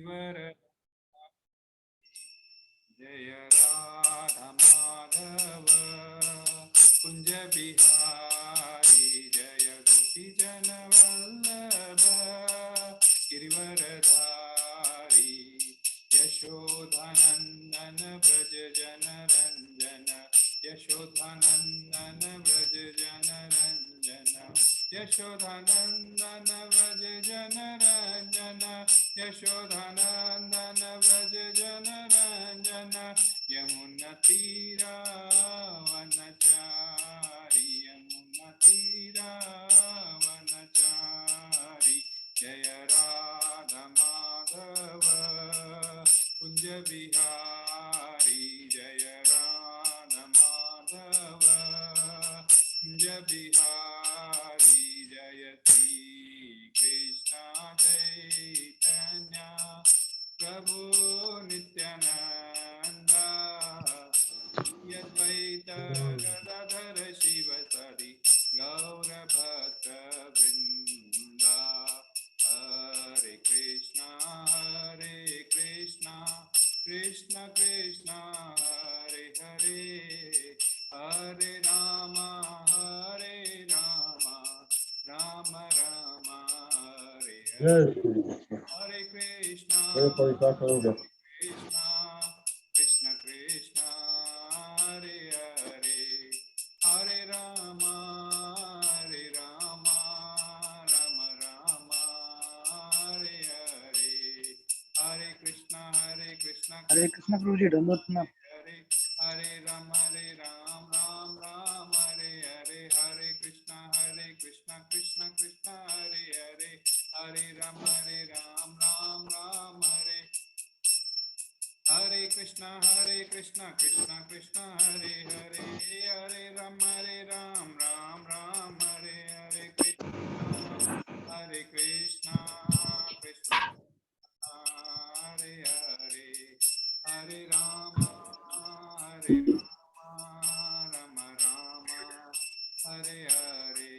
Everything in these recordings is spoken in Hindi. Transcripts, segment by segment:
गिरिवर जय राधा माधव कुंज बिहारी जय गोपी जन वल्लभ गिरिवरधारी यशोधनंदन व्रज जन रंजन यशोधनंदन व्रज जन रंजन यशोधनंदन व्रज जन रंजन यशोधनंदन व्रज जन रंजन यमुना तीरा वनचारी यमुना तीरा वनचारी जय राधा माधव कुंज बिहारी जय राधा माधव कुंज बिहारी जय श्री कृष्ण चैतन्य प्रभु नित्यानंद यद्वैत गदाधर शिवसरि गौर भक्त वृंदा हरे कृष्णा कृष्ण कृष्ण हरे हरे हरे राम राम राम हरे हरे हरे कृष्णा कृष्ण कृष्ण हरे हरे हरे राम राम राम हरे हरे हरे कृष्ण प्रभु जी दंडवत प्रणाम। हरे हरे राम राम हरे हरे हरे कृष्ण कृष्ण कृष्ण हरे हरे हरे राम राम हरे हरे कृष्ण कृष्ण कृष्ण हरे हरे हरे राम राम हरे हरे कृष्ण कृष्ण हरे हरे हरे राम राम हरे हरे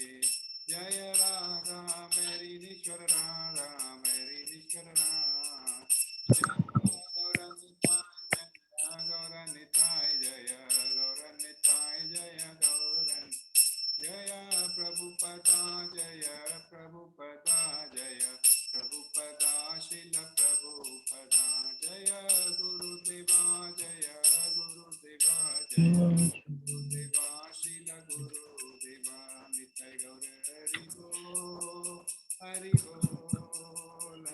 जय राधा मेरी ईश्वर राधा मेरी ईश्वर राधा गौरनिताय जय गौरनिताय जय गौरन जय प्रभुपदा जय प्रभुपदा जय प्रभुपदा शिल प्रभुपदा जय गुरुदेवा जय गुरुदेवा जय गुरुदेवा शिल गुरुदेवा नित्य गौर हरि बोल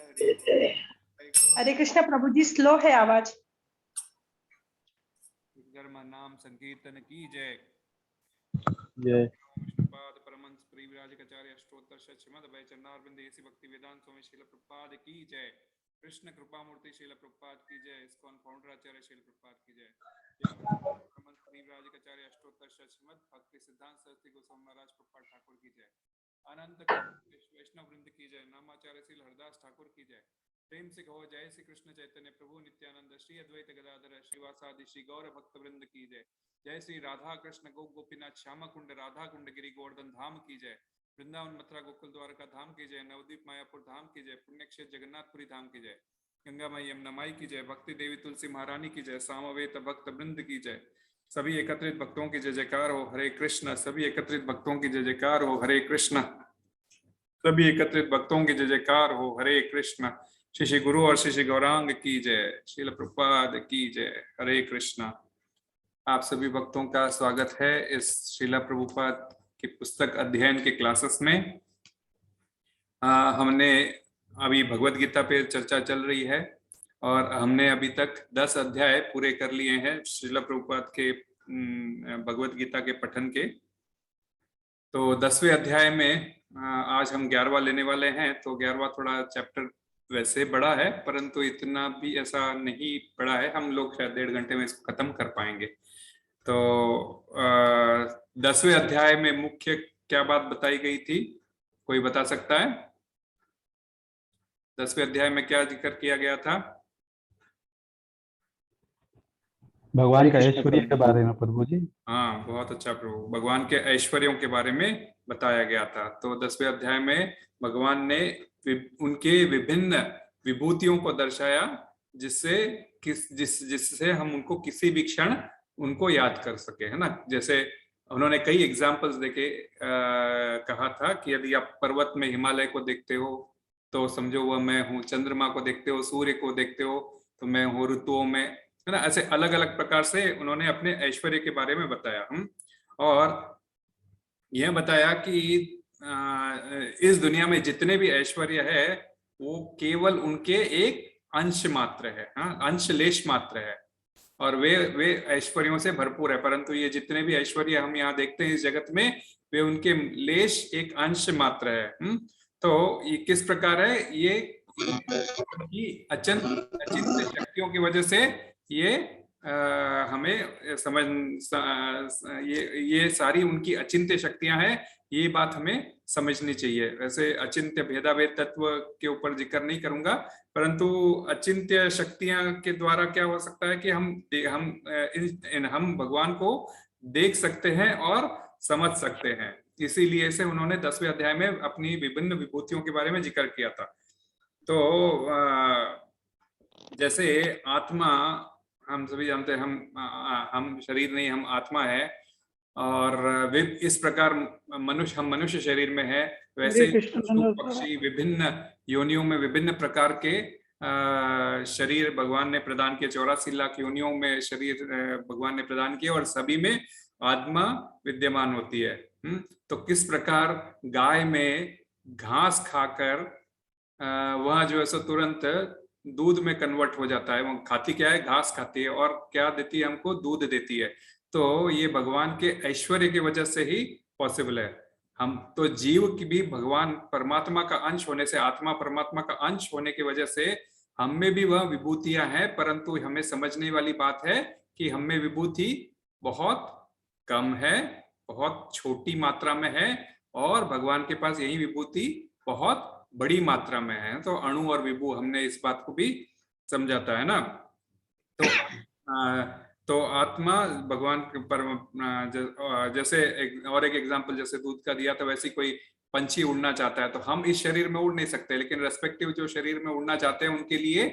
हरे कृष्णा प्रभु जी, स्लो है आवाज। धर्म नाम संकीर्तन की जय। जय विष्णुपाद परमहंस परिव्राजकाचार्य अष्टोत्तर श्रीमद् अभय चरणारविंद ऐसी भक्ति वेदांत स्वामी श्रील प्रभुपाद की जय। कृष्ण कृपा मूर्ति श्रील प्रभुपाद की जय। इस्कॉन फाउंडर आचार्य श्रील प्रभुपाद की जय। परमहंस परिव्राजकाचार्य अष्टोत्तर श्रीमद् भक्ति सिद्धांत सरस्वती गोस्वामी महाराज प्रभुपाद ठाकुर की जय। अनंत वैष्णव वृंद की जय। नामाचार्य श्री हरदास ठाकुर की जय। प्रेम से कहो जय श्री कृष्ण चैतन्य प्रभु नित्यानंद श्री अद्वैत गदाधर श्रीवासादि श्री गौर भक्त वृंद की जय। जय श्री राधा कृष्ण गोपीनाथ श्यामा कुंड राधा कुंड गिरी गोवर्धन धाम की जय। वृंदावन मथुरा गोकुल द्वारका धाम की जय। नवदीप मायापुर धाम की जय। पुण्य क्षेत्र जगन्नाथपुरी धाम की जय। गंगा माई यमुना माई की जय। भक्ति देवी तुलसी महारानी की जय। सामवेद भक्त वृंद की जय। सभी एकत्रित भक्तों की जय जयकार हो हरे कृष्ण। सभी एकत्रित भक्तों की जय जयकार हो हरे कृष्ण। सभी एकत्रित भक्तों की जय जयकार हो हरे कृष्ण। श्री गुरु और श्री गौरांग की जय। श्रील प्रभुपाद की जय। हरे कृष्ण। आप सभी भक्तों का स्वागत है इस श्रीला प्रभुपाद की पुस्तक अध्ययन के क्लासेस में। हमने अभी भगवत गीता पे चर्चा चल रही है और हमने अभी तक 10 अध्याय पूरे कर लिए हैं श्रीला प्रभुपाद के भगवत गीता के पठन के। तो 10वें अध्याय में आज हम 11वां लेने वाले हैं। तो 11वां थोड़ा चैप्टर वैसे बड़ा है परंतु इतना भी ऐसा नहीं बड़ा है, हम लोग शायद 1.5 घंटे में इसको खत्म कर पाएंगे। तो 10वें अध्याय में मुख्य क्या बात बताई गई थी, कोई बता सकता है? 10वें अध्याय में क्या जिक्र किया गया था? भगवान का ऐश्वर्य के बारे में प्रभु जी। हाँ, बहुत अच्छा प्रभु। भगवान के ऐश्वर्यों के बारे में बताया गया था। तो 10वें अध्याय में भगवान ने उनके विभिन्न विभूतियों को दर्शाया जिससे हम उनको किसी भी क्षण उनको याद कर सके, है ना। जैसे उन्होंने कई एग्जाम्पल्स देके कहा था कि यदि आप पर्वत में हिमालय को देखते हो तो समझो वह मैं हूँ, चंद्रमा को देखते हो, सूर्य को देखते हो तो मैं हूँ, ऋतुओं में, है ना। ऐसे अलग अलग प्रकार से उन्होंने अपने ऐश्वर्य के बारे में बताया। और यह बताया कि इस दुनिया में जितने भी ऐश्वर्य है वो केवल उनके एक अंश मात्र है, अंश लेश मात्र है, और वे ऐश्वर्यों से भरपूर है, परंतु ये जितने भी ऐश्वर्य हम यहाँ देखते हैं इस जगत में वे उनके लेश एक अंश मात्र है। तो ये किस प्रकार है, ये अचिंत्य शक्तियों की वजह से ये हमें समझ ये सारी उनकी अचिंत्य शक्तियां हैं, ये बात हमें समझनी चाहिए। वैसे अचिंत्य भेदाभेद तत्व के ऊपर जिक्र नहीं करूंगा, परंतु अचिंत्य शक्तियां के द्वारा क्या हो सकता है कि हम भगवान को देख सकते हैं और समझ सकते हैं। इसीलिए से उन्होंने 10वें अध्याय में अपनी विभिन्न विभूतियों के बारे में जिक्र किया था। तो जैसे आत्मा, हम सभी जानते हैं हम शरीर नहीं, हम आत्मा है, और इस प्रकार हम मनुष्य शरीर में है, वैसे पक्षी विभिन्न योनियों में विभिन्न प्रकार के शरीर भगवान ने प्रदान किए, 84 लाख योनियों में शरीर भगवान ने प्रदान किए, और सभी में आत्मा विद्यमान होती है। तो किस प्रकार गाय में घास खाकर वह जो है सो तुरंत दूध में कन्वर्ट हो जाता है, वो खाती क्या है, घास खाती है, और क्या देती है हमको, दूध देती है। तो ये भगवान के ऐश्वर्य की वजह से ही पॉसिबल है। हम तो जीव की भी भगवान परमात्मा का अंश होने से, आत्मा परमात्मा का अंश होने की वजह से हम में भी वह विभूतियां हैं, परंतु हमें समझने वाली बात है कि हम में विभूति बहुत कम है, बहुत छोटी मात्रा में है, और भगवान के पास यही विभूति बहुत बड़ी मात्रा में है। तो अणु और विभू, हमने इस बात को भी समझाता है ना। तो आत्मा भगवान पर जैसे एक एग्जांपल जैसे दूध का दिया था, वैसे कोई पंछी उड़ना चाहता है तो हम इस शरीर में उड़ नहीं सकते, लेकिन रेस्पेक्टिव जो शरीर में उड़ना चाहते हैं उनके लिए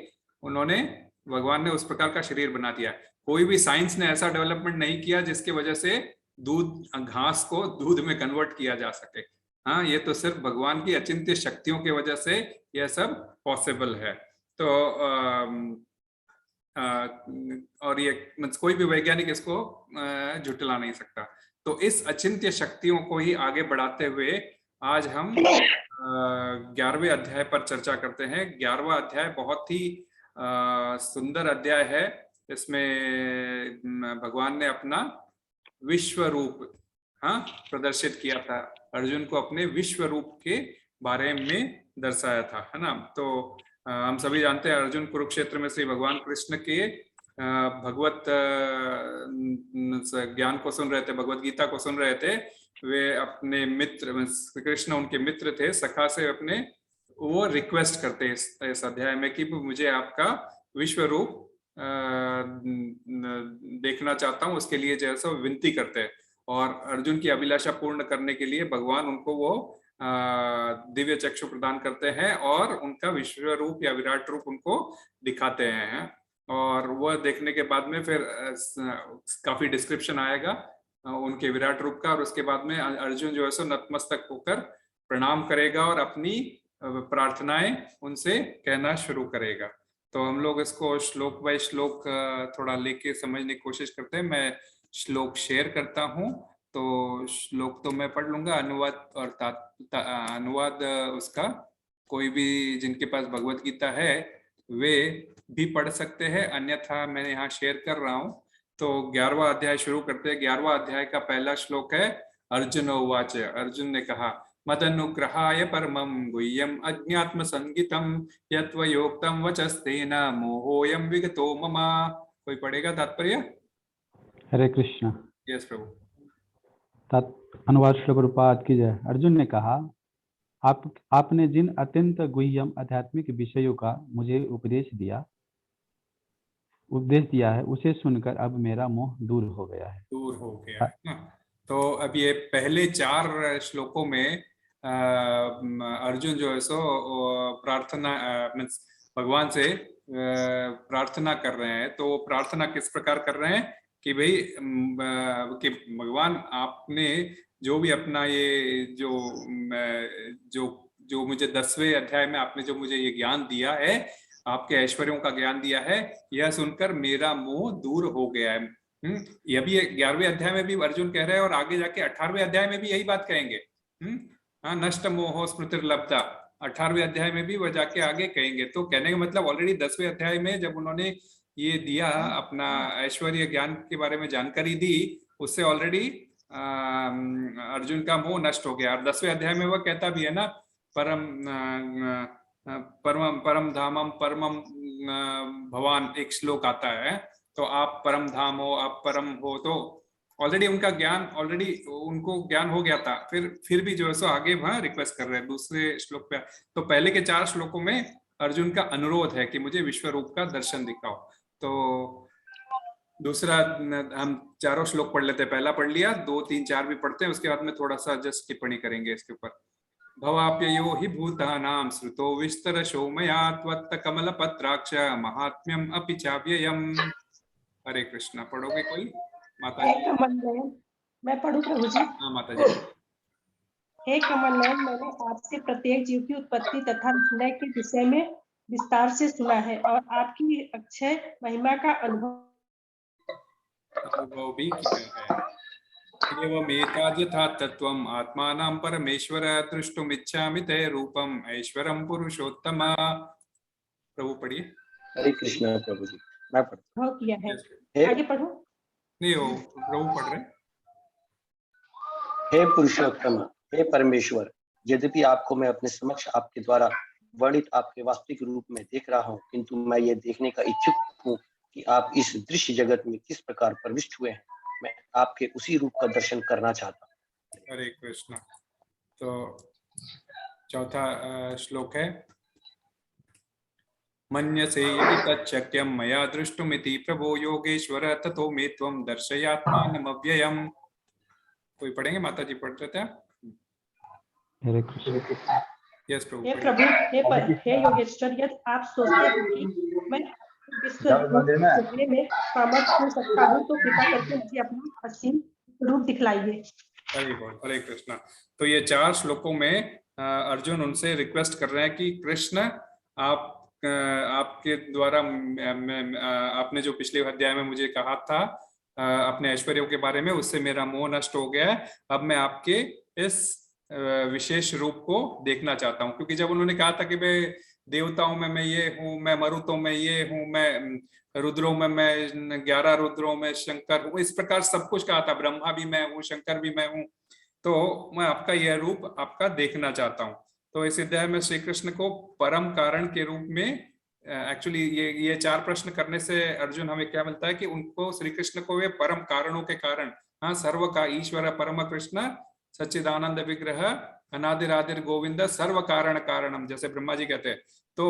भगवान ने उस प्रकार का शरीर बना दिया। कोई भी साइंस ने ऐसा डेवलपमेंट नहीं किया जिसकी वजह से घास को दूध में कन्वर्ट किया जा सके। हाँ, ये तो सिर्फ भगवान की अचिंत्य शक्तियों की वजह से यह सब पॉसिबल है। तो और ये कोई भी वैज्ञानिक इसको झुटला नहीं सकता। तो इस अचिंत्य शक्तियों को ही आगे बढ़ाते हुए आज हम 11वें अध्याय पर चर्चा करते हैं। 11वां अध्याय बहुत ही सुंदर अध्याय है। इसमें भगवान ने अपना विश्व रूप प्रदर्शित किया था, अर्जुन को अपने विश्व रूप के बारे में दर्शाया था, है ना। तो हम सभी जानते हैं अर्जुन कुरुक्षेत्र में श्री भगवान कृष्ण के भगवत ज्ञान को सुन रहे थे, भगवत गीता को सुन रहे थे। वे अपने मित्र, कृष्ण उनके मित्र थे, सखा से अपने वो रिक्वेस्ट करते इस अध्याय में कि मुझे आपका विश्व रूप देखना चाहता हूँ, उसके लिए जैसा विनती करते हैं। और अर्जुन की अभिलाषा पूर्ण करने के लिए भगवान उनको वो दिव्य चक्षु प्रदान करते हैं और उनका विश्व रूप या विराट रूप उनको दिखाते हैं। और वह देखने के बाद में फिर काफी डिस्क्रिप्शन आएगा उनके विराट रूप का, और उसके बाद में अर्जुन जो है सो नतमस्तक होकर प्रणाम करेगा और अपनी प्रार्थनाएं उनसे कहना शुरू करेगा। तो हम लोग इसको श्लोक बाय श्लोक थोड़ा लेके समझने की कोशिश करते हैं। मैं श्लोक शेयर करता हूँ, तो श्लोक तो मैं पढ़ लूंगा, अनुवाद और अनुवाद उसका कोई भी जिनके पास भगवत गीता है वे भी पढ़ सकते हैं, अन्यथा मैं यहाँ शेयर कर रहा हूँ। तो 11वां अध्याय शुरू करते हैं। 11वां अध्याय का पहला श्लोक है, अर्जुन उवाच, अर्जुन ने कहा, मदनुग्रहाय परमं गुह्यम अज्ञात्म संगीतम यत्वयोक्तम वचस्तेन मोहोयम विगतो मम। कोई पढ़ेगा तात्पर्य? हरे कृष्ण। यस प्रभु। अनुवाद श्लोक रूपात की जय। अर्जुन ने कहा, आपने जिन अत्यंत गुह्यम आध्यात्मिक विषयों का मुझे उपदेश दिया है, उसे सुनकर अब मेरा मोह दूर हो गया है। दूर हो गया है। तो अब ये पहले 4 श्लोकों में अर्जुन जो है सो प्रार्थना भगवान से प्रार्थना कर रहे हैं, तो प्रार्थना किस प्रकार कर रहे हैं कि भाई कि भगवान आपने जो भी अपना ये जो मुझे 10वें अध्याय में आपने जो मुझे ये ज्ञान दिया है, आपके ऐश्वर्यों का ज्ञान दिया है, यह सुनकर मेरा मोह दूर हो गया है। यह भी 11वें अध्याय में भी अर्जुन कह रहे हैं और आगे जाके 18वें अध्याय में भी यही बात कहेंगे। नष्ट मोह स्मृतिर्लब्धा, 18वें अध्याय में भी वह जाके आगे कहेंगे। तो कहने का मतलब ऑलरेडी 10वें अध्याय में जब उन्होंने ये दिया अपना ऐश्वर्य ज्ञान के बारे में जानकारी दी, उससे ऑलरेडी अर्जुन का मोह नष्ट हो गया। और 10वें अध्याय में वह कहता भी है ना, परम धामम परमम भवान, एक श्लोक आता है, तो आप परम धाम हो, आप परम हो, तो ऑलरेडी उनका ज्ञान, ऑलरेडी उनको ज्ञान हो गया था। फिर भी जो है सो आगे वहां रिक्वेस्ट कर रहे हैं दूसरे श्लोक पे। तो पहले के 4 श्लोकों में अर्जुन का अनुरोध है कि मुझे विश्व रूप का दर्शन दिखाओ। तो दूसरा हम चारों श्लोक पढ़ लेते हैं, पहला पढ़ लिया, 2, 3, 4 भी पढ़ते हैं, उसके बाद में थोड़ा सा जस्ट टिप्पणी करेंगे इसके ऊपर। भवाप्ययो हि भूतानां श्रुतो विस्तरशो मया त्वत्त कमलपत्राक्ष महात्म्यम अपि चाव्ययम्। हरे कृष्णा। पढ़ोगे कोई माता जी? कमल नयन, मैं पढ़ूं प्रभु जी? हाँ माता जी। हे कमल नयन, मैंने आपसे प्रत्येक जीव की उत्पत्ति तथा विलय के विषय में विस्तार से सुना है और आपकी अक्षय महिमा का अनुभव भी किया है। एवमेताद्यथा तत्त्वम् आत्मानं परमेश्वर द्रष्टुमिच्छामि ते रूपम् ऐश्वरं पुरुषोत्तम। प्रभु पढ़िए। हरे कृष्णा प्रभु जी। मैं पढ़ता हूं। किया है, आगे पढ़ो। नहीं हो, प्रभु पढ़ रहे। हे पुरुषोत्तम, हे परमेश्वर, यद्यपि आपको मैं अपने समक्ष आपके द्वारा वर्णित आपके वास्तविक रूप में देख रहा हूं, किंतु मैं ये देखने का इच्छुक हूं कि आप इस दृश्य जगत में किस प्रकार प्रविष्ट हुए हैं। मैं आपके उसी रूप का दर्शन करना चाहता हूं। हरे कृष्णा। तो चौथा श्लोक है, मन्यसे यदि तच्छक्यं मया दृष्टुमिति प्रभो योगेश्वर ततो मे त्वं दर्शयात्मानमव्ययम्। कोई पढ़ेंगे? माता जी पढ़ रहे थे। हरे कृष्ण। यस प्रभु। हे प्रभु, हे योगेश्वर, यदि आप सोचते हैं कि मैं विश्व देखने में समर्थ हो सकता हूँ, तो कृपा करके मुझे अपना असीम रूप दिखलाइए। हरे कृष्णा। तो ये 4 श्लोकों में अर्जुन उनसे रिक्वेस्ट कर रहे हैं कि कृष्ण, आपके द्वारा आपने जो पिछले अध्याय में मुझे कहा था अपने ऐश्वर्यों के बारे में, उससे मेरा मोह नष्ट हो गया है। अब मैं आपके इस विशेष रूप को देखना चाहता हूँ। क्योंकि जब उन्होंने कहा था कि मैं देवताओं में मैं ये हूँ, मैं मरुतों में ये हूँ, मैं रुद्रों में मैं 11 रुद्रों में शंकर हूँ, इस प्रकार सब कुछ कहा था, ब्रह्मा भी मैं हूँ, शंकर भी मैं हूँ, तो मैं आपका यह रूप आपका देखना चाहता हूँ। तो इस अध्याय में श्री कृष्ण को परम कारण के रूप में एक्चुअली ये 4 प्रश्न करने से अर्जुन हमें क्या मिलता है कि उनको, श्री कृष्ण को वे परम कारणों के कारण, हाँ, सर्व का ईश्वर परम कृष्ण सच्चिदानंद विग्रह अनादिरादिर गोविंद सर्व कारण कारणम, जैसे ब्रह्मा जी कहते हैं। तो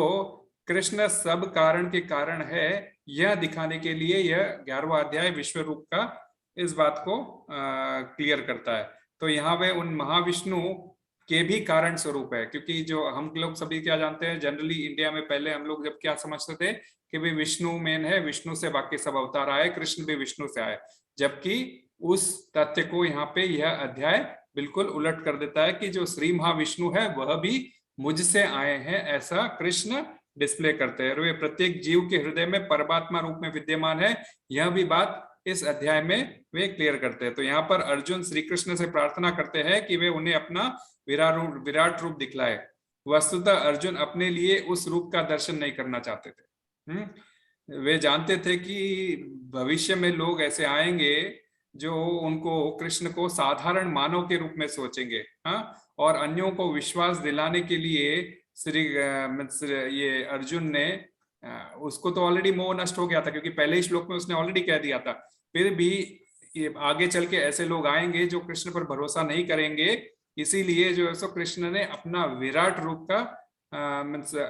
कृष्ण सब कारण के कारण है, यह दिखाने के लिए यह 11वां अध्याय विश्व रूप का इस बात को क्लियर करता है। तो यहाँ पे उन महाविष्णु के भी कारण स्वरूप है। क्योंकि जो हम लोग सभी क्या जानते हैं, जनरली इंडिया में पहले हम लोग जब क्या समझते थे कि भाई विष्णु मेन है, विष्णु से बाकी सब अवतार आए, कृष्ण भी विष्णु से आए, जबकि उस तथ्य को यहाँ पे यह अध्याय बिल्कुल उलट कर देता है कि जो श्री महाविष्णु है वह भी मुझसे आए हैं, ऐसा कृष्ण डिस्प्ले करते हैं। वे प्रत्येक जीव के हृदय में परमात्मा रूप में विद्यमान है, यह भी बात इस अध्याय में वे क्लियर करते हैं। तो यहाँ पर अर्जुन श्री कृष्ण से प्रार्थना करते हैं कि वे उन्हें अपना विराट रूप दिखलाए। वस्तुतः अर्जुन अपने लिए उस रूप का दर्शन नहीं करना चाहते थे। वे जानते थे कि भविष्य में लोग ऐसे आएंगे जो उनको, कृष्ण को साधारण मानव के रूप में सोचेंगे, हाँ, और अन्यों को विश्वास दिलाने के लिए ये अर्जुन ने, उसको तो ऑलरेडी मोह नष्ट हो गया था क्योंकि पहले ही श्लोक में उसने ऑलरेडी कह दिया था, फिर भी ये आगे चल के ऐसे लोग आएंगे जो कृष्ण पर भरोसा नहीं करेंगे, इसीलिए जो है सो कृष्ण ने अपना विराट रूप का,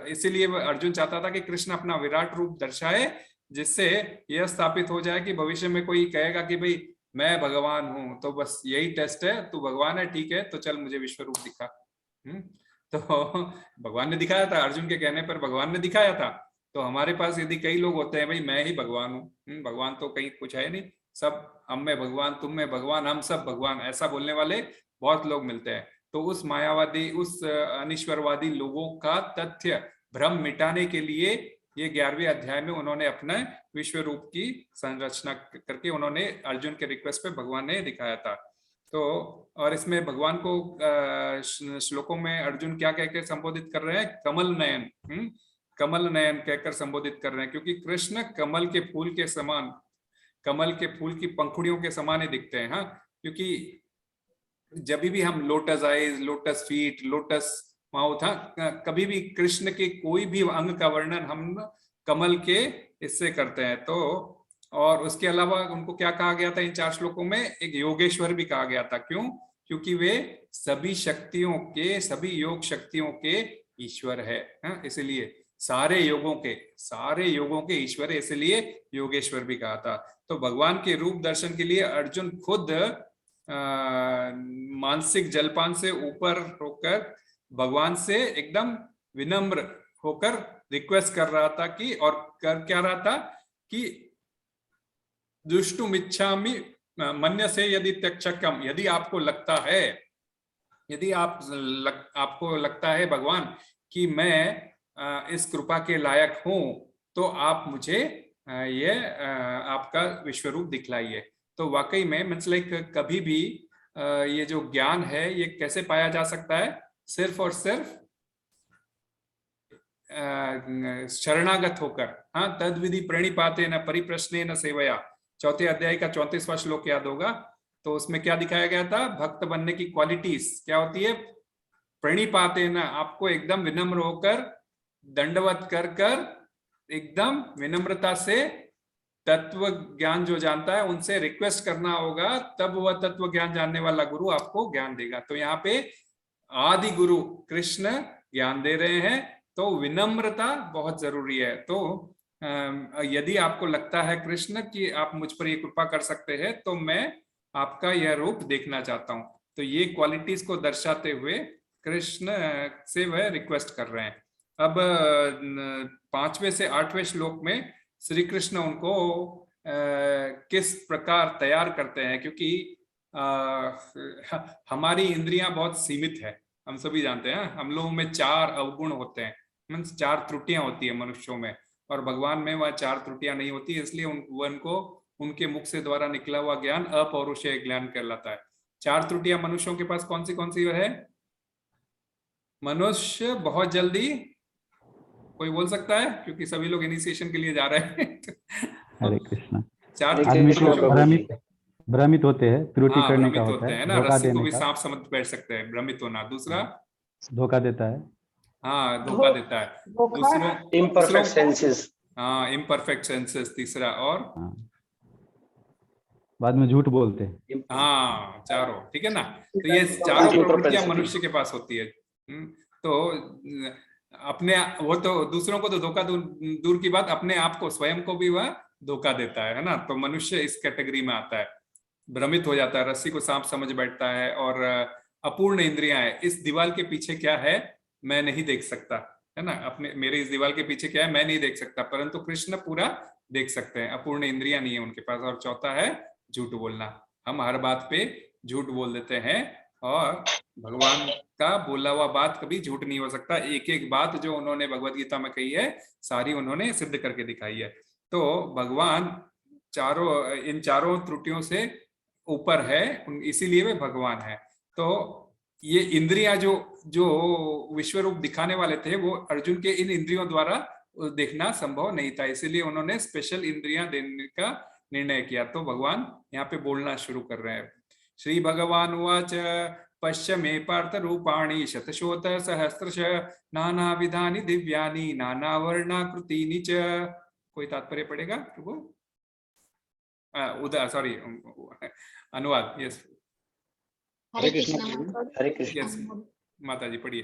इसीलिए अर्जुन चाहता था कि कृष्ण अपना विराट रूप दर्शाए, जिससे यह स्थापित हो जाए कि भविष्य में कोई कहेगा कि भाई मैं भगवान हूं, तो बस यही टेस्ट है, तू भगवान है, ठीक है, तो चल मुझे विश्व रूप दिखा। तो भगवान ने दिखाया था, अर्जुन के कहने पर भगवान ने दिखाया था, तो हमारे पास यदि कई लोग होते हैं भाई मैं ही भगवान हूँ, भगवान तो कहीं कुछ है नहीं, सब हम में भगवान, तुम में भगवान, हम सब भगवान, ऐसा बोलने वाले बहुत लोग मिलते हैं। तो उस मायावादी, उस अनिश्वरवादी लोगों का तथ्य भ्रम मिटाने के लिए ये 11वें अध्याय में उन्होंने अपने विश्व रूप की संरचना करके उन्होंने अर्जुन के रिक्वेस्ट पे भगवान ने दिखाया था। तो और इसमें भगवान को श्लोकों में अर्जुन क्या कहकर संबोधित कर रहे हैं, कमल नयन, कमल नयन कहकर संबोधित कर रहे हैं, क्योंकि कृष्ण कमल के फूल के समान, कमल के फूल की पंखुड़ियों के समान ही दिखते हैं। हाँ, क्योंकि जब भी हम lotus eyes, lotus feet, lotus mouth, कभी भी कृष्ण के कोई भी अंग का वर्णन हम कमल के इससे करते हैं। तो और उसके अलावा उनको क्या कहा गया था इन 4 श्लोकों में, एक योगेश्वर भी कहा गया था। क्यों? क्योंकि वे सभी शक्तियों के, सभी योग शक्तियों के ईश्वर है। इसलिए सारे योगों के ईश्वर है, इसलिए योगेश्वर भी कहा था। तो भगवान के रूप दर्शन के लिए अर्जुन खुद मानसिक जलपान से ऊपर होकर भगवान से एकदम विनम्र होकर रिक्वेस्ट कर रहा था कि, और कर क्या रहा था कि दुष्टुमिच्छामि मन्यसे यदि त्यक्षकम, यदि आपको लगता है, यदि आपको लगता है भगवान कि मैं इस कृपा के लायक हूं, तो आप मुझे ये आपका विश्वरूप दिखलाइए। तो वाकई में मीन्स लाइक कभी भी ये जो ज्ञान है ये कैसे पाया जा सकता है, सिर्फ और सिर्फ शरणागत होकर। हाँ, तद विधि प्रणिपाते न परिप्रश्ने न सेवया, 4 अध्याय का 34वां श्लोक याद होगा। तो उसमें क्या दिखाया गया था, भक्त बनने की क्वालिटीज क्या होती है, प्रणिपाते न, आपको एकदम विनम्र होकर, दंडवत कर कर, एकदम विनम्रता से तत्व ज्ञान जो जानता है उनसे रिक्वेस्ट करना होगा, तब वह तत्व ज्ञान जानने वाला गुरु आपको ज्ञान देगा। तो यहाँ पे आदि गुरु कृष्ण ज्ञान दे रहे हैं, तो विनम्रता बहुत जरूरी है। तो यदि आपको लगता है कृष्ण कि आप मुझ पर ये कृपा कर सकते हैं, तो मैं आपका यह रूप देखना चाहता हूं। तो ये क्वालिटीज को दर्शाते हुए कृष्ण से वह रिक्वेस्ट कर रहे हैं। अब 5वें से 8वें श्लोक में श्री कृष्ण उनको किस प्रकार तैयार करते हैं, क्योंकि हमारी इंद्रियां बहुत सीमित है, हम सभी जानते हैं। हम लोगों में 4 अवगुण होते हैं, मीन्स 4 त्रुटियां होती है मनुष्यों में, और भगवान में वह 4 त्रुटियां नहीं होती, इसलिए उनको उनके मुख से द्वारा निकला हुआ ज्ञान अपौरुषेय ज्ञान कहलाता है। 4 त्रुटियां मनुष्यों के पास कौन सी है? मनुष्य बहुत जल्दी, कोई बोल सकता है, क्योंकि सभी लोग इनिशिएशन के लिए जा रहे हैं। हरे कृष्ण। 4 आदमी को भ्रमित होते हैं, त्रुटि करने का होता है, ना, धोखा रस्सी को देने भी का, सांप समझ बैठ सकते हैं, भ्रमित होना। दूसरा धोखा देता है। हाँ, धोखा देता है। दूसरों इम्परफेक्ट सेंसेस, हाँ, इम्परफेक्ट सेंसेस तीसरा, और बाद में झूठ बोलते हैं। हाँ, 4, ठीक है ना। तो ये 4 प्रवृत्तियां मनुष्य के पास होती है। तो अपने, वो तो दूसरों को तो धोखा दूर की बात, अपने आप को, स्वयं को भी वह धोखा देता है ना। तो मनुष्य इस कैटेगरी में आता है, भ्रमित हो जाता है, रस्सी को सांप समझ बैठता है, और अपूर्ण इंद्रियां है। इस दीवार के पीछे क्या है मैं नहीं देख सकता, है ना, अपने, मेरे इस दीवार के पीछे क्या है मैं नहीं देख सकता, परंतु कृष्ण पूरा देख सकते हैं। अपूर्ण इंद्रियां नहीं है उनके पास। और चौथा है झूठ बोलना। हम हर बात पे झूठ बोल देते हैं, और भगवान का बोला हुआ बात कभी झूठ नहीं हो सकता। एक एक बात जो उन्होंने भगवत गीता में कही है, सारी उन्होंने सिद्ध करके दिखाई है। तो भगवान इन चारों त्रुटियों से ऊपर है, इसीलिए वे भगवान है। तो ये इंद्रियां जो विश्वरूप दिखाने वाले थे, वो अर्जुन के इन इंद्रियों द्वारा देखना संभव नहीं था, इसीलिए उन्होंने स्पेशल इंद्रियां देने का निर्णय किया। तो भगवान यहाँ पे बोलना शुरू कर रहे हैं। श्री भगवान उवाच पश्य मे पार्थ रूपाणि शतशोथ सहस्रश नाना विधानि दिव्यानि नाना वर्णाकृतीनि च। कोई तात्पर्य पड़ेगा प्रभु? सॉरी, अनुवाद। यस, हरे कृष्ण। हरे कृष्ण। यस माता जी पढ़िए।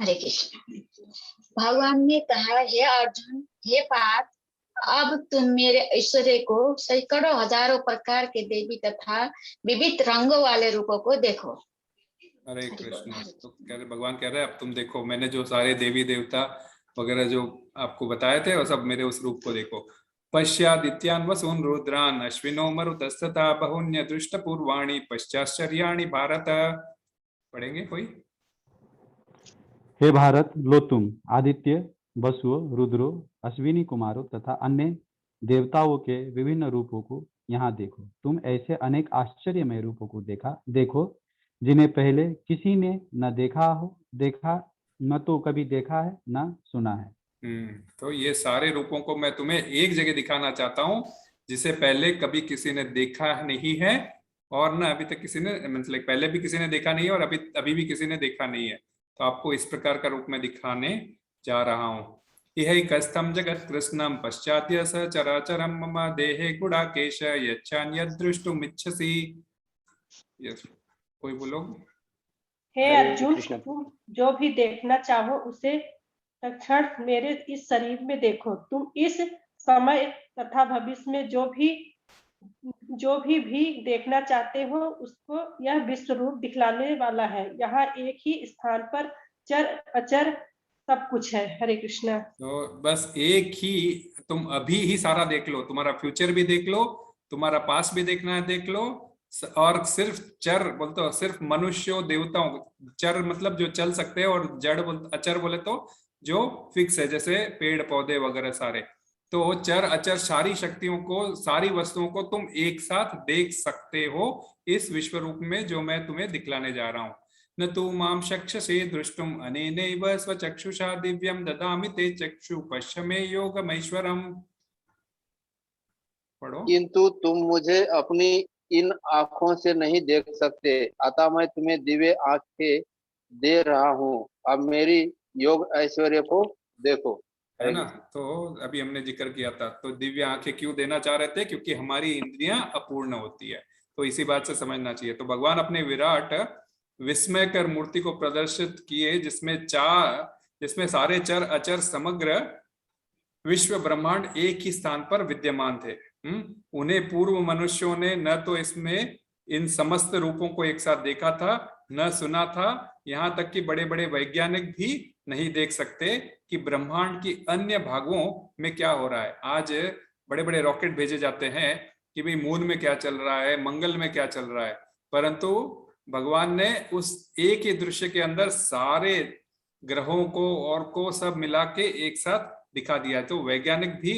हरे कृष्ण। भगवान ने कहा, हे अर्जुन, हे पार्थ, अब तुम मेरे ऐश्वर्य को सैकड़ों हजारों प्रकार के देवी तथा विविध रंगों वाले रूपों को देखो। हरे कृष्ण। तो भगवान कह रहे हैं अब तुम देखो, मैंने जो सारे देवी देवता वगैरह जो आपको बताए थे, और सब मेरे उस रूप को देखो। पश्चादित्यान वसून रुद्रान अश्विनो मरुतस्तथा बहुन्य दृष्ट पूर्वाणी पश्चाश्चर्याणि भारत। पढ़ेंगे कोई? हे भारत, लो तुम आदित्य, वसुओं, रुद्रो, अश्विनी कुमारों तथा अन्य देवताओं के विभिन्न रूपों को यहाँ देखो। तुम ऐसे अनेक आश्चर्यमय रूपों को देखो जिन्हें पहले किसी ने न देखा न तो कभी देखा है न सुना है। तो ये सारे रूपों को मैं तुम्हें एक जगह दिखाना चाहता हूँ, जिसे पहले कभी किसी ने देखा नहीं है, और ना अभी तक किसी ने, मतलब पहले भी किसी ने देखा नहीं है और अभी भी किसी ने देखा नहीं है। तो आपको इस प्रकार का रूप में दिखाने जा रहा हूँ। यह कस्थम जगत कृष्णम पश्चात्य स चराचरम मम देहे गुडाकेश यच्छान्यद् द्रष्टुमिच्छसि। यस, कोई बोलो। हे हरे अर्जुन, कृष्ण। तुम जो भी देखना चाहो उसे तत्क्षण मेरे इस शरीर में देखो। तुम इस समय तथा भविष्य में जो भी देखना चाहते हो उसको यह विश्व रूप दिखलाने वाला है। यहाँ एक ही स्थान पर चर अचर सब कुछ है। हरे कृष्णा। तो बस एक ही, तुम अभी ही सारा देख लो, तुम्हारा फ्यूचर भी देख लो, तुम्हारा पास भी देखना है देख लो, और सिर्फ चर बोलते हो, सिर्फ मनुष्यों देवताओं, चर मतलब जो चल सकते हैं, और जड़ अचर बोले तो जो फिक्स है, जैसे पेड़ पौधे वगैरह सारे। तो चर अचर सारी शक्तियों को, सारी वस्तुओं को तुम एक साथ देख सकते हो इस विश्व रूप में जो मैं तुम्हें दिखलाने जा रहा हूँ। न तू माम चक्षसे दृष्टुम अनेनैव स्वचक्षुषा दिव्यम ददामि ते चक्षु पश्य मे योगमैश्वरम। पढ़ो। किंतु तुम मुझे अपनी इन आंखों से नहीं देख सकते, अतः मैं तुम्हें दिव्य आंखें दे रहा हूँ। अब मेरी योग ऐश्वर्य को देखो। है ना? तो अभी हमने जिक्र किया था, तो दिव्य आंखें क्यों देना चाह रहे थे? क्योंकि हमारी इंद्रियां अपूर्ण होती है, तो इसी बात से समझना चाहिए। तो भगवान अपने विराट विस्मयकर मूर्ति को प्रदर्शित किए, जिसमें सारे चर अचर समग्र विश्व ब्रह्मांड एक ही स्थान पर विद्यमान थे। उन्हें पूर्व मनुष्यों ने न तो इसमें इन समस्त रूपों को एक साथ देखा था, न सुना था, यहाँ तक कि बड़े बड़े वैज्ञानिक भी नहीं देख सकते कि ब्रह्मांड की अन्य भागों में क्या हो रहा है। आज बड़े बड़े रॉकेट भेजे जाते हैं कि भाई मून में क्या चल रहा है, मंगल में क्या चल रहा है, परंतु भगवान ने उस एक ही दृश्य के अंदर सारे ग्रहों को सब मिला के एक साथ दिखा दिया है। तो वैज्ञानिक भी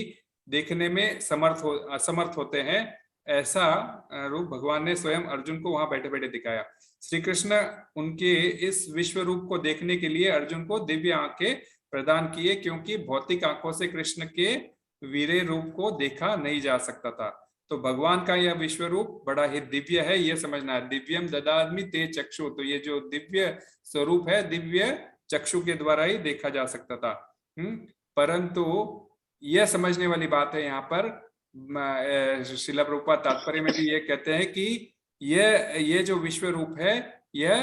देखने में असमर्थ होते हैं। ऐसा रूप भगवान ने स्वयं अर्जुन को वहां बैठे बैठे दिखाया। श्री कृष्ण उनके इस विश्व रूप को देखने के लिए अर्जुन को दिव्य आंखें प्रदान किए, क्योंकि भौतिक आंखों से कृष्ण के वीरे रूप को देखा नहीं जा सकता था। तो भगवान का यह विश्व रूप बड़ा ही दिव्य है, यह समझना है। दिव्यम ददामि ते चक्षु, तो ये जो दिव्य स्वरूप है, दिव्य चक्षु के द्वारा ही देखा जा सकता था। परंतु यह समझने वाली बात है, यहाँ पर श्रील प्रभुपाद तात्पर्य में भी ये कहते हैं कि ये जो विश्व रूप है, यह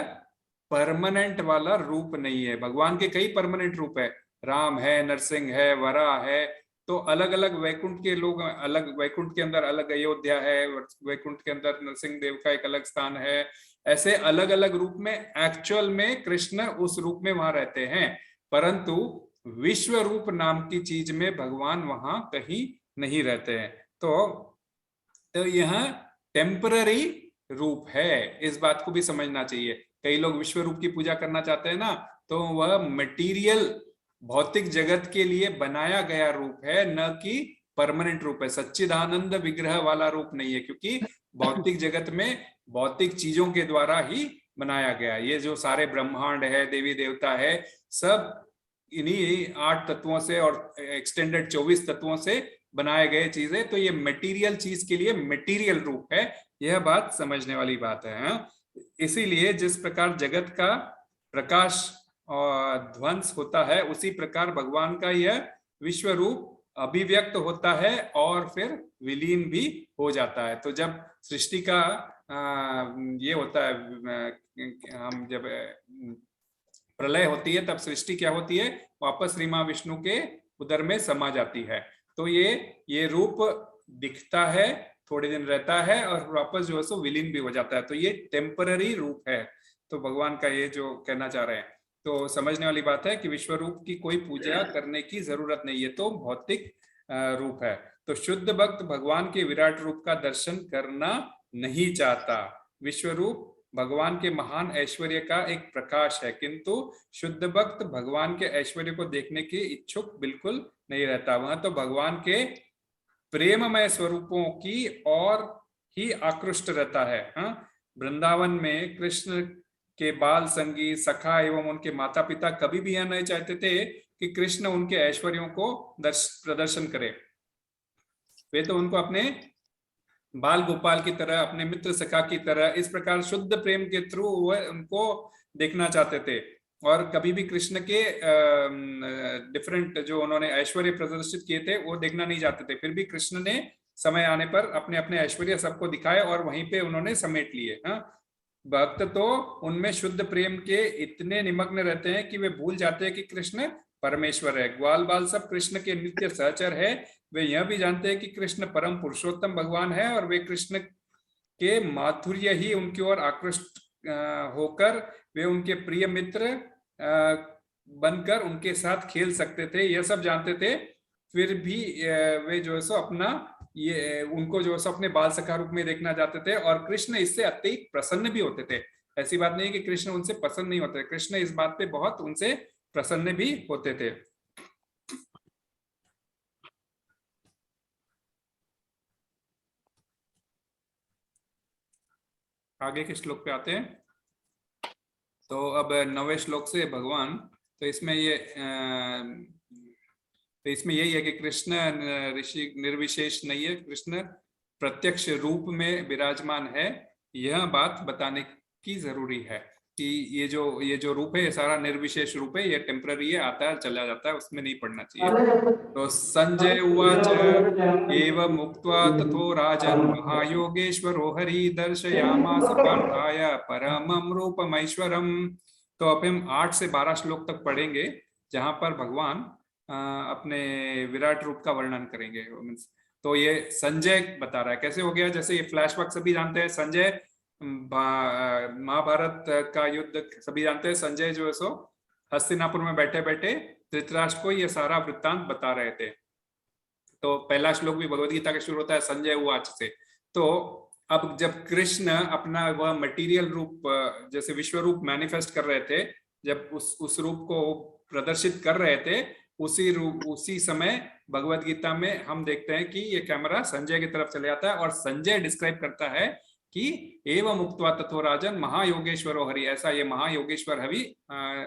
परमानेंट वाला रूप नहीं है। भगवान के कई परमानेंट रूप है, राम है, नरसिंह है, वरा है। तो अलग अलग वैकुंठ के लोग, अलग वैकुंठ के अंदर अलग अयोध्या है, वैकुंठ के अंदर नरसिंह देव का एक अलग स्थान है। ऐसे अलग अलग रूप में एक्चुअल में कृष्ण उस रूप में वहां रहते हैं, परंतु विश्व रूप नाम की चीज में भगवान वहां कहीं नहीं रहते हैं। तो यह टेम्पररी रूप है, इस बात को भी समझना चाहिए। कई लोग विश्व रूप की पूजा करना चाहते हैं ना, तो वह मटेरियल भौतिक जगत के लिए बनाया गया रूप है, न कि परमानेंट रूप है। सच्चिदानंद विग्रह वाला रूप नहीं है, क्योंकि भौतिक जगत में भौतिक चीजों के द्वारा ही बनाया गया। ये जो सारे ब्रह्मांड है, देवी देवता है, सब इन्हीं 8 तत्वों से और एक्सटेंडेड 24 तत्वों से बनाए गए चीजें। तो ये मटेरियल चीज के लिए मटेरियल रूप है, यह बात समझने वाली बात है। इसीलिए जिस प्रकार जगत का प्रकाश और ध्वंस होता है, उसी प्रकार भगवान का यह विश्व रूप अभिव्यक्त होता है और फिर विलीन भी हो जाता है। तो जब सृष्टि का ये होता है, हम जब प्रलय होती है, तब सृष्टि क्या होती है, वापस श्री मां विष्णु के उदर में समा जाती है। तो ये रूप दिखता है, थोड़े दिन रहता है और वापस जो है सो विलीन भी हो जाता है। तो ये टेम्पररी रूप है। तो भगवान का ये जो कहना चाह रहे हैं, तो समझने वाली बात है कि विश्व रूप की कोई पूजा करने की जरूरत नहीं है, तो भौतिक रूप है। तो शुद्ध भक्त भगवान के विराट रूप का दर्शन करना नहीं चाहता। विश्व रूप भगवान के महान ऐश्वर्य का एक प्रकाश है, किंतु शुद्ध भक्त भगवान के ऐश्वर्य को देखने की इच्छुक बिल्कुल नहीं रहता। वह तो भगवान के प्रेममय स्वरूपों की और ही आकृष्ट रहता है। वृंदावन में कृष्ण के बाल संगी सखा एवं उनके माता पिता कभी भी यह नहीं चाहते थे कि कृष्ण उनके ऐश्वर्यों को प्रदर्शन करे। वे तो उनको अपने बाल गोपाल की तरह, अपने मित्र सखा की तरह, इस प्रकार शुद्ध प्रेम के थ्रू वह उनको देखना चाहते थे। और कभी भी कृष्ण के डिफरेंट जो उन्होंने ऐश्वर्य प्रदर्शित किए थे वो देखना नहीं चाहते थे। फिर भी कृष्ण ने समय आने पर अपने अपने ऐश्वर्य सबको दिखाए और वहीं पे उन्होंने समेट लिए। भक्त तो उनमें शुद्ध प्रेम के इतने निमग्न रहते हैं कि वे भूल जाते हैं कि कृष्ण परमेश्वर है। ग्वाल बाल सब कृष्ण के नित्य सहचर है। वे यह भी जानते हैं कि कृष्ण परम पुरुषोत्तम भगवान है और वे कृष्ण के माधुर्य ही उनकी ओर आकृष्ट होकर वे उनके प्रिय मित्र बनकर उनके साथ खेल सकते थे, यह सब जानते थे। फिर भी वे जो है सो अपना उनको जो है सो अपने बाल सखा रूप में देखना चाहते थे और कृष्ण इससे अत्यधिक प्रसन्न भी होते थे। ऐसी बात नहीं कि कृष्ण उनसे पसंद नहीं होते, कृष्ण इस बात पे बहुत उनसे प्रसन्न भी होते थे। आगे के श्लोक पे आते हैं। तो अब 9वें श्लोक से भगवान, तो इसमें यही है कि कृष्ण ऋषि निर्विशेष नहीं है, कृष्ण प्रत्यक्ष रूप में विराजमान है। यह बात बताने की जरूरी है कि ये जो रूप है ये सारा निर्विशेष रूप है, ये टेम्पररी है, आता है चला जाता है, उसमें नहीं पढ़ना चाहिए। तो संजय उवाच एवं मुक्त्वा तथो राजन् महायोगेश्वरो हरि दर्शयामास पार्थाय परमं रूपमैश्वरम्। तो अब हम 8 से 12 श्लोक तक पढ़ेंगे जहां पर भगवान अपने विराट रूप का वर्णन करेंगे। तो ये संजय बता रहा है कैसे हो गया, जैसे ये फ्लैशबैक सभी जानते हैं। संजय महाभारत का युद्ध सभी जानते हैं। संजय जो है सो हस्तिनापुर में बैठे बैठे धृतराष्ट्र को ये सारा वृत्तांत बता रहे थे। तो पहला श्लोक भी भगवद गीता का शुरू होता है संजय उवाच से। तो अब जब कृष्ण अपना वह मटेरियल रूप जैसे विश्व रूप मैनिफेस्ट कर रहे थे, जब उस रूप को प्रदर्शित कर रहे थे, उसी समय भगवद गीता में हम देखते हैं कि ये कैमरा संजय की तरफ चले जाता है और संजय डिस्क्राइब करता है कि एवं मुक्त्वा तथो राजन महायोगेश्वरो हरि, ऐसा ये महायोगेश्वर हरि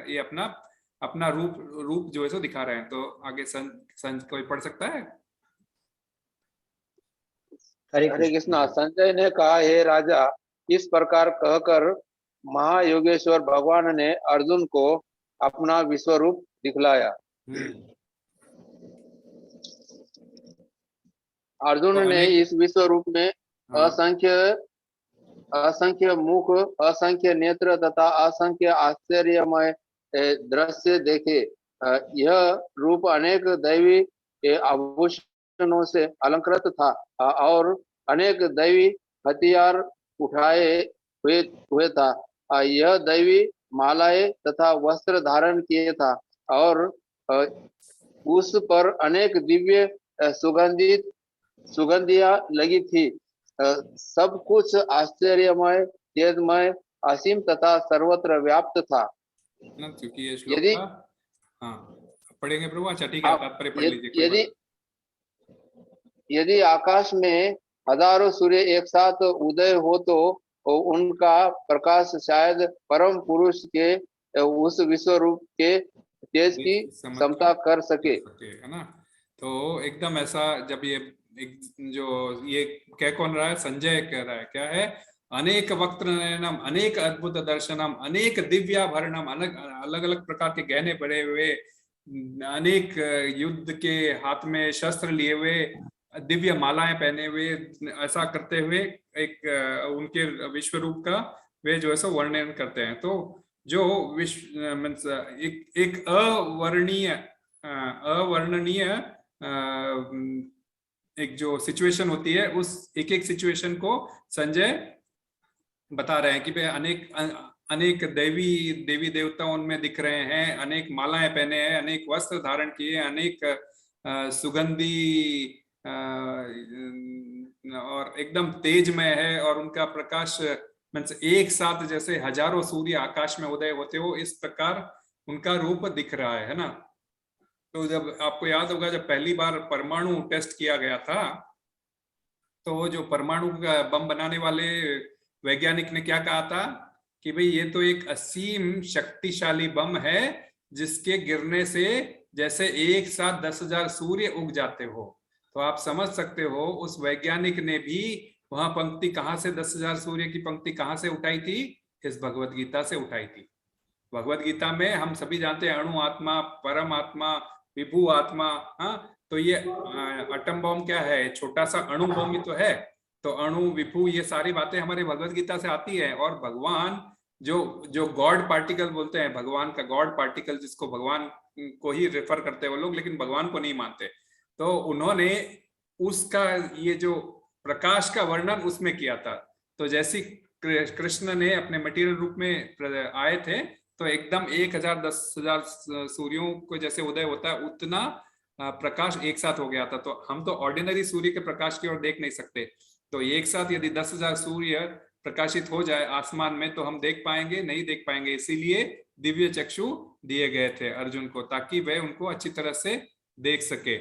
ये अपना रूप जो है सो दिखा रहे हैं। तो आगे कोई पढ़ सकता है? हरे कृष्णा। संजय ने कहा, हे राजा, इस प्रकार कहकर महायोगेश्वर भगवान ने अर्जुन को अपना विश्व रूप दिखलाया। अर्जुन ने इस विश्व रूप में असंख्य मुख, असंख्य नेत्र तथा असंख्य आश्चर्यमय दृश्य देखे। यह रूप अनेक दैवी आभूषणों से अलंकृत था और अनेक दैवी हथियार उठाए हुए था। यह दैवी मालाएं तथा वस्त्र धारण किए था और उस पर अनेक दिव्य सुगंधियां लगी थी। सब कुछ आश्चर्यमय, तेजमय, असीम तथा सर्वत्र व्याप्त था। क्योंकि ये श्लोक पढ़ेंगे प्रभु। अच्छा ठीक है, तात्पर्य पढ़ लीजिए। यदि आकाश में हजारों सूर्य एक साथ उदय हो तो उनका प्रकाश शायद परम पुरुष के उस विश्व रूप के तेज की क्षमता कर सके, है ना। तो एकदम ऐसा जब ये कह कौन रहा है? संजय कह रहा है। क्या है? अनेक वक्त्र नयनम, अनेक अद्भुत दर्शनम, अनेक दिव्याभरणम, अलग अलग प्रकार के गहने पड़े हुए, अनेक युद्ध के हाथ में शस्त्र लिए हुए, दिव्य मालाएं पहने हुए, ऐसा करते हुए एक उनके विश्व रूप का वे जो है सो वर्णन करते हैं। तो जो विश्व एक अवर्णनीय एक जो सिचुएशन होती है, उस एक सिचुएशन को संजय बता रहे हैं कि अनेक अनेक देवी देवता उनमें दिख रहे हैं, अनेक मालाएं पहने हैं, अनेक वस्त्र धारण किए, अनेक सुगंधी और एकदम तेजमय है, और उनका प्रकाश एक साथ जैसे हजारों सूर्य आकाश में उदय होते हो, इस प्रकार उनका रूप दिख रहा है ना। तो जब आपको याद होगा, जब पहली बार परमाणु टेस्ट किया गया था, तो जो परमाणु का बम बनाने वाले वैज्ञानिक ने क्या कहा था कि भाई ये तो एक असीम शक्तिशाली बम है, जिसके गिरने से जैसे एक साथ 10,000 सूर्य उग जाते हो। तो आप समझ सकते हो उस वैज्ञानिक ने भी वहां पंक्ति कहां से 10,000 सूर्य की पंक्ति कहां से उठाई थी? इस भगवत गीता से उठाई थी। भगवत गीता में हम सभी जानते हैं अणु आत्मा, परम आत्मा, विभु आत्मा। हाँ, तो ये एटम बम क्या है? छोटा सा अणु बम ही तो है। तो अणु, विभु, ये सारी बातें हमारे भगवत गीता से आती है। और भगवान जो गॉड पार्टिकल बोलते हैं, भगवान का गॉड पार्टिकल, जिसको भगवान को ही रेफर करते हैं वो लोग, लेकिन भगवान को नहीं मानते, तो उन्होंने उसका ये जो प्रकाश का वर्णन उसमें किया था। तो जैसी कृष्ण ने अपने मटेरियल रूप में आए थे, तो एकदम 1,000 10,000 सूर्यों को जैसे उदय होता है, उतना प्रकाश एक साथ हो गया था। तो हम तो ऑर्डिनरी सूर्य के प्रकाश की ओर देख नहीं सकते, तो एक साथ यदि 10,000 सूर्य प्रकाशित हो जाए आसमान में, तो हम देख पाएंगे? नहीं देख पाएंगे। इसीलिए दिव्य चक्षु दिए गए थे अर्जुन को, ताकि वह उनको अच्छी तरह से देख सके।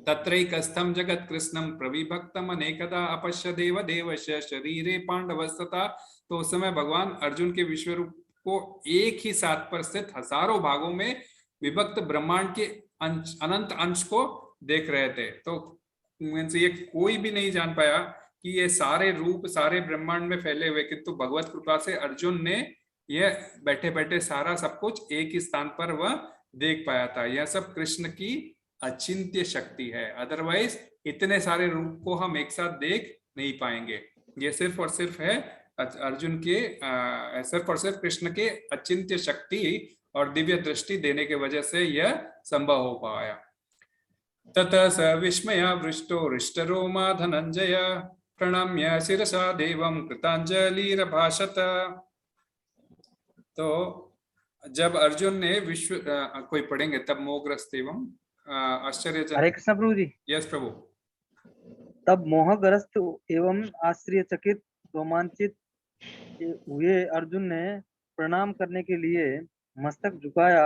तत्रैकस्थं जगत कृष्णं प्रविभक्तम अनेकदा अपश्य देव देवस्य शरीरे पांडवस्तथा। तो उस समय भगवान अर्जुन के विश्व रूप को एक ही साथ पर स्थित हजारों भागों में विभक्त ब्रह्मांड के अनंत अंश को देख रहे थे। तो ये कोई भी नहीं जान पाया कि ये सारे रूप सारे ब्रह्मांड में फैले हुए, किंतु भगवत कृपा से अर्जुन ने यह बैठे बैठे सारा सब कुछ एक ही स्थान पर वह देख पाया था। यह सब कृष्ण की अचिंत्य शक्ति है, अदरवाइज इतने सारे रूप को हम एक साथ देख नहीं पाएंगे। ये सिर्फ और सिर्फ है अर्जुन के सिर्फ और सिर्फ कृष्ण के अचिंत्य शक्ति और दिव्य दृष्टि देने के वजह से यह संभव हो पाया। ततः स विस्मया वृष्टो हृष्टरोमा धनंजय प्रणम्य शिरसा देवं कृतांजलिरभाषत। तो जब अर्जुन ने विश्व कोई पढ़ेंगे तब मोहग्रस्त एवं आश्चर्यचकित। हरे कृष्ण प्रभु जी। यस प्रभु। तब मोहग्रस्त एवं आश्चर्यचकित रोमांचित हुए अर्जुन ने प्रणाम करने के लिए मस्तक झुकाया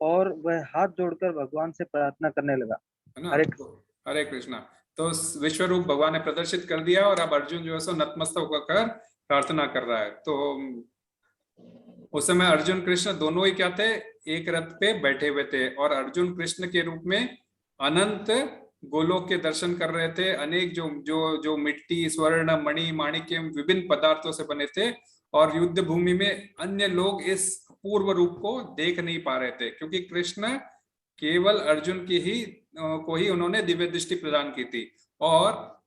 और वह हाथ जोड़कर भगवान से प्रार्थना करने लगा। हरे कृष्णा। तो विश्व रूप भगवान ने प्रदर्शित कर दिया और अब अर्जुन जो है सो नतमस्तक होकर प्रार्थना कर रहा है। तो उस समय अर्जुन कृष्ण दोनों ही क्या थे? एक रथ पे बैठे हुए थे, और अर्जुन कृष्ण के रूप में अनंत गोलोक के दर्शन कर रहे थे। अनेक जो मिट्टी, स्वर्ण, मणि, माणिक्य, विभिन्न पदार्थों से बने थे, और युद्ध भूमि में अन्य लोग इस पूर्व रूप को देख नहीं पा रहे थे, क्योंकि कृष्ण केवल अर्जुन की ही को ही उन्होंने दिव्य दृष्टि प्रदान की थी। और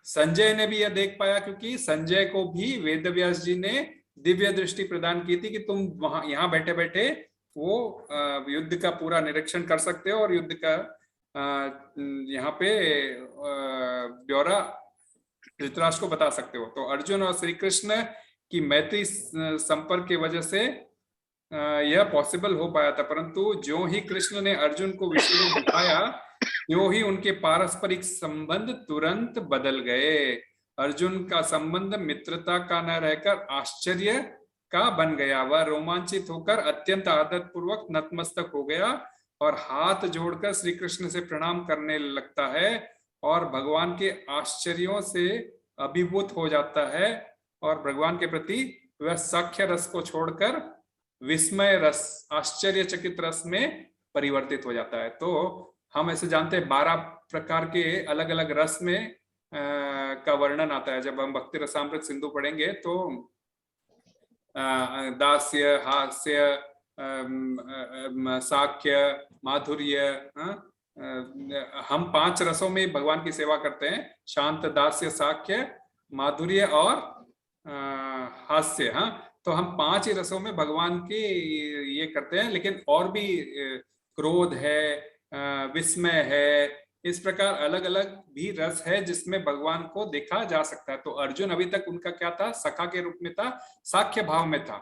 संजय ने भी यह देख पाया, क्योंकि संजय को भी वेदव्यास जी ने दिव्य दृष्टि प्रदान की थी कि तुम वहां यहाँ बैठे बैठे वो युद्ध का पूरा निरीक्षण कर सकते हो और युद्ध का यहाँ पे ब्यौरा धृतराष्ट्र को बता सकते हो। तो अर्जुन और श्री कृष्ण की मैत्री संपर्क की वजह से यह पॉसिबल हो पाया था। परंतु जो ही कृष्ण ने अर्जुन को विश्व रूप दिखाया, जो ही उनके पारस्परिक संबंध तुरंत बदल गए। अर्जुन का संबंध मित्रता का न रहकर आश्चर्य का बन गया। वह रोमांचित होकर अत्यंत आदर पूर्वक नतमस्तक हो गया और हाथ जोड़कर श्री कृष्ण से प्रणाम करने लगता है, और भगवान के आश्चर्यों से अभिभूत हो जाता है, और भगवान के प्रति वह साख्य रस को छोड़कर विस्मय रस, आश्चर्यचकित रस में परिवर्तित हो जाता है। तो हम ऐसे जानते हैं 12 प्रकार के अलग अलग रस में का वर्णन आता है। जब हम भक्ति रसामृत सिंधु पढ़ेंगे तो दास्य, हास्य, साख्य, माधुर्य, हम 5 रसों में भगवान की सेवा करते हैं। शांत, दास्य, साख्य, माधुर्य और हास्य। हाँ, तो हम 5 ही रसों में भगवान के ये करते हैं, लेकिन और भी क्रोध है, विस्मय है, इस प्रकार अलग अलग भी रस है जिसमें भगवान को देखा जा सकता है। तो अर्जुन अभी तक उनका क्या था? सखा के रूप में था, साख्य भाव में था।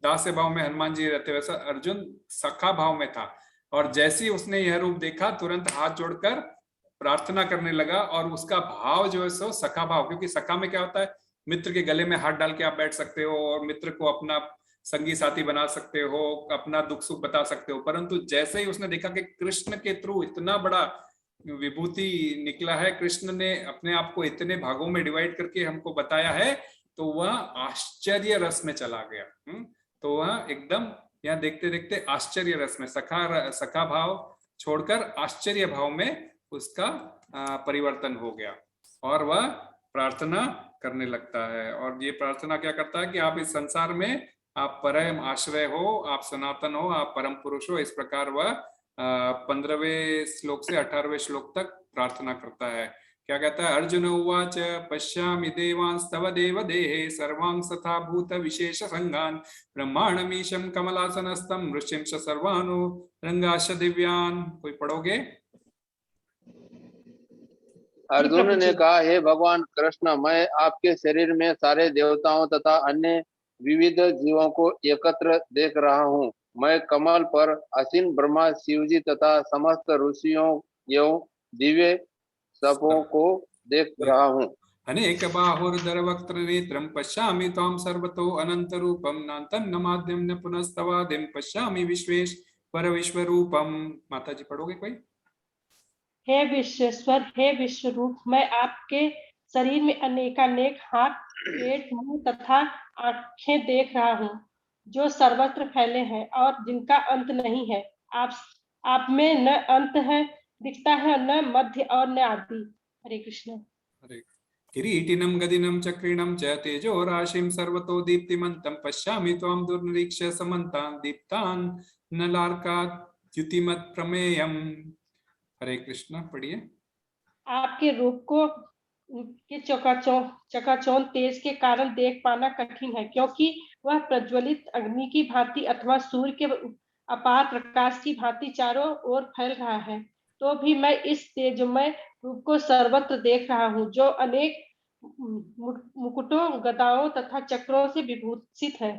दास्य भाव में हनुमान जी रहते, वैसा अर्जुन सखा भाव में था। और जैसे ही उसने यह रूप देखा तुरंत हाथ जोड़कर प्रार्थना करने लगा, और उसका भाव जो है सो सखा भाव, क्योंकि सखा में क्या होता है, मित्र के गले में हाथ डाल के आप बैठ सकते हो और मित्र को अपना संगी साथी बना सकते हो, अपना दुख सुख बता सकते हो। परंतु जैसे ही उसने देखा कि कृष्ण के थ्रू इतना बड़ा विभूति निकला है, कृष्ण ने अपने आप को इतने भागों में डिवाइड करके हमको बताया है, तो वह आश्चर्य रस में चला गया। तो वह एकदम यहाँ देखते देखते आश्चर्य रस में, सखा भाव छोड़कर आश्चर्य भाव में उसका परिवर्तन हो गया, और वह प्रार्थना करने लगता है। और ये प्रार्थना क्या करता है कि आप इस संसार में आप परम आश्रय हो, आप सनातन हो, आप परम पुरुष हो। इस प्रकार वह 15वें श्लोक से 18वें श्लोक तक प्रार्थना करता है। क्या कहता है, अर्जुन उवाच पश्यामि देवांस्तव देव देहे सर्वांस तथा भूत विशेष संगान ब्रह्मांडमीशं कमलासनस्थं ऋषिंश सर्वानु रंगाश दिव्यान। कोई पढ़ोगे? अर्जुन ने कहा, हे भगवान कृष्ण, मैं आपके शरीर में सारे देवताओं तथा अन्य विविध जीवों को एकत्र देख रहा हूँ। मैं कमल पर आसीन ब्रह्मा, शिवजी तथा समस्त ऋषियों एवं दिव्य सबों को देख रहा हूँ। अनेक बाहुर्धर वक्त्र नेत्रं पश्यामि त्वां सर्वतो अनंत रूपम नान्तं न माध्यम न पुनस्तवादिं पश्यामि विश्वेश्वर विश्वरूपम। माता जी पढ़ोगे कोई? हे विश्वेश्वर, हे विश्व रूप, मैं आपके शरीर में अनेकानेक हाथ, पेट, मुंह तथा आंखें देख रहा हूँ, जो सर्वत्र फैले हैं और जिनका अंत नहीं है। आप में न अंत है दिखता है, न मध्य और न आदि। हरे कृष्ण। हरे किरीटिनं गदिनं चक्रिणं च तेजो राशिं सर्वतो दीप्तिमन्तं पश्यामि त्वां दुर्निरीक्ष्य समन्तान् दीप्तान् नलार्कात् द्युतिमत् प्रमेयम्। हरे कृष्ण। पढ़िए। आपके रूप को के चकाचौंध तेज के कारण देख पाना कठिन है, क्योंकि वह प्रज्वलित अग्नि की भांति अथवा सूर्य के अपार प्रकाश की भांति चारों ओर फैल रहा है। तो भी मैं इस तेजमय रूप को सर्वत्र देख रहा हूँ, जो अनेक मुकुटों, गदाओं तथा चक्रों से विभूषित है।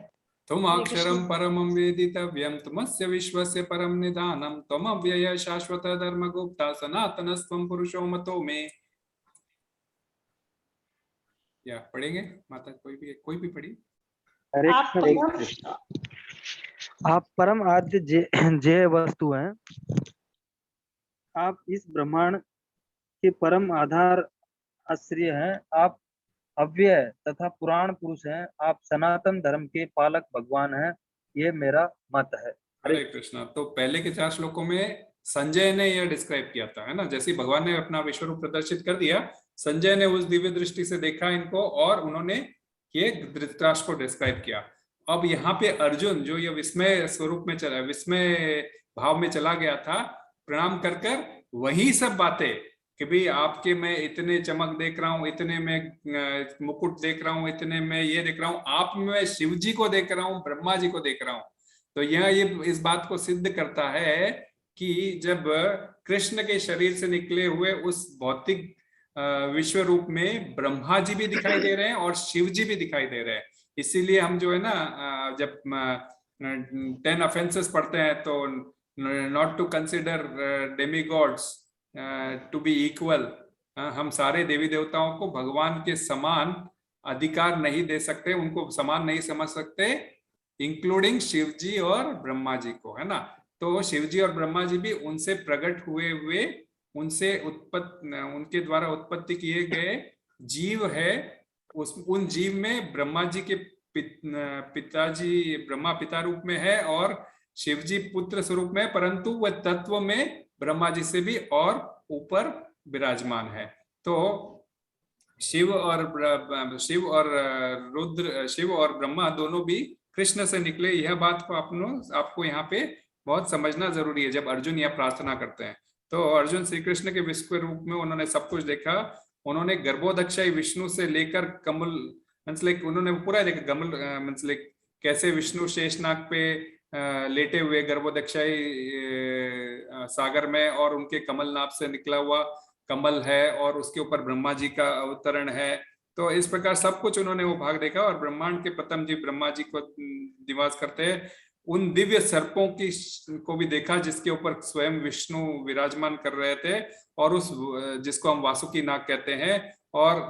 त्वमक्षरं परमं वेदितव्यं त्वमस्य विश्वस्य परम निधानं त्वमव्यय शाश्वत धर्मगुप्ता सनातनस्त्वं पुरुषो मतो मे। या पढ़ेंगे माता? कोई भी पढ़ी। हरे कृष्ण। आप परम आद्य जय वस्तु हैं। आप इस ब्रह्मांड के परम आधार आश्रय हैं। आप अव्यय तथा पुराण पुरुष हैं। आप सनातन धर्म के पालक भगवान हैं। ये मेरा मत है। हरे कृष्णा। तो पहले के 4 श्लोकों में संजय ने यह डिस्क्राइब किया था, है ना। जैसे भगवान ने अपना विश्व रूप प्रदर्शित कर दिया, संजय ने उस दिव्य दृष्टि से देखा इनको और उन्होंने ये धृतराष्ट्र को डिस्क्राइब किया। अब यहाँ पे अर्जुन जो ये विस्मय स्वरूप में चला, विस्मय भाव में चला गया था, प्रणाम कर कर वही सब बातें कि भाई आपके मैं इतने चमक देख रहा हूँ, इतने में मुकुट देख रहा हूँ, इतने में ये देख रहा हूँ, आप में शिव जी को देख रहा हूँ, ब्रह्मा जी को देख रहा हूँ। तो यह ये इस बात को सिद्ध करता है कि जब कृष्ण के शरीर से निकले हुए उस भौतिक विश्व रूप में ब्रह्मा जी भी दिखाई दे रहे हैं और शिव जी भी दिखाई दे रहे हैं। इसीलिए हम जो है ना, जब 10 ऑफेंसेस पढ़ते हैं तो not to consider demigods to be equal, हम सारे देवी देवताओं को भगवान के समान अधिकार नहीं दे सकते, उनको समान नहीं समझ सकते, इंक्लूडिंग शिव जी और ब्रह्मा जी को, है ना। तो शिव जी और ब्रह्मा जी भी उनसे प्रकट हुए उनसे उनके द्वारा उत्पत्ति किए गए जीव है। उन जीव में ब्रह्मा जी के पिताजी ब्रह्मा पिता रूप में है और शिव जी पुत्र स्वरूप में, परंतु वह तत्व में ब्रह्मा जी से भी और ऊपर विराजमान है। तो शिव और रुद्र, शिव और ब्रह्मा दोनों भी कृष्ण से निकले। यह बात को आपको यहाँ पे बहुत समझना जरूरी है जब अर्जुन यह प्रार्थना करते हैं। तो अर्जुन श्री कृष्ण के विश्व रूप में उन्होंने सब कुछ देखा। उन्होंने गर्भोदक्षाई विष्णु से लेकर कमल, उन्होंने पूरा देखा कमल, कैसे विष्णु शेषनाग पे लेटे हुए गर्भोदक्षाई सागर में, और उनके कमल नाभ से निकला हुआ कमल है और उसके ऊपर ब्रह्मा जी का अवतरण है। तो इस प्रकार सब कुछ उन्होंने वो भाग देखा और ब्रह्मांड के प्रथम जीव ब्रह्मा जी को निवास करते हैं उन दिव्य सर्पों की को भी देखा जिसके ऊपर स्वयं विष्णु विराजमान कर रहे थे और उस जिसको हम वासुकी नाग कहते हैं और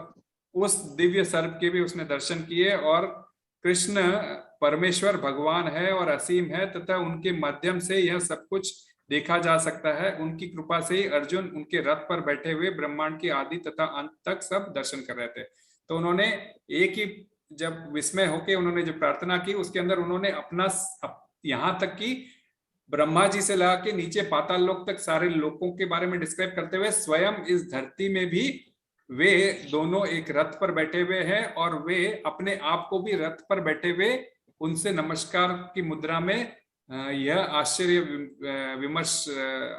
उस दिव्य सर्प के भी उसने दर्शन किए और कृष्ण परमेश्वर भगवान है और असीम है तथा उनके माध्यम से यह सब कुछ देखा जा सकता है। उनकी कृपा से ही अर्जुन उनके रथ पर बैठे हुए ब्रह्मांड के आदि तथा अंत तक सब दर्शन कर रहे थे। तो उन्होंने एक ही जब विस्मय होके उन्होंने जो प्रार्थना की उसके अंदर उन्होंने अपना यहाँ तक कि ब्रह्मा जी से लगा के नीचे पाताल लोक तक सारे लोकों के बारे में डिस्क्राइब करते हुए स्वयं इस धरती में भी वे दोनों एक रथ पर बैठे हुए हैं और वे अपने आप को भी रथ पर बैठे हुए उनसे नमस्कार की मुद्रा में यह आश्चर्य विमर्श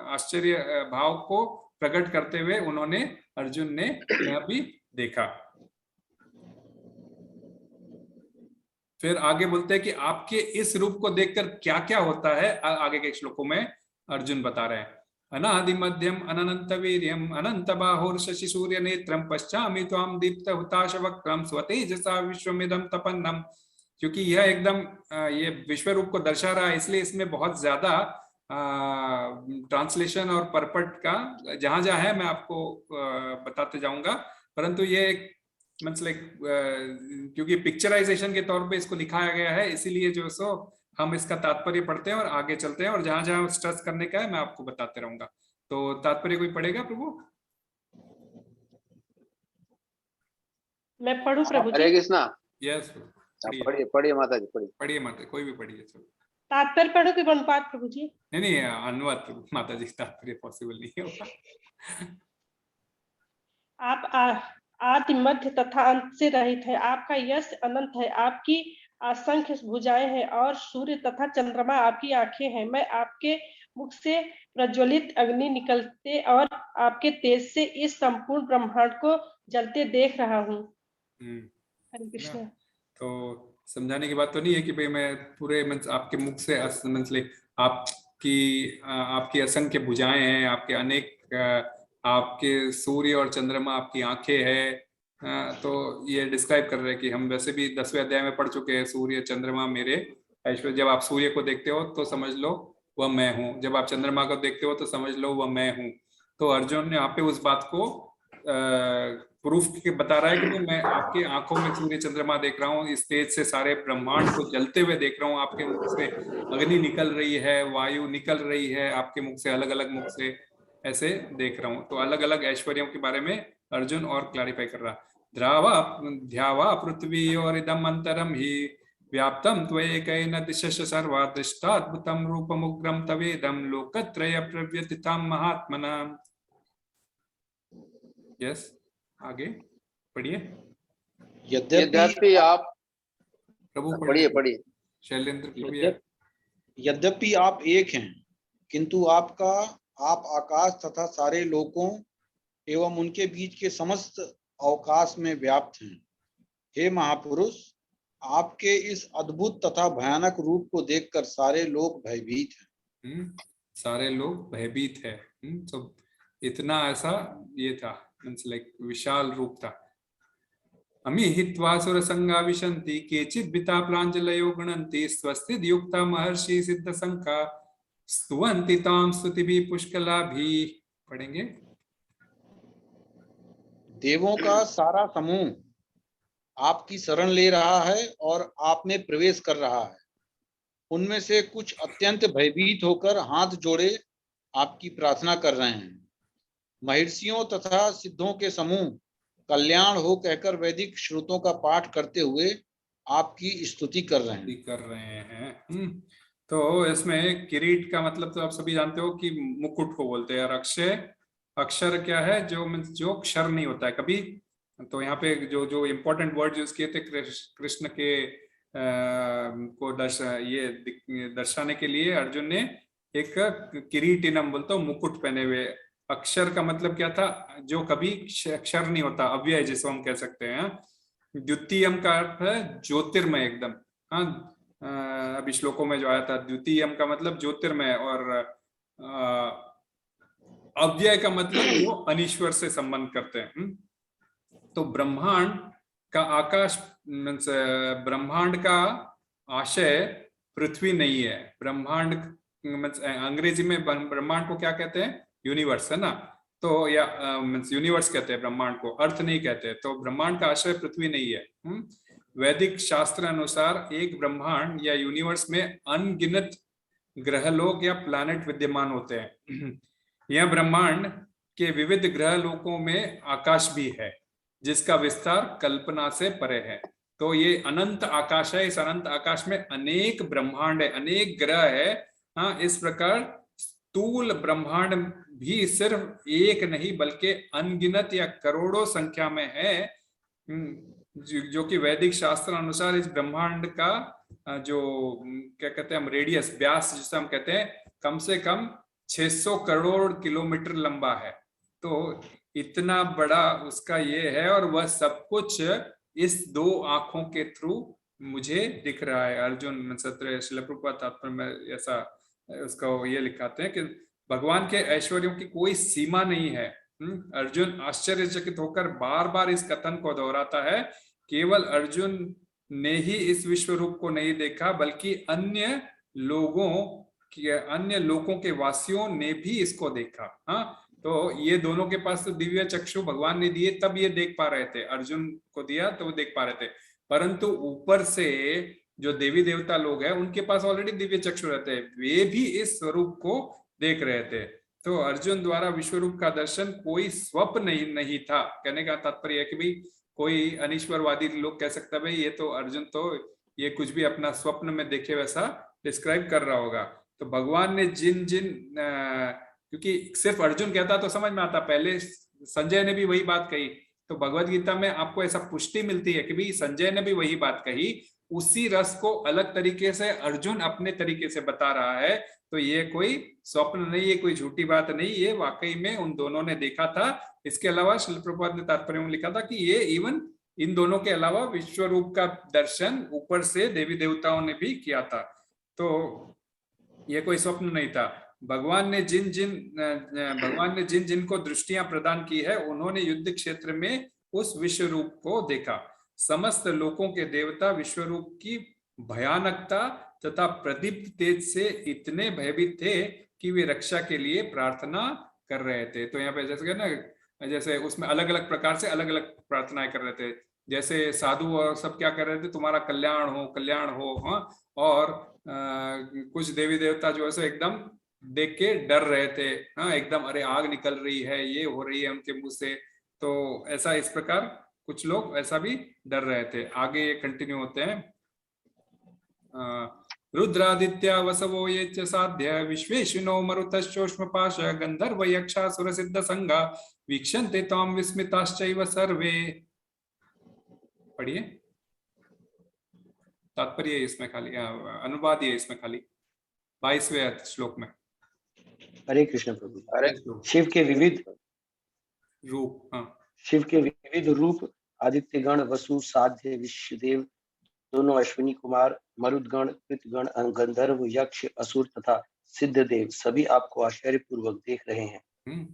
आश्चर्य भाव को प्रकट करते हुए उन्होंने अर्जुन ने यह भी देखा। फिर आगे बोलते हैं कि आपके इस रूप को देखकर क्या क्या होता है। आगे के श्लोकों में अर्जुन बता रहे हैं अनादि मध्यम अनंत वीर्यम अनंत बाहुर शशि सूर्य नेत्रम पश्चामि त्वाम दीप्त हुताश वक्रम स्वतेजसा विश्वमिदं तपन्नम। क्योंकि यह एकदम ये विश्व रूप को दर्शा रहा है इसलिए इसमें बहुत ज्यादा ट्रांसलेशन और परपट का जहां जहां है मैं आपको बताते जाऊंगा, परंतु ये मतलब क्योंकि पिक्चराइजेशन के तौर पे इसको दिखाया गया है इसीलिए जो सो हम इसका तात्पर्य पढ़ते हैं और आगे चलते हैं और जहां जहां स्ट्रेस करने का है मैं आपको बताते रहूंगा। तो तात्पर्य कोई पढ़ेगा प्रभु? मैं पढ़ूं प्रभु जी? हरे कृष्णा। यस पढ़िए माता जी, पढ़िए माता, कोई भी पढ़िए। चलो तात्पर्य पढ़ो कि अनुवाद प्रभु जी? नहीं अनुवाद माता जी, तात्पर्य पॉसिबल नहीं होगा। आप आदि मध्य तथा अंत से रहित है, आपका यश अनंत है, आपकी असंख्य भुजाएं हैं और सूर्य तथा चंद्रमा आपकी आंखें हैं। मैं आपके मुख से प्रज्वलित अग्नि निकलते और आपके तेज से इस संपूर्ण ब्रह्मांड को जलते देख रहा हूँ। हरे कृष्ण। तो समझाने की बात तो नहीं है कि भाई मैं पूरे आपके मुख से मतलब आपकी असंख्य भुजाएं हैं, आपके अनेक आपके सूर्य और चंद्रमा आपकी आंखें हैं। तो ये डिस्क्राइब कर रहे हैं कि हम वैसे भी 10वें अध्याय में पढ़ चुके हैं सूर्य चंद्रमा मेरे ऐश्वर्य। जब आप सूर्य को देखते हो तो समझ लो वह मैं हूँ, जब आप चंद्रमा को देखते हो तो समझ लो वह मैं हूँ। तो अर्जुन ने यहाँ पे उस बात को प्रूफ के बता रहा है कि मैं आपके आंखों में सूर्य चंद्रमा देख रहा हूँ, इस तेज से सारे ब्रह्मांड को जलते हुए देख रहा हूँ, आपके मुख से अग्नि निकल रही है, वायु निकल रही है आपके मुख से, अलग अलग मुख से ऐसे देख रहा हूँ। तो अलग अलग ऐश्वर्यों के बारे में अर्जुन और क्लैरिफाई कर रहा। ध्यावा पृथ्वी और इदम अंतरम ही व्याप्तम त्वयेकैन दिशश्च सर्वा दृष्टाद्भुतं रूपमुग्रं तवेदं लोकत्रय प्रव्यथितं महात्मना। यस आगे पढ़िए। यद्यपि आप प्रभु पढ़िए शैलेंद्र। यद्यपि आप एक हैं किंतु आप आकाश तथा सारे लोकों एवं उनके बीच के समस्त अवकाश में व्याप्त हैं। हे महापुरुष, आपके इस अद्भुत तथा भयानक रूप को देखकर सारे लोग भयभीत हैं। सारे लोग भयभीत है। तो इतना ऐसा ये था, लाइक विशाल रूप था। अमी हित्वा सुर संगा विशंति केचित् बिता प्रांजलयो गणन्ति स्वस्ति युक्ता महर्षि सिद्ध संका स्तुवन्ति तां स्तुतिभिः पुष्कलाभिः। पढ़ेंगे। देवों का सारा समूह आपकी शरण ले रहा है और आप में प्रवेश कर रहा है। उनमें से कुछ अत्यंत भयभीत होकर हाथ जोड़े आपकी प्रार्थना कर रहे हैं। महर्षियों तथा सिद्धों के समूह कल्याण हो कहकर वैदिक श्रुतों का पाठ करते हुए आपकी स्तुति कर रहे हैं। तो इसमें किरीट का मतलब तो आप सभी जानते हो कि मुकुट को बोलते हैं, और अक्षर क्या है? जो क्षर नहीं होता है कभी। तो यहाँ पे जो इम्पोर्टेंट वर्ड यूज किए थे कृष्ण के को दर्शाने के लिए अर्जुन ने एक किरीटिनम बोलते मुकुट पहने हुए। अक्षर का मतलब क्या था? जो कभी अक्षर नहीं होता, अव्यय जिसको हम कह सकते हैं। द्वितीयम का अर्थ है ज्योतिर्मय एकदम। अभी श्लोकों में जो आया था, द्वितीयम का मतलब ज्योतिर्मय, और अव्यय का मतलब वो अनीश्वर से संबंध करते हैं। तो ब्रह्मांड का आकाश मीन्स ब्रह्मांड का आशय पृथ्वी नहीं है। ब्रह्मांड मीन्स अंग्रेजी में ब्रह्मांड को क्या कहते हैं? यूनिवर्स, है ना। तो या मीन्स यूनिवर्स कहते हैं ब्रह्मांड को, अर्थ नहीं कहते। तो ब्रह्मांड का आशय पृथ्वी नहीं है। वैदिक शास्त्र अनुसार एक ब्रह्मांड या यूनिवर्स में अनगिनत ग्रहलोक या प्लैनेट विद्यमान होते हैं। यह ब्रह्मांड के विविध ग्रहलोकों में आकाश भी है जिसका विस्तार कल्पना से परे है। तो ये अनंत आकाश है, इस अनंत आकाश में अनेक ब्रह्मांड है, अनेक ग्रह है। हाँ, इस प्रकार स्थूल ब्रह्मांड भी सिर्फ एक नहीं बल्कि अनगिनत या करोड़ों संख्या में है, जो कि वैदिक शास्त्र अनुसार इस ब्रह्मांड का जो क्या कहते हैं हम, रेडियस, व्यास जिसे हम कहते हैं, कम से कम 600 करोड़ किलोमीटर लंबा है। तो इतना बड़ा उसका ये है, और वह सब कुछ इस दो आंखों के थ्रू मुझे दिख रहा है। अर्जुन सत्र श्रील प्रभुपाद तात्पर्य में ऐसा उसका ये लिखाते हैं कि भगवान के ऐश्वर्यों की कोई सीमा नहीं है। अर्जुन आश्चर्यचकित होकर बार बार इस कथन को दोहराता है, केवल अर्जुन ने ही इस विश्व रूप को नहीं देखा बल्कि अन्य लोगों के वासियों ने भी इसको देखा। हाँ, तो ये दोनों के पास तो दिव्य चक्षु भगवान ने दिए, तब ये देख पा रहे थे। अर्जुन को दिया तो वो देख पा रहे थे, परंतु ऊपर से जो देवी देवता लोग हैं उनके पास ऑलरेडी दिव्य चक्षु रहते हैं, वे भी इस स्वरूप को देख रहे थे। तो अर्जुन द्वारा विश्व रूप का दर्शन कोई स्वप्न नहीं था। कहने का तात्पर्य है कि भाई कोई अनीश्वरवादी लोग कह सकता है भाई ये तो अर्जुन तो ये कुछ भी अपना स्वप्न में देखे वैसा डिस्क्राइब कर रहा होगा। तो भगवान ने क्योंकि सिर्फ अर्जुन कहता तो समझ में आता, पहले संजय ने भी वही बात कही, तो भगवत गीता में आपको ऐसा पुष्टि मिलती है कि भाई संजय ने भी वही बात कही, उसी रस को अलग तरीके से अर्जुन अपने तरीके से बता रहा है। तो ये कोई स्वप्न नहीं, ये कोई झूठी बात नहीं, ये वाकई में उन दोनों ने देखा था। इसके अलावा श्रील प्रभुपाद ने तात्पर्य में लिखा था कि ये इवन इन दोनों के अलावा विश्व रूप का दर्शन ऊपर से देवी देवताओं ने भी किया था। तो ये कोई स्वप्न नहीं था। भगवान ने जिन जिन को दृष्टियां प्रदान की है उन्होंने युद्ध क्षेत्र में उस विश्व रूप को देखा। समस्त लोकों के देवता विश्व रूप की भयानकता तथा प्रदीप्त तेज से इतने भयभीत थे कि वे रक्षा के लिए प्रार्थना कर रहे थे। तो यहाँ पे जैसे ना, जैसे उसमें अलग अलग प्रकार से अलग अलग प्रार्थनाएं कर रहे थे। जैसे साधु और सब क्या कर रहे थे, तुम्हारा कल्याण हो। हाँ, और कुछ देवी देवता जो है एकदम देख के डर रहे थे। हाँ, एकदम अरे आग निकल रही है, ये हो रही है उनके मुंह से। तो ऐसा इस प्रकार कुछ लोग ऐसा भी डर रहे थे। आगे ये कंटिन्यू होते हैं। रुद्रादित्य वसवो ये च साध्य विश्वेशिनो मरुतश्चोष्म पाश गंधर्व यक्षासुर सिद्ध संगा वीक्षन्ते त्वां विस्मिताश्चैव सर्वे। पढ़िए, तात्पर्य इसमें खाली, अनुवाद ये इसमें खाली 22वें श्लोक में। हरे कृष्ण प्रभु। शिव के विविध रूप, हाँ, शिव के विविध रूप आदित्यगण, वसु, साध्य, विश्वदेव, दोनों अश्विनी कुमार, मरुदगण, कृतगण, गंधर्व, यक्ष, असुर तथा सिद्धदेव सभी आपको आश्चर्य पूर्वक देख रहे हैं।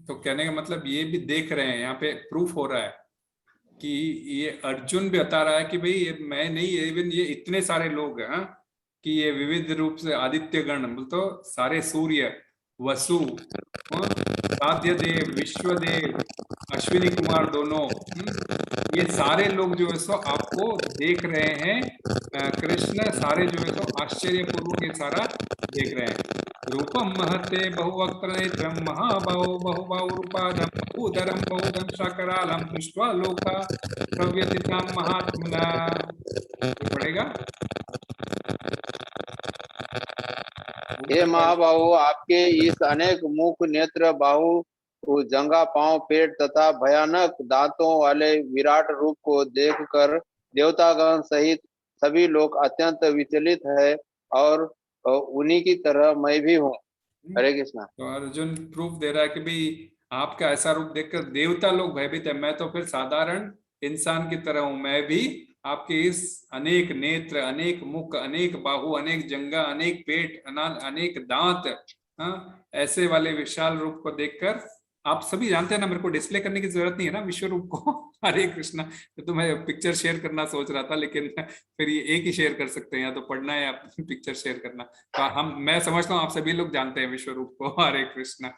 तो कहने का मतलब ये भी देख रहे हैं। यहाँ पे प्रूफ हो रहा है कि ये अर्जुन भी बता रहा है कि भाई ये मैं नहीं, इवन ये इतने सारे लोग हैं कि ये विविध रूप से आदित्यगण, तो सारे सूर्य, वसु, साध्य देव, विश्वदेव, अश्विनी कुमार दोनों, ये सारे लोग जो है सो आपको देख रहे हैं। कृष्ण सारे जो है सो आश्चर्यपूर्वक ये सारा देख रहे हैं। रूपम महते बहुवक्त्र नेत्रम महाबाहो बहुबाहुरूपाधम उदरम बहुदम शकरालम दृष्ट्वा लोका प्रव्यथिताम महात्मना। पढ़ेगा। हे महाबाहु, आपके इस अनेक मुख, नेत्र, बाहु, जंगा, पांव, पेट तथा भयानक दांतों वाले विराट रूप को देखकर देवतागण सहित सभी लोग अत्यंत विचलित है और उन्हीं की तरह मैं भी हूँ। हरे कृष्णा। तो अर्जुन प्रूफ दे रहा है कि भाई आपका ऐसा रूप देखकर देवता लोग भयभीत है, मैं तो फिर साधारण इंसान की तरह हूँ। मैं भी आपके इस अनेक नेत्र, अनेक मुख, अनेक बाहु, अनेक जंगा, अनेक पेट, अनेक दांत, ऐसे वाले विशाल रूप को देखकर आप सभी जानते हैं ना, मेरे को डिस्प्ले करने की जरूरत नहीं है ना विश्व रूप को। हरे कृष्णा। तो मैं पिक्चर शेयर करना सोच रहा था, लेकिन फिर ये एक ही शेयर कर सकते हैं, या तो पढ़ना है या पिक्चर शेयर करना। तो मैं समझता हूँ आप सभी लोग जानते हैं विश्व रूप को। हरे कृष्णा।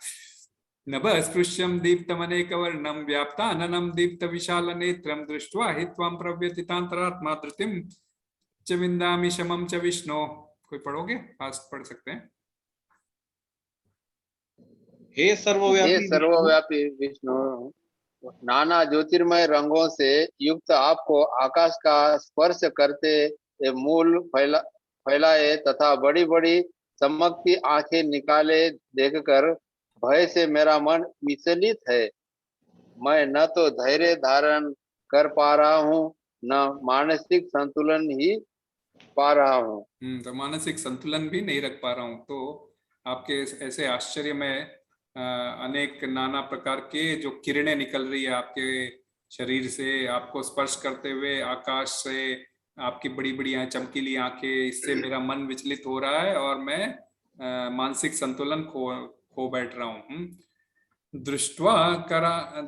नभस्पृश्यं दीप्तमनेकवर्णं व्याप्ताननं दीप्तविशालनेत्रं दृष्ट्वा हि त्वं प्रव्यथितान्तरात्मा धृतिं च विन्दामि शमं च विष्णो। कोई पढ़ोगे? फास्ट पढ़ सकते हैं। हे सर्वव्यापी विष्णु, नाना ज्योतिर्मय रंगों से युक्त आपको आकाश का स्पर्श करते मूल फैलाए तथा बड़ी बड़ी चमकती आंखें निकाले देखकर भय से मेरा मन विचलित है। मैं न तो धैर्य धारण कर पा रहा हूँ, न मानसिक संतुलन ही पा रहा हूँ। तो मानसिक संतुलन भी नहीं रख पा रहा हूँ। तो आपके ऐसे आश्चर्य में अनेक नाना प्रकार के जो किरणें निकल रही है आपके शरीर से, आपको स्पर्श करते हुए आकाश से, आपकी बड़ी बड़ी चमकीली आंखें, इससे मेरा मन विचलित हो रहा है और मैं मानसिक संतुलन खो बैठ रहा हूँ। दृष्ट्वा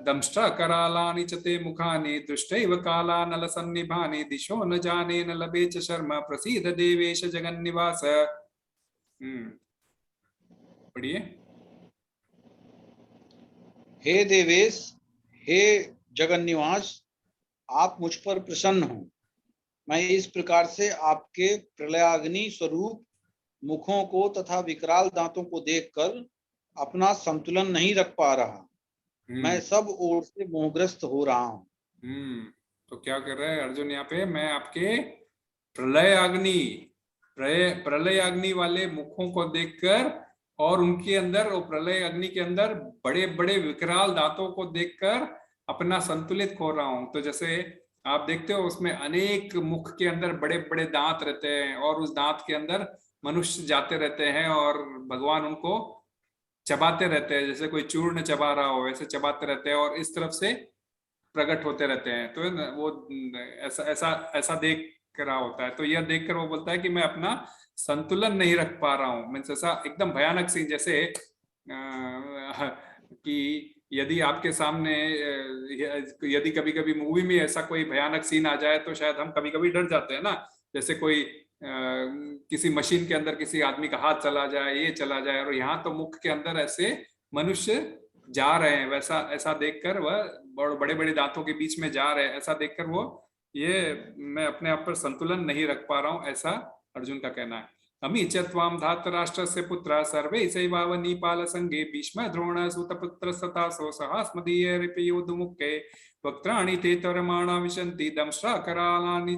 दंष्ट्रा करालानि च ते मुखानि दृष्टैव कालानलसन्निभानि दिशो न जाने न लभे च शर्मा प्रसीद देवेश जगन्निवास। पढ़िए। हे देवेश, हे जगन्निवास, आप मुझ पर प्रसन्न हो। मैं इस प्रकार से आपके प्रलयाग्नि स्वरूप मुखों को तथा विकराल दांतों को देखकर अपना संतुलन नहीं रख पा रहा। मैं सब ओर से मोहग्रस्त हो रहा हूँ। तो क्या कर रहे हैं अर्जुन यहाँ पे? मैं आपके प्रलय अग्नि वाले मुखों को देखकर और उनके अंदर, वो प्रलय अग्नि के अंदर बड़े बड़े विकराल दांतों को देखकर अपना संतुलित खो रहा हूं। तो जैसे आप देखते हो उसमें अनेक मुख के अंदर बड़े बड़े दांत रहते हैं और उस दांत के अंदर मनुष्य जाते रहते हैं और भगवान उनको चबाते रहते हैं, जैसे कोई चूर्ण चबा रहा हो वैसे चबाते रहते हैं और इस तरफ से प्रकट होते रहते हैं। तो वो ऐसा देख रहा होता है। तो यह देखकर वो बोलता है कि मैं अपना संतुलन नहीं रख पा रहा हूँ। मीन्स ऐसा एकदम भयानक सीन, जैसे कि यदि आपके सामने यदि कभी कभी मूवी में ऐसा कोई भयानक सीन आ जाए तो शायद हम कभी कभी डर जाते हैं ना। जैसे कोई किसी मशीन के अंदर किसी आदमी का हाथ चला जाए, ये चला जाए, और यहाँ तो मुख के अंदर ऐसे मनुष्य जा रहे हैं, वैसा ऐसा देखकर वह बड़े बड़े दांतों के बीच में जा रहे हैं, ऐसा देखकर वो ये मैं अपने आप पर संतुलन नहीं रख पा रहा हूँ, ऐसा अर्जुन का कहना है। अमी च त्वां धातराष्ट्रस्य पुत्र सर्वे सैवावनीपाल संगे भीष्म द्रोण सुतपुत्र सतासो सहास्मदीय रिपयोधमुखे वक्त्राणि ते तरमाणा विशन्ति दंष्ट्रा करालानि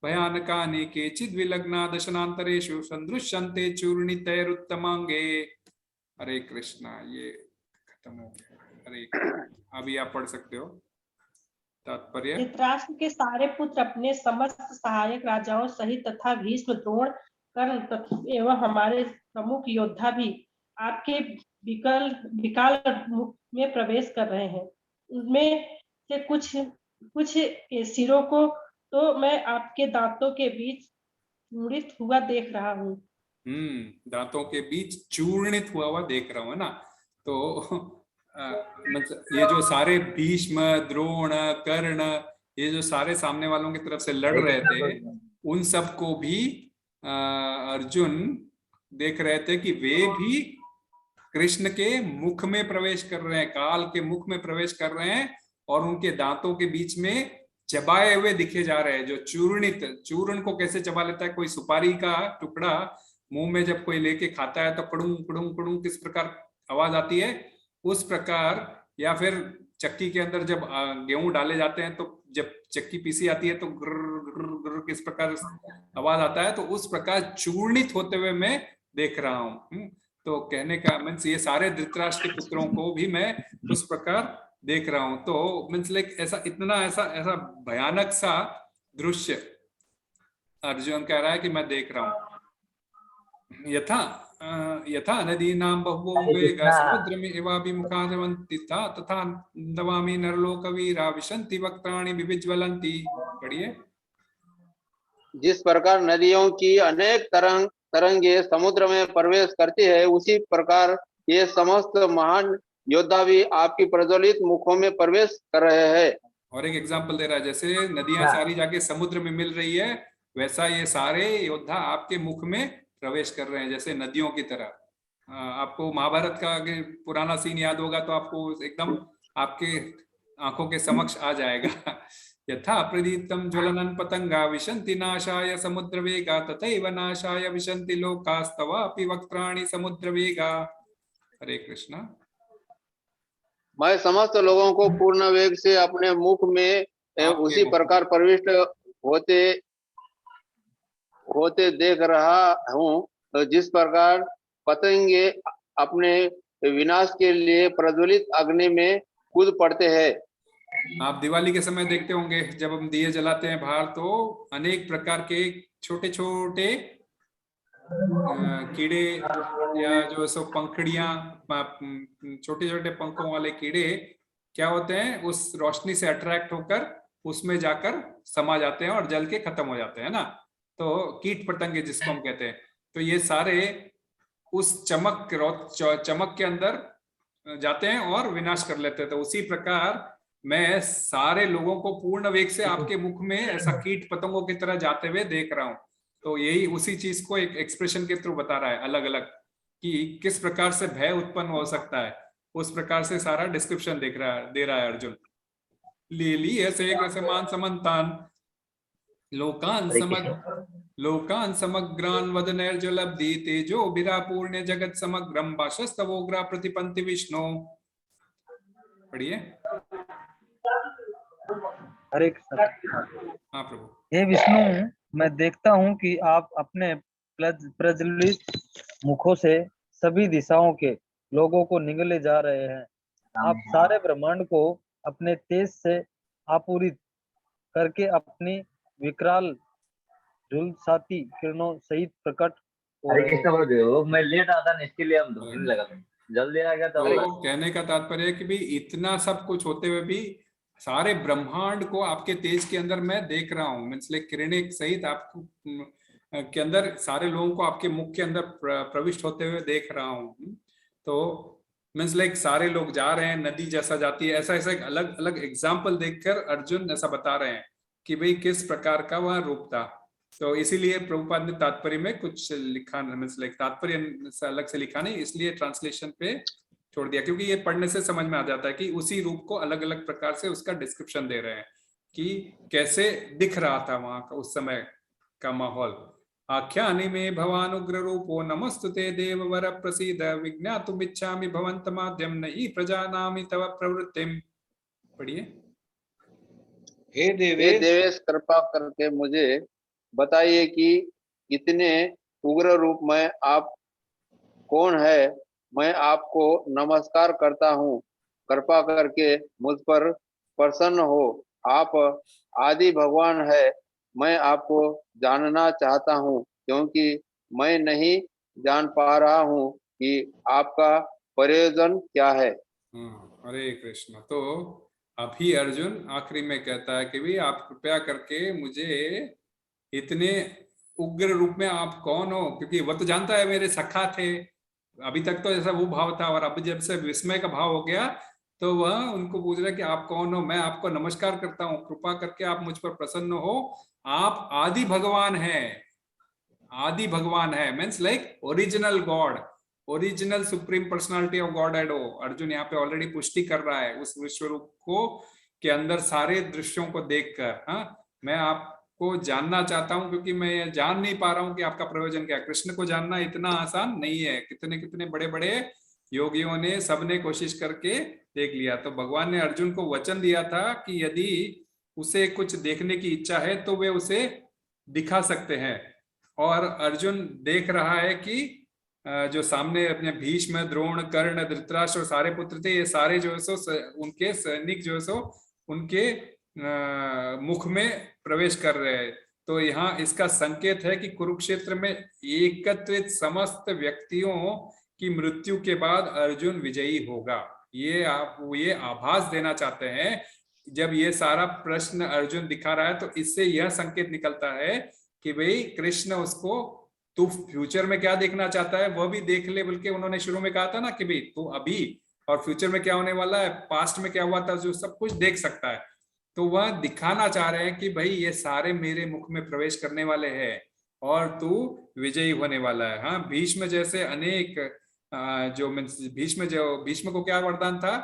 भयानकानि केचिद् विलग्ना दशनान्तरेषु सन्दृश्यन्ते चूर्णितैरुत्तमांगे। हरे कृष्णा। ये खत्म हो गया। हरे कृष्णा। अभी आप पढ़ सकते हो तात्पर्य। धृतराष्ट्र के सारे पुत्र अपने समस्त सहायक राजाओं सहित तथा भीष्म द्रोण कर्ण एवं हमारे प्रमुख योद्धा भी आपके विकाल मुख में प्रवेश कर रहे हैं। उनमें से कुछ के सिरों को तो मैं आपके दांतों के बीच चूर्णित हुआ देख रहा हूँ। दांतों के बीच चूर्णित हुआ देख रहा हूँ ना। तो ये जो सारे भीष्म द्रोण कर्ण, ये जो सारे सामने वालों की तरफ से लड़ रहे थे, उन सबको भी अर्जुन देख रहे थे कि वे भी कृष्ण के मुख में प्रवेश कर रहे हैं, काल के मुख में प्रवेश कर रहे हैं और उनके दांतों के बीच में चबाए हुए दिखे जा रहे हैं। जो चूर्ण को कैसे चबा लेता है, कोई सुपारी का टुकड़ा मुंह में जब कोई लेके खाता है तो कड़ुंग कड़ुंग कड़ुंग किस प्रकार आवाज आती है, उस प्रकार, या फिर चक्की के अंदर जब गेहूं डाले जाते हैं तो जब चक्की पीसी आती है तो गुर्र गुर्र गुर्र किस प्रकार आवाज आता है, तो उस प्रकार चूर्णित होते हुए मैं देख रहा हूँ। तो कहने का मीन्स ये सारे धृतराष्ट्र के पुत्रों को भी मैं उस प्रकार देख रहा हूँ। तो मीन्स लाइक ऐसा भयानक सा दृश्य अर्जुन कह रहा है कि मैं देख रहा हूँ। यथा नदीनां बहवो वेगा समुद्रमिवाभिमुखा द्रवन्ति तथा दवामि नरलोकवीरा विशन्ति वक्त्राणि विविज्वलन्ति। पढ़िए। जिस प्रकार नदियों की अनेक तरंगे समुद्र में प्रवेश करती है, उसी प्रकार ये समस्त महान योद्धा भी आपकी प्रज्वलित मुखों में प्रवेश कर रहे हैं। और एक एग्जाम्पल दे रहा है, जैसे नदियां सारी जाके समुद्र में मिल रही है, वैसा ये सारे योद्धा आपके मुख में प्रवेश कर रहे हैं, जैसे नदियों की तरह। आपको महाभारत का अगर पुराना सीन याद होगा तो आपको एकदम आपके आंखों के समक्ष आ जाएगा। यथा प्रदीप्तम ज्वलनं पतंगा विशन्ति नाशाय समुद्र वेगा तथैव नाशाय विशन्ति लोकास्तवापि वक्त्राणि समुद्र वेगा। हरे कृष्णा। मैं समस्त लोगों को पूर्ण वेग से अपने मुख में उसी प्रकार प्रविष्ट होते देख रहा हूँ जिस प्रकार पतंगे अपने विनाश के लिए प्रज्वलित अग्नि में कूद पड़ते हैं। आप दिवाली के समय देखते होंगे जब हम दिए जलाते हैं बाहर, तो अनेक प्रकार के छोटे छोटे कीड़े या जो सो पंखड़ियां, छोटे छोटे पंखों वाले कीड़े क्या होते हैं, उस रोशनी से अट्रैक्ट होकर उसमें जाकर समा जाते हैं और जल के खत्म हो जाते हैं ना। तो कीट पतंगे जिसको हम कहते हैं, तो ये सारे उस चमक के अंदर जाते हैं और विनाश कर लेते हैं। तो उसी प्रकार मैं सारे लोगों को पूर्ण वेग से आपके मुख में ऐसा कीट पतंगों की तरह जाते हुए देख रहा हूँ। तो यही उसी चीज को एक एक्सप्रेशन के थ्रू बता रहा है अलग अलग, कि किस प्रकार से भय उत्पन्न हो सकता है, उस प्रकार से सारा डिस्क्रिप्शन दे रहा है अर्जुन। लीली ऐसे समान समन्तान लोकान समग्रान वदनैर्जलब्धि तेजो बिरा पूर्ण जगत समग्रम भाषस्तवोग्रा प्रतिपंति विष्णु। पढ़िए। हरे कृष्ण। हाँ प्रभु। हे विष्णु, मैं देखता हूँ कि आप अपने प्रज्वलित मुखों से सभी दिशाओं के लोगों को निगले जा रहे हैं। आप सारे ब्रह्मांड को अपने तेज से आपूरित करके अपनी विकराल झुलसाती किरणों सहित प्रकट हो रहे हैं। मैं लेट आता ना, इसके लिए हम ढूंढने लगा, जल्दी आ गया तो कहने का तात्पर्य है कि भी इतना सब कुछ होते हुए भी सारे ब्रह्मांड को आपके तेज के अंदर मैं देख रहा हूँ। मीन्स लाइक किरणें सहित आपको के अंदर सारे लोगों को आपके मुख के अंदर प्रविष्ट होते हुए देख रहा हूँ। तो मीन्स लाइक सारे लोग जा रहे हैं, नदी जैसा जाती है, ऐसा ऐसा एक अलग अलग एग्जाम्पल देखकर अर्जुन ऐसा बता रहे हैं कि भाई किस प्रकार का वह रूप था। तो इसीलिए प्रभुपाद ने तात्पर्य में कुछ लिखा, मीन्स लाइक तात्पर्य अलग से लिखा नहीं, इसलिए ट्रांसलेशन पे छोड़ दिया, क्योंकि ये पढ़ने से समझ में आ जाता है कि उसी रूप को अलग अलग प्रकार से उसका डिस्क्रिप्शन दे रहे हैं कि कैसे दिख रहा था वहां का उस समय का माहौल। आख्यानि में भवान उग्र रूपो नमस्तुते देववर प्रसीद विज्ञातुम इच्छामि भवन्त माध्यम नहीं प्रजानामि तव प्रवृत्तिम। पढ़िए। हे देवेश कृपा करके मुझे बताइए कि इतने उग्र रूप में आप कौन है। मैं आपको नमस्कार करता हूँ, कृपा करके मुझ पर प्रसन्न हो। आप आदि भगवान है, मैं आपको जानना चाहता हूँ क्योंकि मैं नहीं जान पा रहा हूँ कि आपका प्रयोजन क्या है। हरे कृष्ण। तो अभी अर्जुन आखिरी में कहता है कि भी आप कृपया करके मुझे इतने उग्र रूप में आप कौन हो, क्योंकि वह तो जानता है मेरे सखा थे, अभी तक तो ऐसा वो भाव था, और अब जब से विस्मय का भाव हो गया तो वह उनको पूछ रहा है कि आप कौन हो। मैं आपको नमस्कार करता हूँ, कृपा करके आप मुझ पर प्रसन्न हो। आप आदि भगवान हैं, आदि भगवान है means like original God, original supreme personality of Godhead हो। अर्जुन यहाँ पे ऑलरेडी पुष्टि कर रहा है उस विश्व रूप को के अंदर सारे दृश्यों को देखकर। हाँ, मैं आपको जानना चाहता हूं क्योंकि मैं जान नहीं पा रहा हूं कि आपका प्रयोजन क्या है। कृष्ण को जानना इतना आसान नहीं है, कितने कितने बड़े बड़े योगियों ने सबने कोशिश करके देख लिया। तो भगवान ने अर्जुन को वचन दिया था कि यदि उसे कुछ देखने की इच्छा है तो वे उसे दिखा सकते हैं। और अर्जुन देख रहा है कि जो सामने अपने भीष्म, द्रोण, कर्ण, धृतराष्ट्र और सारे पुत्र थे, ये सारे जो है सो उनके सैनिक जो है सो उनके मुख में प्रवेश कर रहे हैं। तो यहाँ इसका संकेत है कि कुरुक्षेत्र में एकत्रित समस्त व्यक्तियों की मृत्यु के बाद अर्जुन विजयी होगा। ये आभास देना चाहते हैं। जब ये सारा प्रश्न अर्जुन दिखा रहा है तो इससे यह संकेत निकलता है कि भाई कृष्ण उसको, तू फ्यूचर में क्या देखना चाहता है वह भी देख ले। बल्कि उन्होंने शुरू में कहा था ना कि भाई तू अभी और फ्यूचर में क्या होने वाला है, पास्ट में क्या हुआ था, जो सब कुछ देख सकता है। तो वह दिखाना चाह रहे हैं कि भाई ये सारे मेरे मुख में प्रवेश करने वाले हैं और तू विजयी होने वाला है। हाँ, भीष्म जैसे अनेक जो भीष्म को क्या वरदान था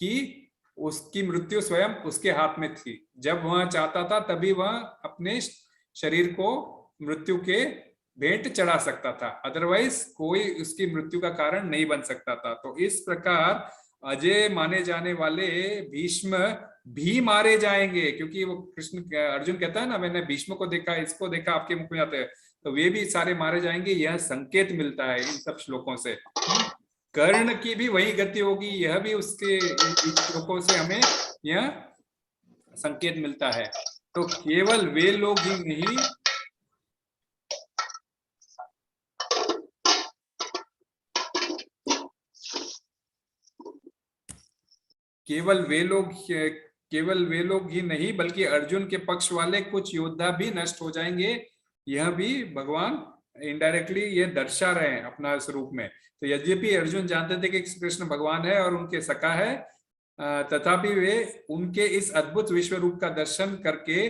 कि उसकी मृत्यु स्वयं उसके हाथ में थी। जब वह चाहता था तभी वह अपने शरीर को मृत्यु के भेंट चढ़ा सकता था, अदरवाइज कोई उसकी मृत्यु का कारण नहीं बन सकता था। तो इस प्रकार अजय माने जाने वाले भीष्म भी मारे जाएंगे, क्योंकि वो अर्जुन कहता है ना, मैंने भीष्म को देखा, इसको देखा, आपके मुख में आते हैं, तो वे भी सारे मारे जाएंगे। यह संकेत मिलता है इन सब श्लोकों से। कर्ण की भी वही गति होगी, यह भी उसके इन श्लोकों से हमें यह संकेत मिलता है। तो केवल वे लोग ही नहीं, केवल वे लोग ही नहीं बल्कि अर्जुन के पक्ष वाले कुछ योद्धा भी नष्ट हो जाएंगे। यह भी भगवान इनडायरेक्टली ये दर्शा रहे हैं अपना स्वरूप में। तो यद्यपि अर्जुन जानते थे कि कृष्ण भगवान है और उनके सखा है, तथापि वे उनके इस अद्भुत विश्व रूप का दर्शन करके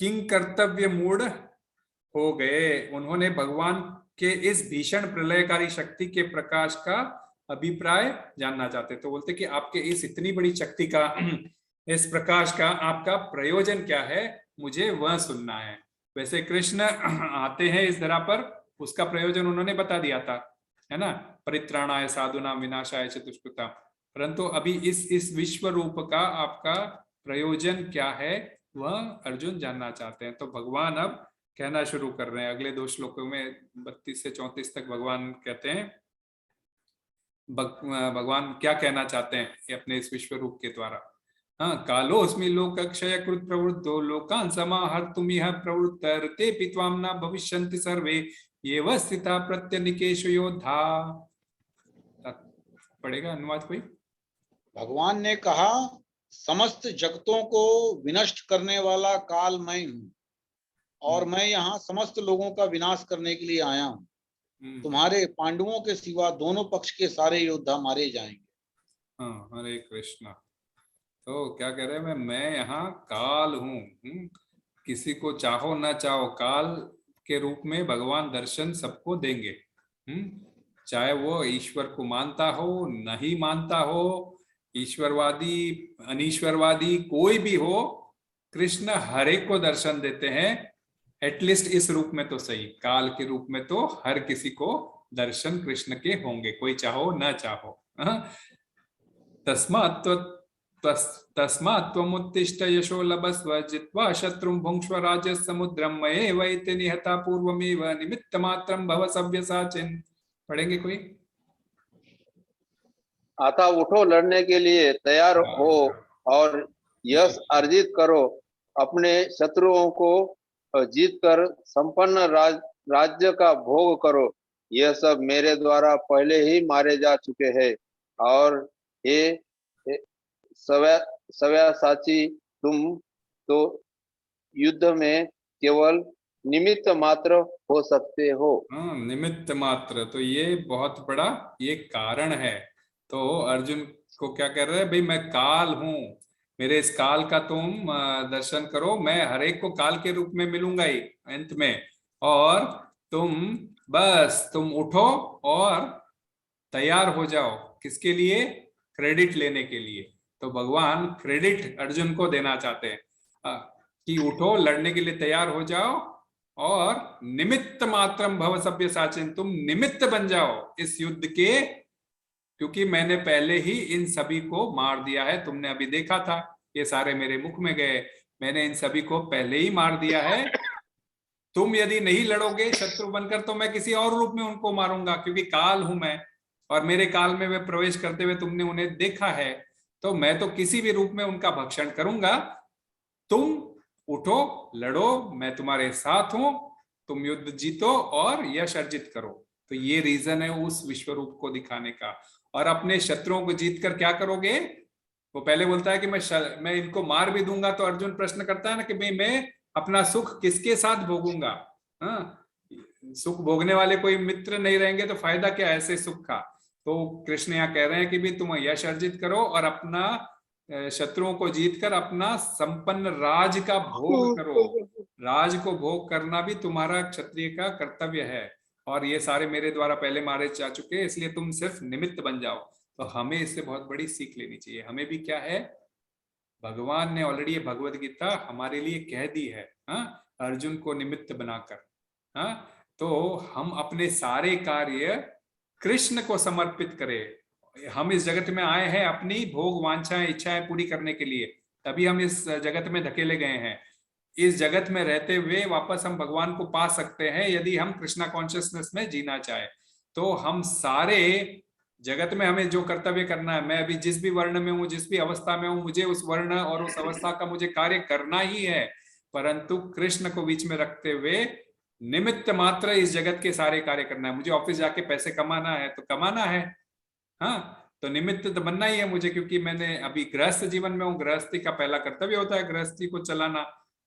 किंग कर्तव्य मूढ़ हो गए। उन्होंने भगवान के इस भीषण प्रलयकारी शक्ति के प्रकाश का अभिप्राय जानना चाहते। तो बोलते कि आपके इस इतनी बड़ी शक्ति का, इस प्रकाश का आपका प्रयोजन क्या है, मुझे वह सुनना है। वैसे कृष्ण आते हैं इस धरा पर, उसका प्रयोजन उन्होंने बता दिया था, है ना, परित्राणाय साधुनाम विनाशाय च दुष्कृताम। परंतु अभी इस विश्व रूप का आपका प्रयोजन क्या है, वह अर्जुन जानना चाहते हैं। तो भगवान अब कहना शुरू कर रहे हैं अगले 2 श्लोकों में, 32 से 34 तक भगवान कहते हैं, भगवान क्या कहना चाहते हैं अपने इस विश्व रूप के द्वारा। हाँ, कालोस्मि लोकक्षय कृत प्रवृद्धो लोकान् समाहर्तुमिह प्रवृत्तर्ते पित्वाम न भविष्यन्ति सर्वे येव स्थिता प्रत्यनिकेषु योद्धा। पढ़ेगा अनुवाद कोई? भगवान ने कहा, समस्त जगतों को विनष्ट करने वाला काल मैं हूँ और मैं यहाँ समस्त लोगों का विनाश करने के लिए आया हूँ। तुम्हारे पांडवों के सिवा दोनों पक्ष के सारे योद्धा मारे जाएंगे। हाँ, हरे कृष्णा। तो क्या कह रहे हैं, मैं यहाँ काल हूँ, किसी को चाहो ना चाहो काल के रूप में भगवान दर्शन सबको देंगे। चाहे वो ईश्वर को मानता हो नहीं मानता हो, ईश्वरवादी अनीश्वरवादी कोई भी हो, कृष्ण हर एक को दर्शन देते हैं। एटलीस्ट इस रूप में तो सही, काल के रूप में तो हर किसी को दर्शन कृष्ण के होंगे, कोई चाहो न चाहो। तस्मात् त्वमुत्तिष्ठ यशो लभस्व जित्वा शत्रुं भुङ्क्ष्व राजसमुद्रं मयैवैते निहता पूर्वमेव निमित्तमात्रं भव सव्यसाचिन्। पढ़ेंगे कोई? अतः उठो, लड़ने के लिए तैयार हो और यश अर्जित करो, अपने शत्रुओं को जीतकर संपन्न राज्य का भोग करो। यह सब मेरे द्वारा पहले ही मारे जा चुके हैं और ये सव्यसाची तुम तो युद्ध में केवल निमित्त मात्र हो सकते हो। निमित्त मात्र, तो ये बहुत बड़ा ये कारण है। तो अर्जुन को क्या कह रहे हैं, भाई मैं काल हूँ, मेरे इस काल का तुम दर्शन करो, मैं हर एक को काल के रूप में मिलूंगा ही अंत में, और तुम उठो और तैयार हो जाओ। किसके लिए? क्रेडिट लेने के लिए। तो भगवान क्रेडिट अर्जुन को देना चाहते हैं कि उठो, लड़ने के लिए तैयार हो जाओ और निमित्त मात्रम भव सव्यसाचिन्, तुम निमित्त बन जाओ इस युद्ध के, क्योंकि मैंने पहले ही इन सभी को मार दिया है। तुमने अभी देखा था, ये सारे मेरे मुख में गए, मैंने इन सभी को पहले ही मार दिया है। तुम यदि नहीं लड़ोगे शत्रु बनकर तो मैं किसी और रूप में उनको मारूंगा, क्योंकि काल हूं मैं और मेरे काल में वे प्रवेश करते हुए तुमने उन्हें देखा है, तो मैं तो किसी भी रूप में उनका भक्षण करूंगा। तुम उठो, लड़ो, मैं तुम्हारे साथ हूं, तुम युद्ध जीतो और यश अर्जित करो। तो ये रीजन है उस विश्व रूप को दिखाने का। और अपने शत्रुओं को जीतकर क्या करोगे? वो पहले बोलता है कि मैं इनको मार भी दूंगा, तो अर्जुन प्रश्न करता है ना कि भाई मैं अपना सुख किसके साथ भोगूंगा? हाँ, सुख भोगने वाले कोई मित्र नहीं रहेंगे तो फायदा क्या है ऐसे सुख का? तो कृष्ण यहाँ कह रहे हैं कि भी तुम यश अर्जित करो और अपना शत्रुओं को जीतकर अपना संपन्न राज का भोग करो। राज को भोग करना भी तुम्हारा क्षत्रिय का कर्तव्य है, और ये सारे मेरे द्वारा पहले मारे जा चुके हैं, इसलिए तुम सिर्फ निमित्त बन जाओ। तो हमें इससे बहुत बड़ी सीख लेनी चाहिए। हमें भी क्या है, भगवान ने ऑलरेडी ये भगवत गीता हमारे लिए कह दी है, अर्जुन को निमित्त बनाकर। तो हम अपने सारे कार्य कृष्ण को समर्पित करें। हम इस जगत में आए हैं अपनी भोग वांछाएं इच्छाएं पूरी करने के लिए, तभी हम इस जगत में धकेले गए हैं। इस जगत में रहते हुए वापस हम भगवान को पा सकते हैं यदि हम कृष्णा कॉन्शियसनेस में जीना चाहे। तो हम सारे जगत में हमें जो कर्तव्य करना है, मैं अभी जिस भी वर्ण में हूँ, जिस भी अवस्था में हूँ, मुझे उस वर्ण और उस अवस्था का मुझे कार्य करना ही है, परंतु कृष्ण को बीच में रखते हुए निमित्त मात्र इस जगत के सारे कार्य करना है। मुझे ऑफिस जाके पैसे कमाना है तो कमाना है, तो निमित्त तो बनना ही है मुझे, क्योंकि मैंने अभी गृहस्थ जीवन में हूँ। गृहस्थी का पहला कर्तव्य होता है गृहस्थी को चलाना,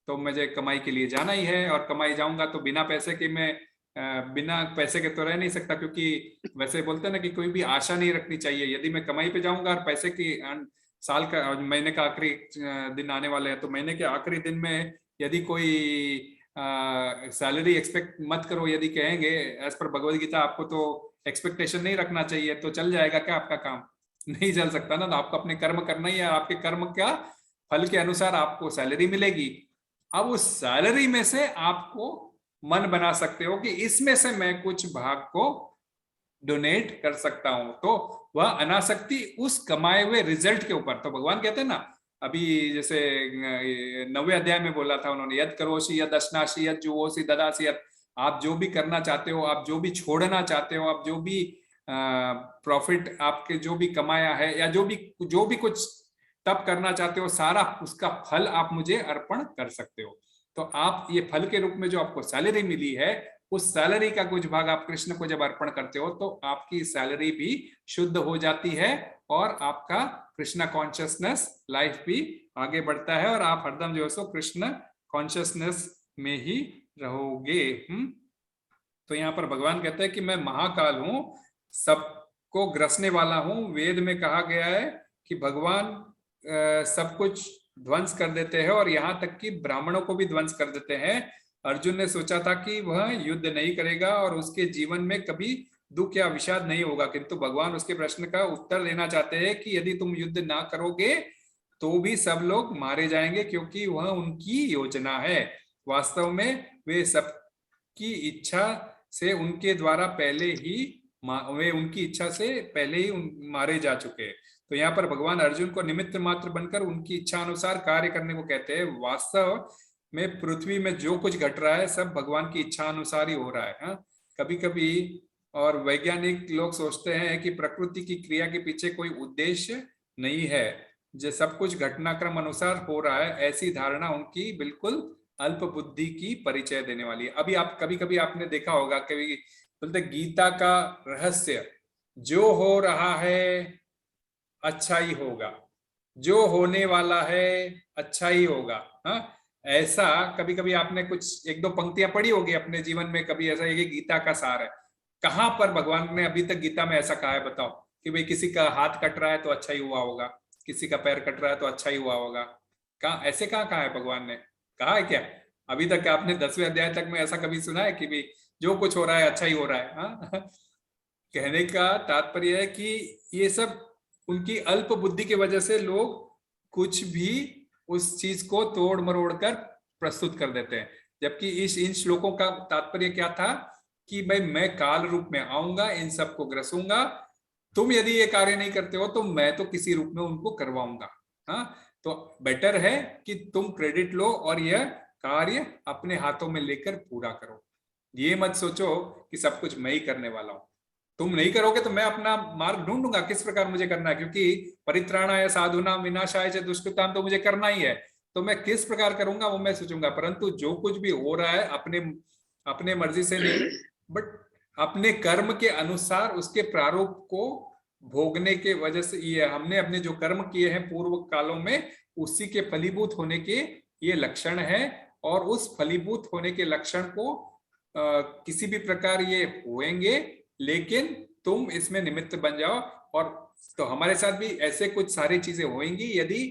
तो मुझे कमाई के लिए जाना ही है, और कमाई जाऊंगा तो बिना पैसे के मैं बिना पैसे के तो रह नहीं सकता, क्योंकि वैसे बोलते हैं ना कि कोई भी आशा नहीं रखनी चाहिए। यदि मैं कमाई पे जाऊंगा और पैसे की साल का महीने का आखिरी दिन आने वाले हैं, तो महीने के आखिरी दिन में यदि कोई सैलरी एक्सपेक्ट मत करो, यदि कहेंगे एज पर भगवद गीता आपको तो एक्सपेक्टेशन नहीं रखना चाहिए, तो चल जाएगा क्या आपका काम? नहीं चल सकता ना। तो आपको अपने कर्म करना ही है, आपके कर्म का फल के अनुसार आपको सैलरी मिलेगी। अब उस सैलरी में से आपको मन बना सकते हो कि इसमें से मैं कुछ भाग को डोनेट कर सकता हूं, तो वह अनासक्ति उस कमाए हुए रिजल्ट के ऊपर। तो भगवान कहते हैं ना, अभी जैसे 9वें अध्याय में बोला था उन्होंने, यद करोषि यद अश्नासि यद जुहोसि ददासि यद। आप जो भी करना चाहते हो, आप जो भी छोड़ना चाहते हो, आप जो भी प्रॉफिट आपके जो भी कमाया है, या जो भी कुछ तब करना चाहते हो, सारा उसका फल आप मुझे अर्पण कर सकते हो। तो आप ये फल के रूप में जो आपको सैलरी मिली है, उस सैलरी का कुछ भाग आप कृष्ण को जब अर्पण करते हो, तो आपकी सैलरी भी शुद्ध हो जाती है और आपका कृष्णा कॉन्शियसनेस लाइफ भी आगे बढ़ता है, और आप हरदम जो है सो कृष्ण कॉन्शियसनेस में ही रहोगे। तो यहाँ पर भगवान कहते हैं कि मैं महाकाल हूं, सबको ग्रसने वाला हूं। वेद में कहा गया है कि भगवान सब कुछ ध्वंस कर देते हैं, और यहाँ तक कि ब्राह्मणों को भी ध्वंस कर देते हैं। अर्जुन ने सोचा था कि वह युद्ध नहीं करेगा और उसके जीवन में कभी दुख या विषाद नहीं होगा, किंतु भगवान उसके प्रश्न का उत्तर देना चाहते हैं कि यदि तुम युद्ध ना करोगे तो भी सब लोग मारे जाएंगे, क्योंकि वह उनकी योजना है। वास्तव में वे सबकी इच्छा से उनके द्वारा पहले ही उनकी इच्छा से पहले ही मारे जा चुके। तो यहाँ पर भगवान अर्जुन को निमित्त मात्र बनकर उनकी इच्छा अनुसार कार्य करने को कहते हैं। वास्तव में पृथ्वी में जो कुछ घट रहा है सब भगवान की इच्छा अनुसार ही हो रहा है। कभी कभी और वैज्ञानिक लोग सोचते हैं कि प्रकृति की क्रिया के पीछे कोई उद्देश्य नहीं है, जो सब कुछ घटनाक्रम अनुसार हो रहा है, ऐसी धारणा उनकी बिल्कुल अल्प बुद्धि की परिचय देने वाली है। अभी आप कभी आपने देखा होगा, कभी बोलते गीता का रहस्य, जो हो रहा है अच्छा ही होगा, जो होने वाला है अच्छा ही होगा। ऐसा कभी कभी आपने कुछ एक दो पंक्तियां पढ़ी होगी अपने जीवन में, कभी ऐसा ये गीता का सार है। कहाँ पर भगवान ने अभी तक गीता में ऐसा कहा है बताओ कि भाई किसी का हाथ कट रहा है तो अच्छा ही हुआ होगा, किसी का पैर कट रहा है तो अच्छा ही हुआ होगा? कहाँ ऐसे कहाँ कहा है भगवान ने? कहा है क्या अभी तक? आपने 10वें अध्याय तक में ऐसा कभी सुना है कि भाई जो कुछ हो रहा है अच्छा ही हो रहा है? कहने का तात्पर्य है कि ये सब उनकी अल्प बुद्धि की वजह से लोग कुछ भी उस चीज को तोड़ मरोड़ कर प्रस्तुत कर देते हैं, जबकि इन श्लोकों का तात्पर्य क्या था कि भाई मैं काल रूप में आऊंगा, इन सबको ग्रसूंगा, तुम यदि ये कार्य नहीं करते हो तो मैं तो किसी रूप में उनको करवाऊंगा। तो बेटर है कि तुम क्रेडिट लो और यह कार्य अपने हाथों में लेकर पूरा करो। ये मत सोचो कि सब कुछ मैं ही करने वाला हूं। तुम नहीं करोगे तो मैं अपना मार्ग ढूंढूंगा किस प्रकार मुझे करना है, क्योंकि परित्राणाय साधुनाम विनाशाय च दुष्कृताम तो मुझे करना ही है, तो मैं किस प्रकार करूंगा वो मैं सोचूंगा। परंतु जो कुछ भी हो रहा है अपने मर्जी से नहीं, बट अपने कर्म के अनुसार उसके प्रारूप को भोगने के वजह से, ये हमने अपने जो कर्म किए हैं पूर्व कालों में उसी के फलीभूत होने के ये लक्षण है, और उस फलीभूत होने के लक्षण को किसी भी प्रकार ये होएंगे, लेकिन तुम इसमें निमित्त बन जाओ। और तो हमारे साथ भी ऐसे कुछ सारी चीजें होंगी, यदि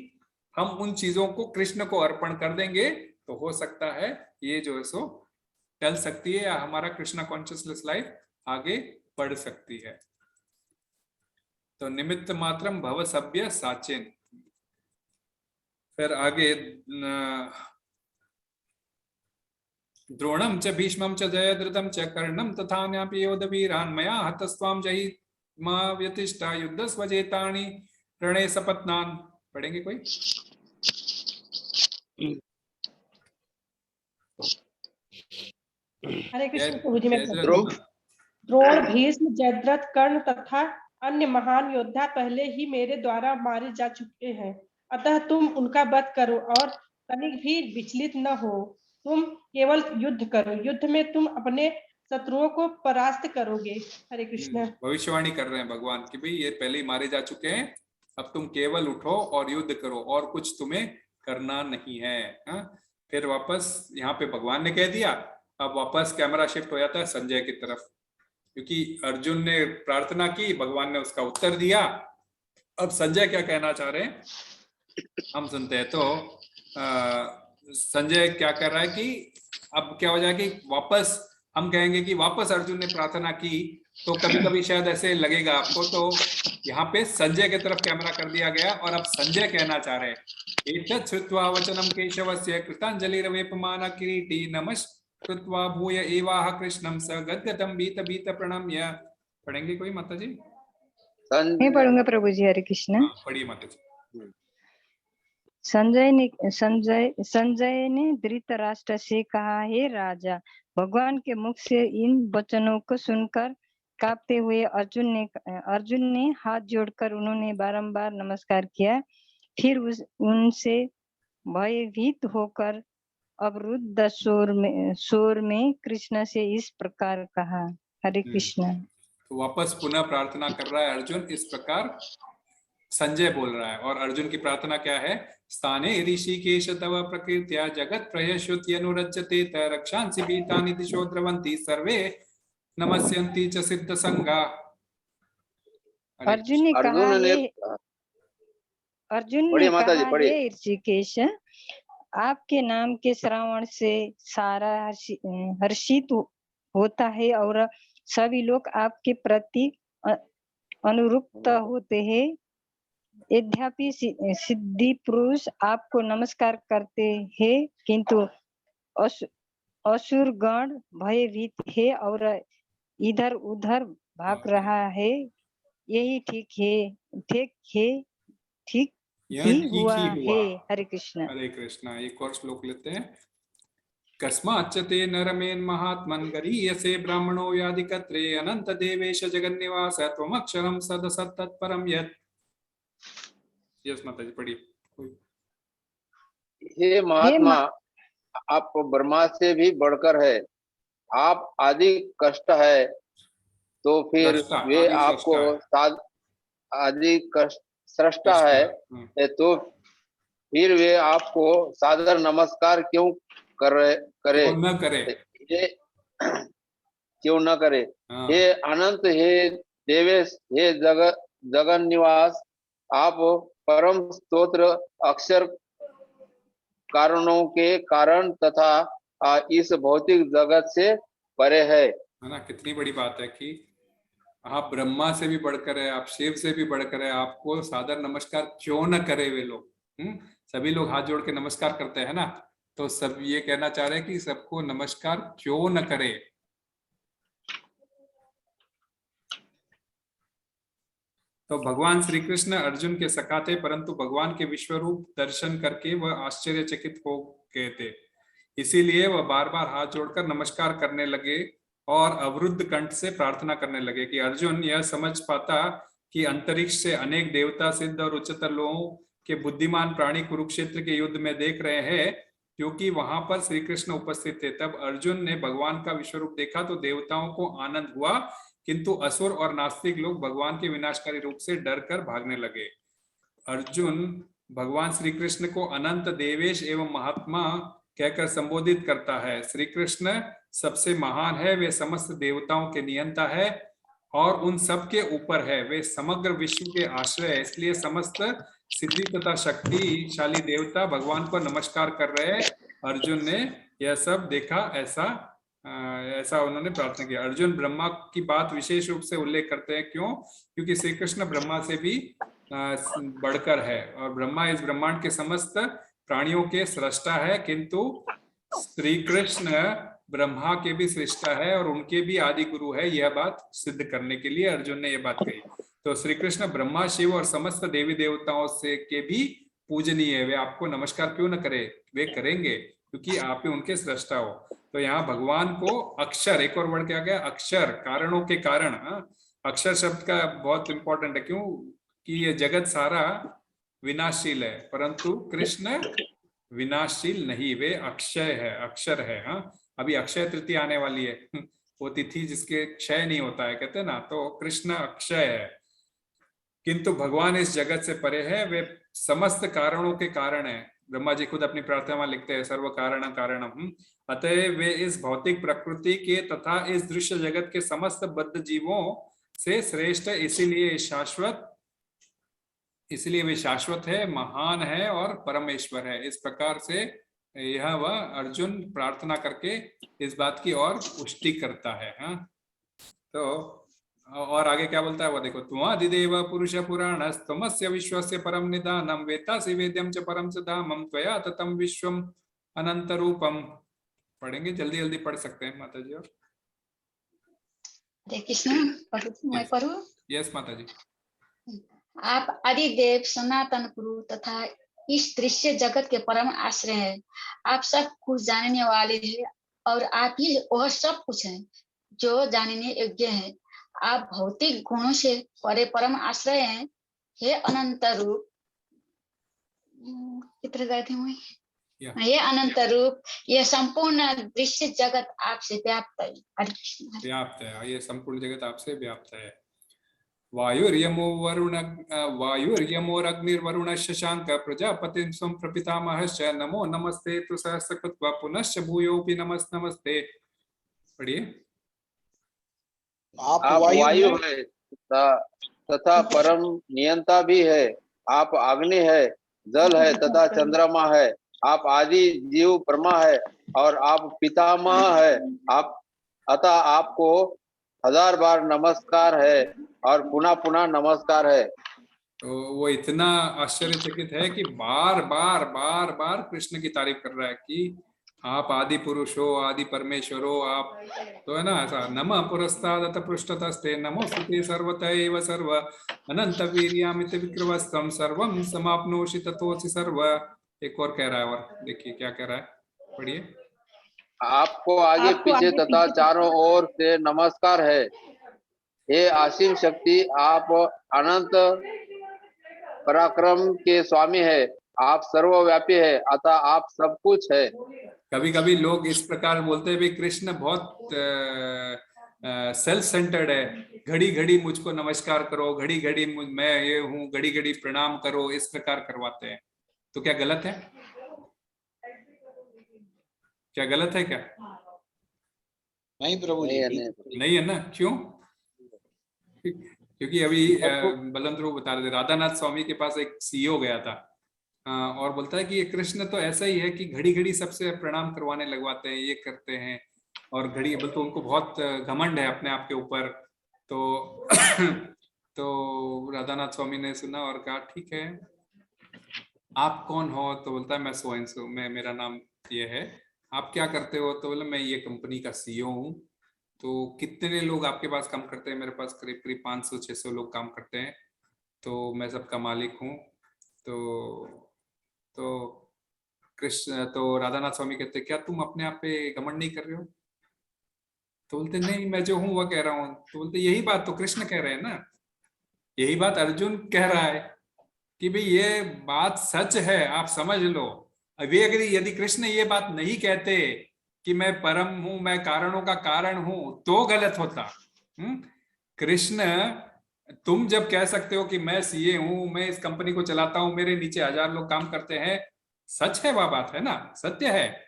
हम उन चीजों को कृष्ण को अर्पण कर देंगे तो हो सकता है ये जो है सो टल सकती है, या हमारा कृष्णा कॉन्शियसनेस लाइफ आगे बढ़ सकती है। तो निमित्त मात्रम भव सभ्य साचिन। फिर आगे द्रोणम च भीष्मं च जयद्रथं च कर्णं तथान्यापि योधवीरान् मया हतस्त्वां जहि मा व्यतिष्ठा युद्धस्वजेतानि रणे सपत्नान्। पढ़ेंगे कोई? हरे कृष्ण प्रभु जी। मैं जयद्रथ। द्रोण, भीष्म, जयद्रथ, कर्ण तथा अन्य महान योद्धा पहले ही मेरे द्वारा मारे जा चुके हैं, अतः तुम उनका वध करो और तनिक भी विचलित न हो। तुम केवल युद्ध करो, युद्ध में तुम अपने शत्रुओं को परास्त करोगे। हरे कृष्ण। भविष्यवाणी कर रहे हैं भगवान कि भाई ये पहले ही मारे जा चुके हैं, अब तुम केवल उठो और युद्ध करो, और कुछ तुम्हें करना नहीं है। फिर वापस यहाँ पे भगवान ने कह दिया। अब वापस कैमरा शिफ्ट हो जाता है संजय की तरफ, क्योंकि अर्जुन ने प्रार्थना की, भगवान ने उसका उत्तर दिया। अब संजय क्या कहना चाह रहे हैं हम सुनते हैं। तो संजय क्या कर रहा है कि अब क्या हो जाए कि वापस हम कहेंगे कि वापस अर्जुन ने प्रार्थना की, तो कभी कभी शायद ऐसे लगेगा आपको। तो यहाँ पे संजय की तरफ कैमरा कर दिया गया, और अब संजय कहना चाह रहे हैं एतत् श्रुत्वा वचनं केशवस्य कृताञ्जलिरवेपमानः किरीटी नमस्कृत्वा भूय एवाह कृष्णं स गद्गदं भीत भीत प्रणम्य। पढ़ेंगे कोई माता जी? मैं पढ़ूंगा प्रभु जी। हरे कृष्ण। पढ़िए माता जी। संजय ने धृतराष्ट्र से कहा, हे राजा, भगवान के मुख से इन वचनों को सुनकर कांपते हुए अर्जुन ने हाथ जोड़कर उन्होंने बारंबार नमस्कार किया। फिर उनसे भयभीत होकर अवरुद्ध स्वर में कृष्ण से इस प्रकार कहा। हरे कृष्ण। तो वापस पुनः प्रार्थना कर रहा है अर्जुन, इस प्रकार संजय बोल रहा है। और अर्जुन की प्रार्थना क्या है? स्थाने ऋषिकेश तव प्रकृत्या जगत प्रयश्रुत्यनुरज्यते त रक्षांसि भीतानि दिशो द्रवन्ति सर्वे नमस्यन्ति च सिद्ध संगा। अर्जुन ने कहा, हे ऋषिकेश, आपके नाम के श्रवण से सारा हर्षित होता है और सभी लोग आपके प्रति अनुरुक्त होते हैं। यद्यपि सिद्धि पुरुष आपको नमस्कार करते हैं, किंतु असुर गण भयभीत है और इधर उधर भाग रहा है। यही ठीक ही हुआ है। हरे कृष्ण। हरे कृष्ण। एक और श्लोक लेते हैं। कस्माच्च ते नरमेन महात्मन् गरीयसे ब्राह्मणो यादिकत्रे अनंत देवेश जगन्निवास त्वमक्षरं सदसत् तत्परं यत्। यस माता जी पढ़िए। हे महात्मा, आप ब्रह्मा से भी बढ़कर है, आप आदि कष्ट है, तो फिर वे आपको आदि कष्ट सृष्टा है, तो फिर वे आपको सादर नमस्कार क्यों करे? क्यों न करे? हे अनंत, हे देवेश, हे जगन निवास, आप परम स्तोत्र अक्षर कारणों के कारण तथा इस भौतिक जगत से परे है ना। कितनी बड़ी बात है कि आप ब्रह्मा से भी बढ़कर है, आप शिव से भी बढ़कर है, आपको सादर नमस्कार क्यों न करे वे लोग। सभी लोग हाथ जोड़ के नमस्कार करते हैं ना, तो सब ये कहना चाह रहे हैं कि सबको नमस्कार क्यों न करे। तो भगवान श्री कृष्ण अर्जुन के सखा थे, परंतु भगवान के विश्वरूप दर्शन करके वह आश्चर्यचकित हो गए थे। इसीलिए वह बार बार हाथ जोड़कर नमस्कार करने लगे और अवरुद्ध कंठ से प्रार्थना करने लगे कि अर्जुन यह समझ पाता कि अंतरिक्ष से अनेक देवता, सिद्ध और उच्चतर लोगों के बुद्धिमान प्राणी कुरुक्षेत्र के युद्ध में देख रहे हैं, क्योंकि वहां पर श्री कृष्ण उपस्थित थे। तब अर्जुन ने भगवान का विश्वरूप देखा तो देवताओं को आनंद हुआ, किंतु असुर और नास्तिक लोग भगवान के विनाशकारी रूप से डरकर भागने लगे। अर्जुन भगवान श्री कृष्ण को अनंत, देवेश एवं महात्मा कहकर संबोधित करता है। श्री कृष्ण सबसे महान है, वे समस्त देवताओं के नियंता है और उन सब के ऊपर है, वे समग्र विश्व के आश्रय है, इसलिए समस्त सिद्धि तथा शक्तिशाली देवता भगवान को नमस्कार कर रहे हैं। अर्जुन ने यह सब देखा, ऐसा उन्होंने प्रार्थना किया। अर्जुन ब्रह्मा की बात विशेष रूप से उल्लेख करते हैं, क्यों? क्योंकि श्री कृष्ण ब्रह्मा से भी बढ़कर है और ब्रह्मा इस ब्रह्मांड के समस्त प्राणियों के सृष्टा है, किंतु श्री कृष्ण ब्रह्मा के भी सृष्टा है और उनके भी आदि गुरु है। यह बात सिद्ध करने के लिए अर्जुन ने यह बात कही। तो श्री कृष्ण ब्रह्मा, शिव और समस्त देवी देवताओं से के भी पूजनीय है। वे आपको नमस्कार क्यों न करे, वे करेंगे क्योंकि आप ही उनके सृष्टा हो। तो यहाँ भगवान को अक्षर, एक और वर्ड क्या गया, अक्षर, कारणों के कारण। अक्षर शब्द का बहुत इंपॉर्टेंट है, क्यों कि ये जगत सारा विनाशशील है, परंतु कृष्ण विनाशशील नहीं, वे अक्षय है, अक्षर है। अभी अक्षय तृतीया आने वाली है, वो तिथि जिसके क्षय नहीं होता है, कहते हैं ना, तो कृष्ण अक्षय है, किंतु भगवान इस जगत से परे है, वे समस्त कारणों के कारण है। ब्रह्मा जी खुद अपनी प्रार्थना में लिखते हैं, सर्व कारण कारणम। अतः वे इस भौतिक प्रकृति के तथा इस दृश्य जगत के समस्त बद्ध जीवों से श्रेष्ठ, इसलिए वे शाश्वत है, महान है और परमेश्वर है। इस प्रकार से यह वह अर्जुन प्रार्थना करके इस बात की और पुष्टि करता है। तो और आगे क्या बोलता है वो देखो, त्वदिदेव पुरुष पुराण स्तमस्य विश्वस्य परम निदानम वेत्तासि वेद्यम च परम च धामम त्वया ततं विश्वम अनंत रूपम। पढ़ेंगे, जल्दी जल्दी पढ़ सकते हैं माता जी। और हरे कृष्ण, मैं पढ़ूं? यस माता जी। आप आदिदेव सनातन गुरु तथा इस दृश्य जगत के परम आश्रय है। आप सब कुछ जानने वाले हैं और आप ही वह सब कुछ है जो जानने योग्य है। आप भौतिक गुणों से परे परम आश्रय हैं। हे अनंत रूप, कितने गए थे वही, ये अनंत रूप, ये संपूर्ण दृश्य जगत आपसे व्याप्त है। व्याप्त है, ये संपूर्ण जगत आपसे व्याप्त है। वायुर्यमो वरुण वायुर्यमोरग्निर्वरुण शशांक प्रजापतिं स्वं प्रपितामहश्च नमो नमस्ते तु सहस्रकृत्वा पुनश्च भूयोऽपि नमस्ते। पढ़िए। आप वायु है तथा परम नियंता भी है। आप अग्नि है, जल है तथा चंद्रमा है। आप आदि जीव ब्रह्मा है और आप पितामह है। आप अतः आपको 1000 बार नमस्कार है और पुनः पुनः नमस्कार है। तो वो इतना आश्चर्यचकित है कि बार बार कृष्ण की तारीफ कर रहा है कि आप आदि पुरुष हो, आदि परमेश्वर हो आप, तो है ना ऐसा। नमः पुरस्तादत पृष्ठतस्ते नमोस्तुते सर्वतः एव सर्व अनंत वीर्यामित विक्रमस्तम सर्वम समाप्नोषि ततोऽसि सर्व। एक और कह रहा है, और देखिए क्या कह रहा है, पढ़िए। आपको आगे पीछे तथा चारों ओर से नमस्कार है। हे असीम शक्ति, आप अनंत पराक्रम के स्वामी है। आप सर्वव्यापी है, अतः आप सब कुछ है। कभी कभी लोग इस प्रकार बोलते हैं भी कृष्ण बहुत सेल्फ सेंटर्ड है, घड़ी घड़ी मुझको नमस्कार करो, घड़ी घड़ी मैं ये हूँ, घड़ी घड़ी प्रणाम करो, इस प्रकार करवाते हैं। तो क्या गलत है? क्या गलत है क्या? नहीं प्रभु जी, नहीं है ना। क्यों? क्योंकि अभी बलवंत रूप बता रहे थे, राधानाथ स्वामी के पास एक सीईओ गया था और बोलता है कि ये कृष्ण तो ऐसा ही है कि घड़ी घड़ी सबसे प्रणाम करवाने लगवाते हैं, ये करते हैं, और घड़ी बोलते उनको बहुत घमंड है अपने आप के ऊपर। तो राधानाथ स्वामी ने सुना और कहा ठीक है, आप कौन हो? तो बोलता है मैं सो एंड सो, मैं, मेरा नाम ये है। आप क्या करते हो? तो बोले मैं ये कंपनी का सीईओ हूँ। तो कितने लोग आपके पास काम करते हैं? मेरे पास करीब करीब 500-600 लोग काम करते हैं, तो मैं सबका मालिक हूँ। तो कृष्ण, तो राधानाथ स्वामी कहते क्या तुम अपने आप पे घमंड नहीं कर रहे हो? तो बोलते नहीं, मैं जो हूँ वह कह रहा हूँ। तो बोलते यही बात तो कृष्ण कह रहे हैं ना, यही बात अर्जुन कह रहा है कि भाई ये बात सच है, आप समझ लो। अभी अगर यदि कृष्ण ये बात नहीं कहते कि मैं परम हूं, मैं कारणों का कारण हूं, तो गलत होता। कृष्ण, तुम जब कह सकते हो कि मैं सीए हूं, मैं इस कंपनी को चलाता हूं, मेरे नीचे 1000 लोग काम करते हैं, सच है वह बात, है ना, सत्य है।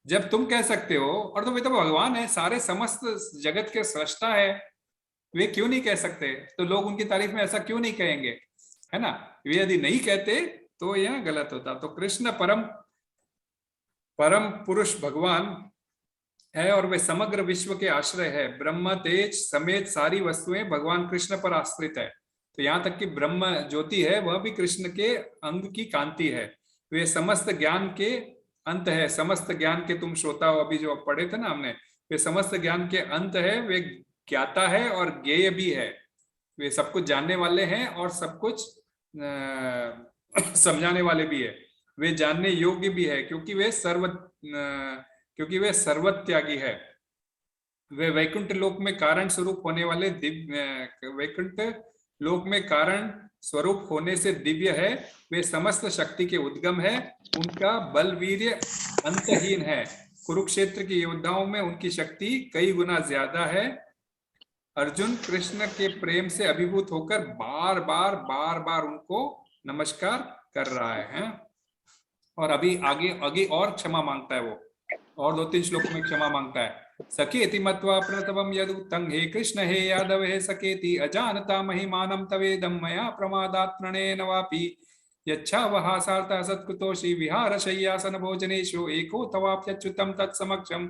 जब तुम कह सकते हो, और तो वे तो भगवान है, सारे समस्त जगत के सृष्टा है, वे क्यों नहीं कह सकते? तो लोग उनकी तारीफ में ऐसा क्यों नहीं कहेंगे, है ना? वे यदि नहीं कहते तो यह गलत होता। तो कृष्ण परम पुरुष भगवान है और वे समग्र विश्व के आश्रय है। ब्रह्म तेज समेत सारी वस्तुएं भगवान कृष्ण पर आश्रित है। तो यहाँ तक कि ब्रह्म ज्योति है वह भी कृष्ण के अंग की कांति है। वे समस्त ज्ञान के अंत है। समस्त ज्ञान के तुम श्रोता हो, अभी जो पढ़े थे ना हमने, वे समस्त ज्ञान के अंत है। वे ज्ञाता है और ज्ञेय भी है। वे सब कुछ जानने वाले हैं और सब कुछ समझाने वाले भी है। वे जानने योग्य भी है क्योंकि वे सर्वत्यागी है। वे वैकुंठ लोक में कारण स्वरूप होने वाले वैकुंठ लोक में कारण स्वरूप होने से दिव्य है। वे समस्त शक्ति के उद्गम है। उनका बलवीर्य अंतहीन है। कुरुक्षेत्र के योद्धाओं में उनकी शक्ति कई गुना ज्यादा है। अर्जुन कृष्ण के प्रेम से अभिभूत होकर बार बार उनको नमस्कार कर रहा है। और अभी आगे और क्षमा मांगता है वो, और 2-3 श्लोकों में क्षमा मांगता है। सखेति मत्वा प्रतवम यदुक्तं हे कृष्ण हे यादव हे सखेति अजानता महिमानं तवेदं मया प्रमादात् प्रणयेन वापि यच्छावहासार्थः सत्कृतोषि विहारशय्यासन भोजनेषु एको तवाप्यच्युतं तत्समक्षं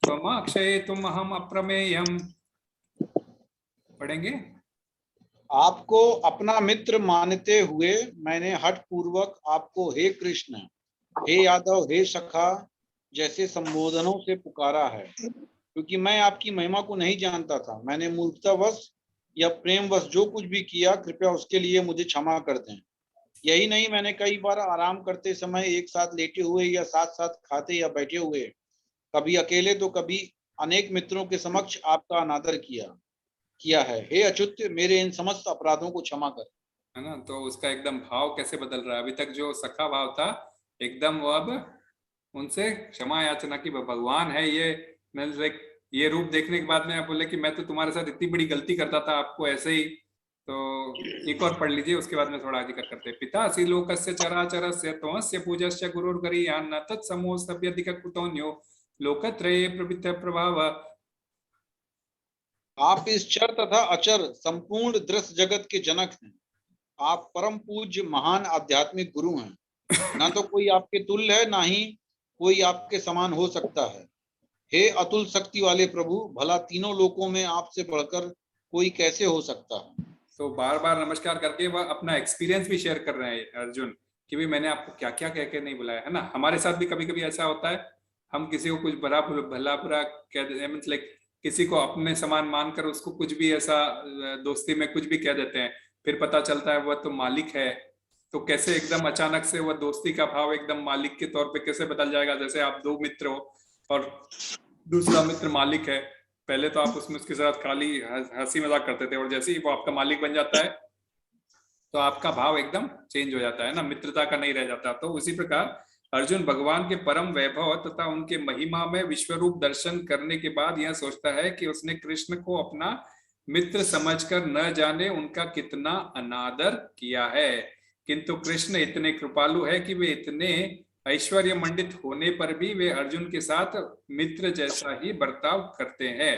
त्वमाक्षयेतुम् अहम् अप्रमेयम्। पढ़ेंगे। आपको अपना मित्र मानते हुए मैंने हठ पूर्वक आपको हे कृष्ण, हे यादव, हे सखा जैसे संबोधनों से पुकारा है, क्योंकि मैं आपकी महिमा को नहीं जानता था। मैंने मूर्खतावश या प्रेमवश जो कुछ भी किया, कृपया उसके लिए मुझे क्षमा कर दें। यही नहीं, मैंने कई बार आराम करते समय एक साथ लेटे हुए या साथ साथ खाते या बैठे हुए, कभी अकेले तो कभी अनेक मित्रों के समक्ष आपका अनादर किया है। हे अच्युत, मेरे इन समस्त अपराधों को क्षमा कर, है ना? तो उसका एकदम भाव कैसे बदल रहा है। अभी तक जो सखा भाव था एकदम वो अब उनसे क्षमा याचना की भगवान है। ये रूप देखने के बाद में आप बोले कि मैं तो तुम्हारे साथ इतनी बड़ी गलती करता था, आपको ऐसे ही। तो एक और पढ़ लीजिए, उसके बाद में थोड़ा जिक्र करते हैं। पिता सी लोकस्य चराचरस्य त्वस्य पूजस्य गुरुर्गरीयान् तत्समो सभ्यधिक कुतोन्यो लोकत्रये प्रवृत्त प्रभाव। आप इस चर तथा अचर संपूर्ण दृश्य जगत के जनक हैं। आप परम पूज्य महान आध्यात्मिक गुरु हैं। ना तो कोई आपके तुल्य है, ना ही कोई आपके समान हो सकता है। हे अतुल शक्ति वाले प्रभु, भला तीनों लोकों में आपसे बढ़कर कोई कैसे हो सकता है। तो बार बार नमस्कार करके वह अपना एक्सपीरियंस भी शेयर कर रहे हैं अर्जुन, कि भी मैंने आपको क्या क्या कह के नहीं बुलाया, है ना। हमारे साथ भी कभी कभी ऐसा होता है, हम किसी को कुछ भला बुरा कह देते हैं, मतलब किसी को अपने समान मानकर उसको कुछ भी ऐसा दोस्ती में कुछ भी कह देते हैं, फिर पता चलता है वह तो मालिक है। तो कैसे एकदम अचानक से वह दोस्ती का भाव एकदम मालिक के तौर पे कैसे बदल जाएगा। जैसे आप 2 मित्र हो और दूसरा मित्र मालिक है। पहले तो आप उसके साथ खाली हंसी मजाक करते थे, और जैसे ही वो आपका मालिक बन जाता है तो आपका भाव एकदम चेंज हो जाता है ना, मित्रता का नहीं रह जाता। तो उसी प्रकार अर्जुन भगवान के परम वैभव तथा उनके महिमा में विश्वरूप दर्शन करने के बाद यह सोचता है कि उसने कृष्ण को अपना मित्र समझकर न जाने उनका कितना अनादर किया है। किंतु कृष्ण इतने कृपालु है कि वे इतने ऐश्वर्य मंडित होने पर भी वे अर्जुन के साथ मित्र जैसा ही बर्ताव करते हैं।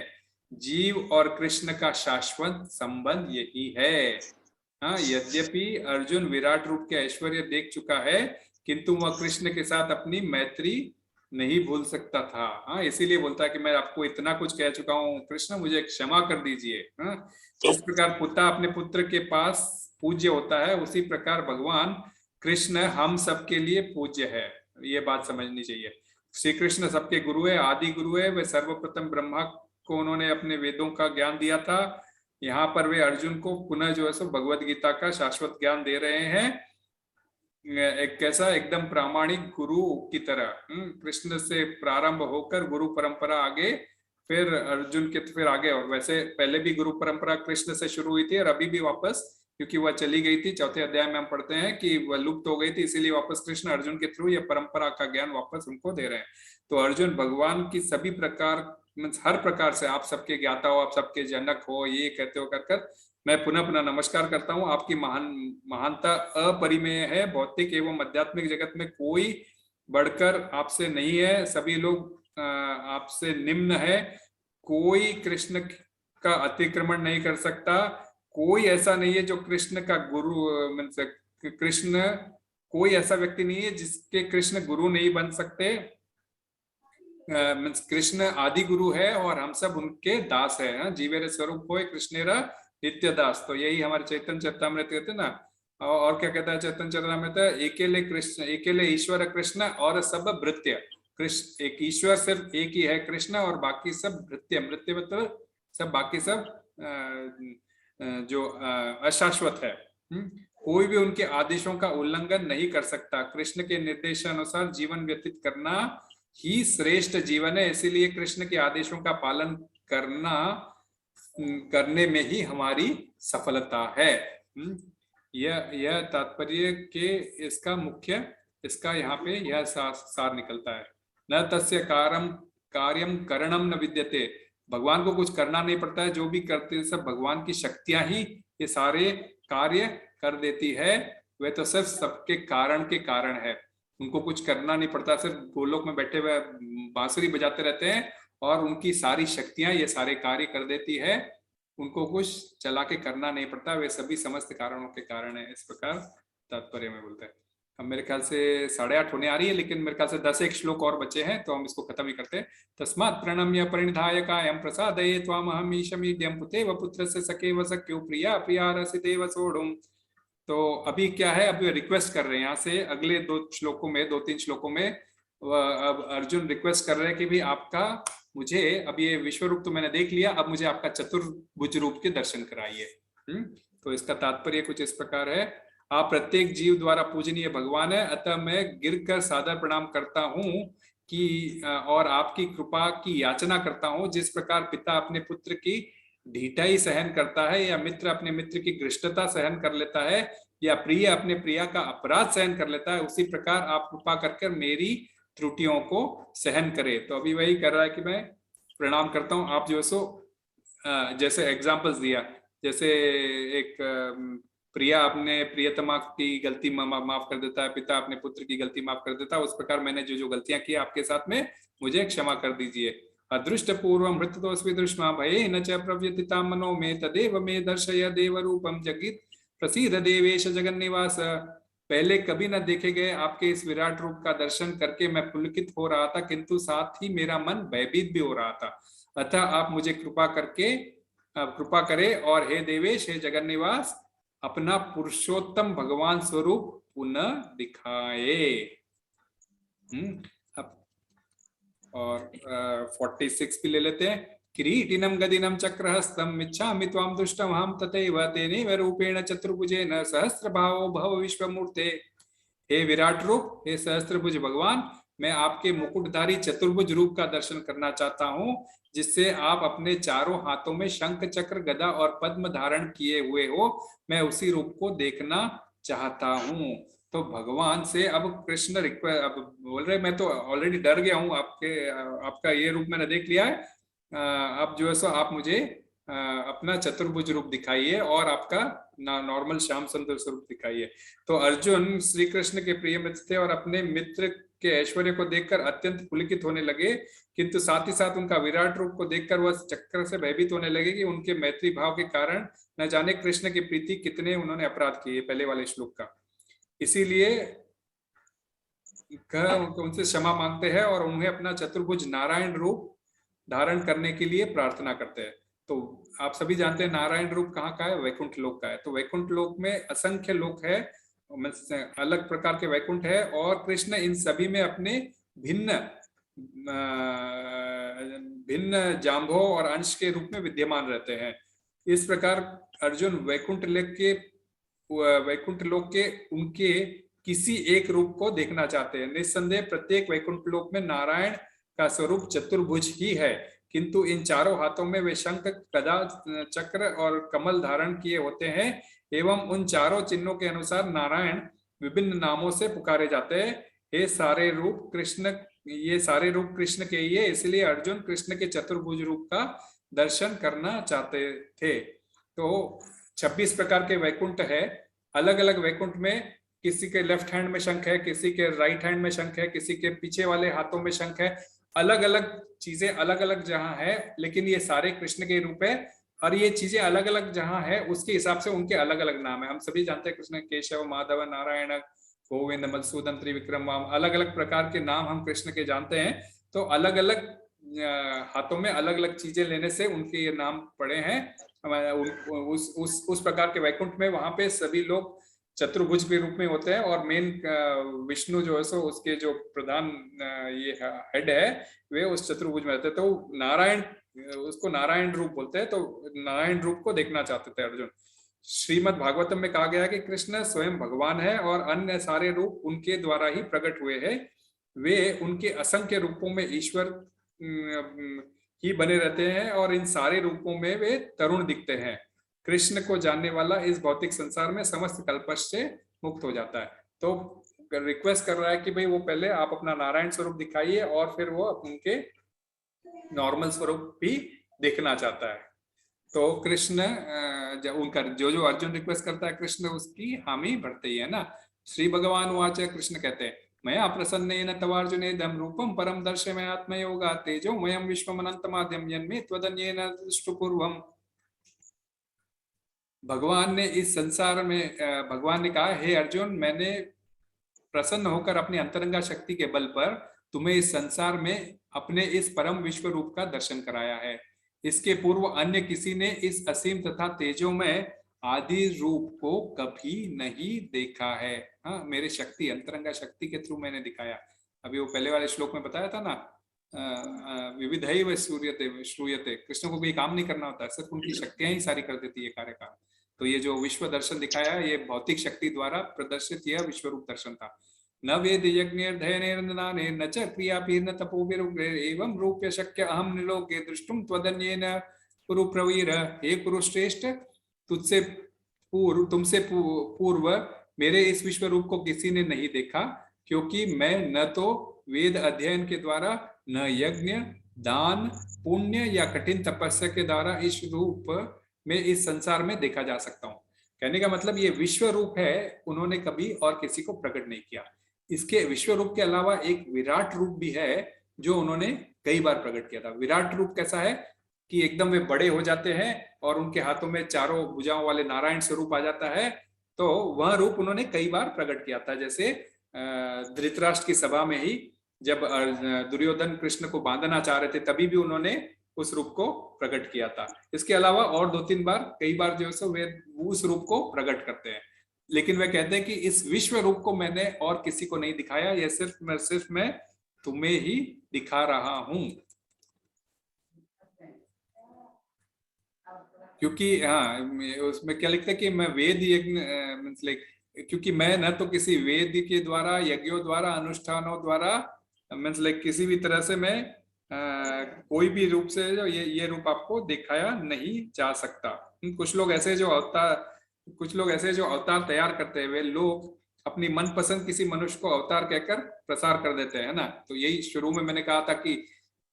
जीव और कृष्ण का शाश्वत संबंध यही है। हाँ, यद्यपि अर्जुन विराट रूप के ऐश्वर्य देख चुका है, किंतु वह कृष्ण के साथ अपनी मैत्री नहीं भूल सकता था। हाँ, इसीलिए बोलता है कि मैं आपको इतना कुछ कह चुका हूँ कृष्ण, मुझे क्षमा कर दीजिए। हाँ, इस प्रकार पिता अपने पुत्र के पास पूज्य होता है, उसी प्रकार भगवान कृष्ण हम सबके लिए पूज्य है। ये बात समझनी चाहिए। श्री कृष्ण सबके गुरु है, आदि गुरु है। वे सर्वप्रथम ब्रह्मा को उन्होंने अपने वेदों का ज्ञान दिया था। यहाँ पर वे अर्जुन को पुनः जो है सो भगवत गीता का शाश्वत ज्ञान दे रहे हैं, एक कैसा एकदम प्रामाणिक गुरु की तरह। कृष्ण से प्रारंभ होकर गुरु परंपरा आगे, फिर अर्जुन के फिर आगे। और वैसे पहले भी गुरु परंपरा कृष्ण से शुरू हुई थी और अभी भी वापस, क्योंकि वह चली गई थी, 4थे अध्याय में हम पढ़ते हैं कि वह लुप्त हो गई थी, इसीलिए वापस कृष्ण अर्जुन के थ्रू ये परंपरा का ज्ञान वापस उनको दे रहे हैं। तो अर्जुन भगवान की सभी प्रकार, हर प्रकार से आप सबके ज्ञाता हो, आप सबके जनक हो, ये कहते हो कर मैं पुनः नमस्कार करता हूँ। आपकी महानता अपरिमेय है। भौतिक एवं आध्यात्मिक जगत में कोई बढ़कर आपसे नहीं है, सभी लोग आपसे निम्न है। कोई कृष्ण का अतिक्रमण नहीं कर सकता। कोई ऐसा नहीं है जो कृष्ण का गुरु, कृष्ण, कोई ऐसा व्यक्ति नहीं है जिसके कृष्ण गुरु नहीं बन सकते। कृष्ण आदि गुरु है और हम सब उनके दास है। जीवेर स्वरूप होय कृष्णेरा नित्य दास। तो यही हमारे चैतन्य चरितामृत कहते हैं ना। और क्या कहता है चैतन्य चरितामृत? एकेले कृष्ण, एकेले ईश्वर कृष्ण और सब भृत्य। कृष्ण एक ईश्वर, सिर्फ एक ही है कृष्ण, और बाकी सब भृत्य। भृत्य मतलब सब बाकी सब जो अशाश्वत है। कोई भी उनके आदेशों का उल्लंघन नहीं कर सकता। कृष्ण के निर्देशानुसार जीवन व्यतीत करना ही श्रेष्ठ जीवन है। इसीलिए कृष्ण के आदेशों का पालन करने में ही हमारी सफलता है। यह तात्पर्य के इसका मुख्य, इसका यहाँ पे यह सार निकलता है। न तस्य कार्यम करणम न विद्यते। भगवान को कुछ करना नहीं पड़ता है, जो भी करते हैं सब भगवान की शक्तियां ही ये सारे कार्य कर देती है। वे तो सिर्फ सबके कारण है, उनको कुछ करना नहीं पड़ता, सिर्फ गोलोक में बैठे हुए बांसुरी बजाते रहते हैं और उनकी सारी शक्तियां ये सारे कार्य कर देती है। उनको कुछ चला के करना नहीं पड़ता, वे सभी समस्त कारणों के कारण है। इस प्रकार तात्पर्य में बोलते हैं। अब मेरे ख्याल से 8:30 होने आ रही है, लेकिन मेरे ख्याल से 10 एक श्लोक और बचे हैं, तो हम इसको खत्म ही करते हैं। तस्मात् प्रणम्य परिनिधाय कायं प्रसादये त्वामहं ईशमीड्यं पुतेव पुत्रस्य सखेव सख्यो प्रिया प्रिया रसितेव सोढुम्। तो अभी क्या है, अभी रिक्वेस्ट कर रहे हैं यहाँ से अगले 2-3 श्लोकों में अब अर्जुन रिक्वेस्ट कर रहे हैं कि भी आपका, मुझे अब ये विश्व रूप तो मैंने देख लिया, अब मुझे आपका चतुर्भुज रूप के दर्शन कराइए। तो इसका तात्पर्य कुछ इस प्रकार है। आप प्रत्येक जीव द्वारा पूजनीय भगवान है, अतः मैं गिरकर सादर प्रणाम करता हूँ कि और आपकी कृपा की याचना करता हूँ। जिस प्रकार पिता अपने पुत्र की ढीठाई सहन करता है, या मित्र अपने मित्र की घृष्टता सहन कर लेता है, या प्रिय अपने प्रिया का अपराध सहन कर लेता है, उसी प्रकार आप कृपा कर मेरी त्रुटियों को सहन करे। तो अभी वही कर रहा है कि मैं प्रणाम करता हूँ। आप जो सो जैसे एग्जाम्पल्स दिया, जैसे एक प्रिया अपने प्रियतमा की गलती माफ कर देता है, पिता अपने पुत्र की गलती माफ कर देता है, उस प्रकार मैंने जो गलतियां की आपके साथ में, मुझे क्षमा कर दीजिए। अदृष्ट पूर्वम हृतोस्मि दृष्मा भये न च प्रव्यतिता मनो मे तदेव मे दर्शय देव रूपम जगित प्रसीद देवेश जगन्निवास। पहले कभी न देखे गए आपके इस विराट रूप का दर्शन करके मैं पुलकित हो रहा था, किंतु साथ ही मेरा मन भयभीत भी हो रहा था। अतः आप मुझे कृपा करें और हे देवेश, हे जगन्निवास, अपना पुरुषोत्तम भगवान स्वरूप पुनः दिखाए। और 46 भी ले लेते हैं। किरीटिनम गदिनम चक्रहस्तम इच्छामि त्वां दुष्टमहं तथैव तेनैव रूपेण चतुर्भुजेन सहस्रभावो भव विश्वमूर्ते। हे विराट रूप, हे सहस्त्रभुज भगवान, मैं आपके मुकुटधारी चतुर्भुज रूप का दर्शन करना चाहता हूँ, जिससे आप अपने चारों हाथों में शंख चक्र गदा और पद्म धारण किए हुए हो। मैं उसी रूप को देखना चाहता हूँ। तो भगवान से अब कृष्ण अब बोल रहे, मैं तो ऑलरेडी डर गया हूँ, आपका ये रूप मैंने देख लिया है, अब जो है सो आप मुझे अपना चतुर्भुज रूप दिखाइए और आपका नॉर्मल श्याम सुंदर स्वरूप दिखाइए। तो अर्जुन श्री कृष्ण के प्रिय मित्र थे और अपने मित्र के ऐश्वर्य को देखकर अत्यंत पुलकित होने लगे, किंतु साथ ही साथ उनका विराट रूप को देखकर वह चक्कर से भयभीत होने लगे कि उनके मैत्री भाव के कारण न जाने कृष्ण की प्रीति कितने उन्होंने अपराध किए, पहले वाले श्लोक का। इसीलिए उनसे क्षमा मांगते हैं और उन्हें अपना चतुर्भुज नारायण रूप धारण करने के लिए प्रार्थना करते हैं। तो आप सभी जानते हैं नारायण रूप कहाँ का है, वैकुंठ लोक का है। तो वैकुंठ लोक में असंख्य लोक है, अलग प्रकार के वैकुंठ है, और कृष्ण इन सभी में अपने भिन्न जांबों और अंश के रूप में विद्यमान रहते हैं। इस प्रकार अर्जुन वैकुंठ लोक के उनके किसी एक रूप को देखना चाहते हैं। निस्संदेह प्रत्येक वैकुंठ लोक में नारायण का स्वरूप चतुर्भुज ही है, किंतु इन चारों हाथों में वे शंख गदा चक्र और कमल धारण किए होते हैं, एवं उन चारों चिन्हों के अनुसार नारायण विभिन्न नामों से पुकारे जाते हैं। ये सारे रूप कृष्ण के ही है, इसलिए अर्जुन कृष्ण के चतुर्भुज रूप का दर्शन करना चाहते थे। तो 26 प्रकार के वैकुंठ है। अलग अलग वैकुंठ में किसी के लेफ्ट हैंड में शंख है, किसी के राइट हैंड में शंख है, किसी के पीछे वाले हाथों में शंख है। अलग अलग चीजें अलग अलग जहां है, लेकिन ये सारे कृष्ण के रूप है। और ये चीजें अलग अलग जहाँ है उसके हिसाब से उनके अलग अलग नाम है। हम सभी जानते हैं कृष्ण केशव माधव नारायण गोविंद मधुसूदन त्रिविक्रम वाम, अलग अलग प्रकार के नाम हम कृष्ण के जानते हैं। तो अलग अलग हाथों में अलग अलग चीजें लेने से उनके ये नाम पड़े हैं। उस प्रकार के वैकुंठ में वहां पे सभी लोग चतुर्भुज के रूप में होते हैं और मेन विष्णु जो है सो उसके जो प्रधान ये हेड है वे उस चतुर्भुज में रहते हैं। तो नारायण, उसको नारायण रूप बोलते हैं। तो नारायण रूप को देखना चाहते थे अर्जुन। श्रीमद् भागवतम में कहा गया है कि कृष्ण स्वयं भगवान है और अन्य सारे रूप उनके द्वारा ही प्रकट हुए हैं। वे उनके असंख्य रूपों में ईश्वर ही बने रहते हैं और इन सारे रूपों में वे तरुण दिखते हैं। कृष्ण को जानने वाला इस भौतिक संसार में समस्त कल्पश से मुक्त हो जाता है। तो रिक्वेस्ट कर रहा है कि भाई वो पहले आप अपना नारायण स्वरूप दिखाइए और फिर वो उनके नॉर्मल स्वरूप भी देखना चाहता है। तो कृष्ण उनका जो अर्जुन रिक्वेस्ट करता है कृष्ण उसकी हामी भरते ही है ना। श्री भगवान वाच, कृष्ण कहते हैं मया प्रसन्नेन तवार्जुनेदं रूपम परम दर्शय आत्मयोगा तेजो मयम विश्वमनंतमाद्यम यन्मे त्वदन्येन दृष्टपूर्वम। भगवान ने इस संसार में भगवान ने कहा हे अर्जुन, मैंने प्रसन्न होकर अपनी अंतरंगा शक्ति के बल पर तुम्हें इस संसार में अपने इस परम विश्व रूप का दर्शन कराया है। इसके पूर्व अन्य किसी ने इस असीम तथा तेजोमय आदि रूप को कभी नहीं देखा है। हाँ, मेरे शक्ति अंतरंगा शक्ति के थ्रू मैंने दिखाया। अभी वो पहले वाले श्लोक में बताया था ना, विविधैव श्रूयते, कृष्ण को कोई काम नहीं करना होता, सिर्फ उनकी शक्तियां ही सारी कर देती है कार्य का। तो ये जो विश्व दर्शन दिखाया है ये भौतिक शक्ति द्वारा प्रदर्शित यह विश्व रूप दर्शन था। न वेद यज्ञैर्धयनैर्दानैर् न च क्रियाभिर्न तपोभिरुग्रैर् एवं रूप्य शक्य अहम निलोके दृष्टुम त्वदन्येन कुरु प्रवीर। हे कुरुश्रेष्ठ, तुमसे पूर्व मेरे इस विश्व रूप को किसी ने नहीं देखा, क्योंकि मैं न तो वेद अध्ययन के द्वारा, न यज्ञ दान पुण्य या कठिन तपस्या के द्वारा इस रूप में इस संसार में देखा जा सकता हूँ। कहने का मतलब ये विश्व रूप है, उन्होंने कभी और किसी को प्रकट नहीं किया। इसके विश्व रूप के अलावा एक विराट रूप भी है जो उन्होंने कई बार प्रकट किया था। विराट रूप कैसा है कि एकदम वे बड़े हो जाते हैं और उनके हाथों में चारों भुजाओं वाले नारायण स्वरूप आ जाता है। तो वह रूप उन्होंने कई बार प्रकट किया था। जैसे धृतराष्ट्र की सभा में ही जब दुर्योधन कृष्ण को बांधना चाह रहे थे तभी भी उन्होंने उस रूप को प्रकट किया था। इसके अलावा और 2-3 बार, कई बार जो है वे उस रूप को प्रकट करते हैं। लेकिन वे कहते हैं कि इस विश्व रूप को मैंने और किसी को नहीं दिखाया, यह सिर्फ मैं तुम्हें ही दिखा रहा हूं। क्योंकि हाँ, उसमें क्या लिखता है कि मैं वेद यज्ञ लाइक, क्योंकि मैं न तो किसी वेद के द्वारा, यज्ञों द्वारा, अनुष्ठानों द्वारा मीन्स लाइक किसी भी तरह से मैं कोई भी रूप से जो ये रूप आपको दिखाया नहीं जा सकता। कुछ लोग ऐसे जो अवतार तैयार करते हैं, वे लोग अपनी मनपसंद किसी मनुष्य को अवतार कहकर प्रसार कर देते हैं ना। तो यही शुरू में मैंने कहा था कि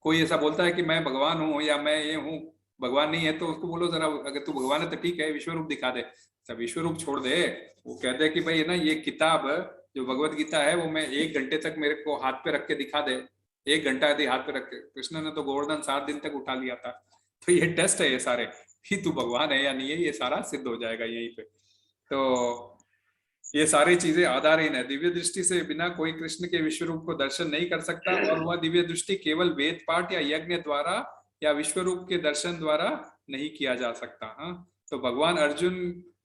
कोई ऐसा बोलता है कि मैं भगवान हूँ या मैं ये हूँ, भगवान नहीं है, तो उसको बोलो जरा अगर तू भगवान है तो ठीक है, विश्व रूप दिखा दे। सब विश्व रूप छोड़ दे। वो कहते हैं कि भाई ना ये किताब जो भगवत गीता है वो मैं 1 घंटे तक मेरे को हाथ पे रख के दिखा दे। 1 घंटा यदि हाथ पे रख के, कृष्ण ने तो गोवर्धन 7 दिन तक उठा लिया था। तो ये टेस्ट है ये सारे कि तू भगवान है या नहीं है, ये सारा सिद्ध हो जाएगा यहीं पे। तो ये सारी चीजें आधारहीन है। दिव्य दृष्टि से बिना कोई कृष्ण के विश्व रूप को दर्शन नहीं कर सकता, और वह दिव्य दृष्टि केवल वेद पाठ या यज्ञ द्वारा या विश्व रूप के दर्शन द्वारा नहीं किया जा सकता। हाँ, तो भगवान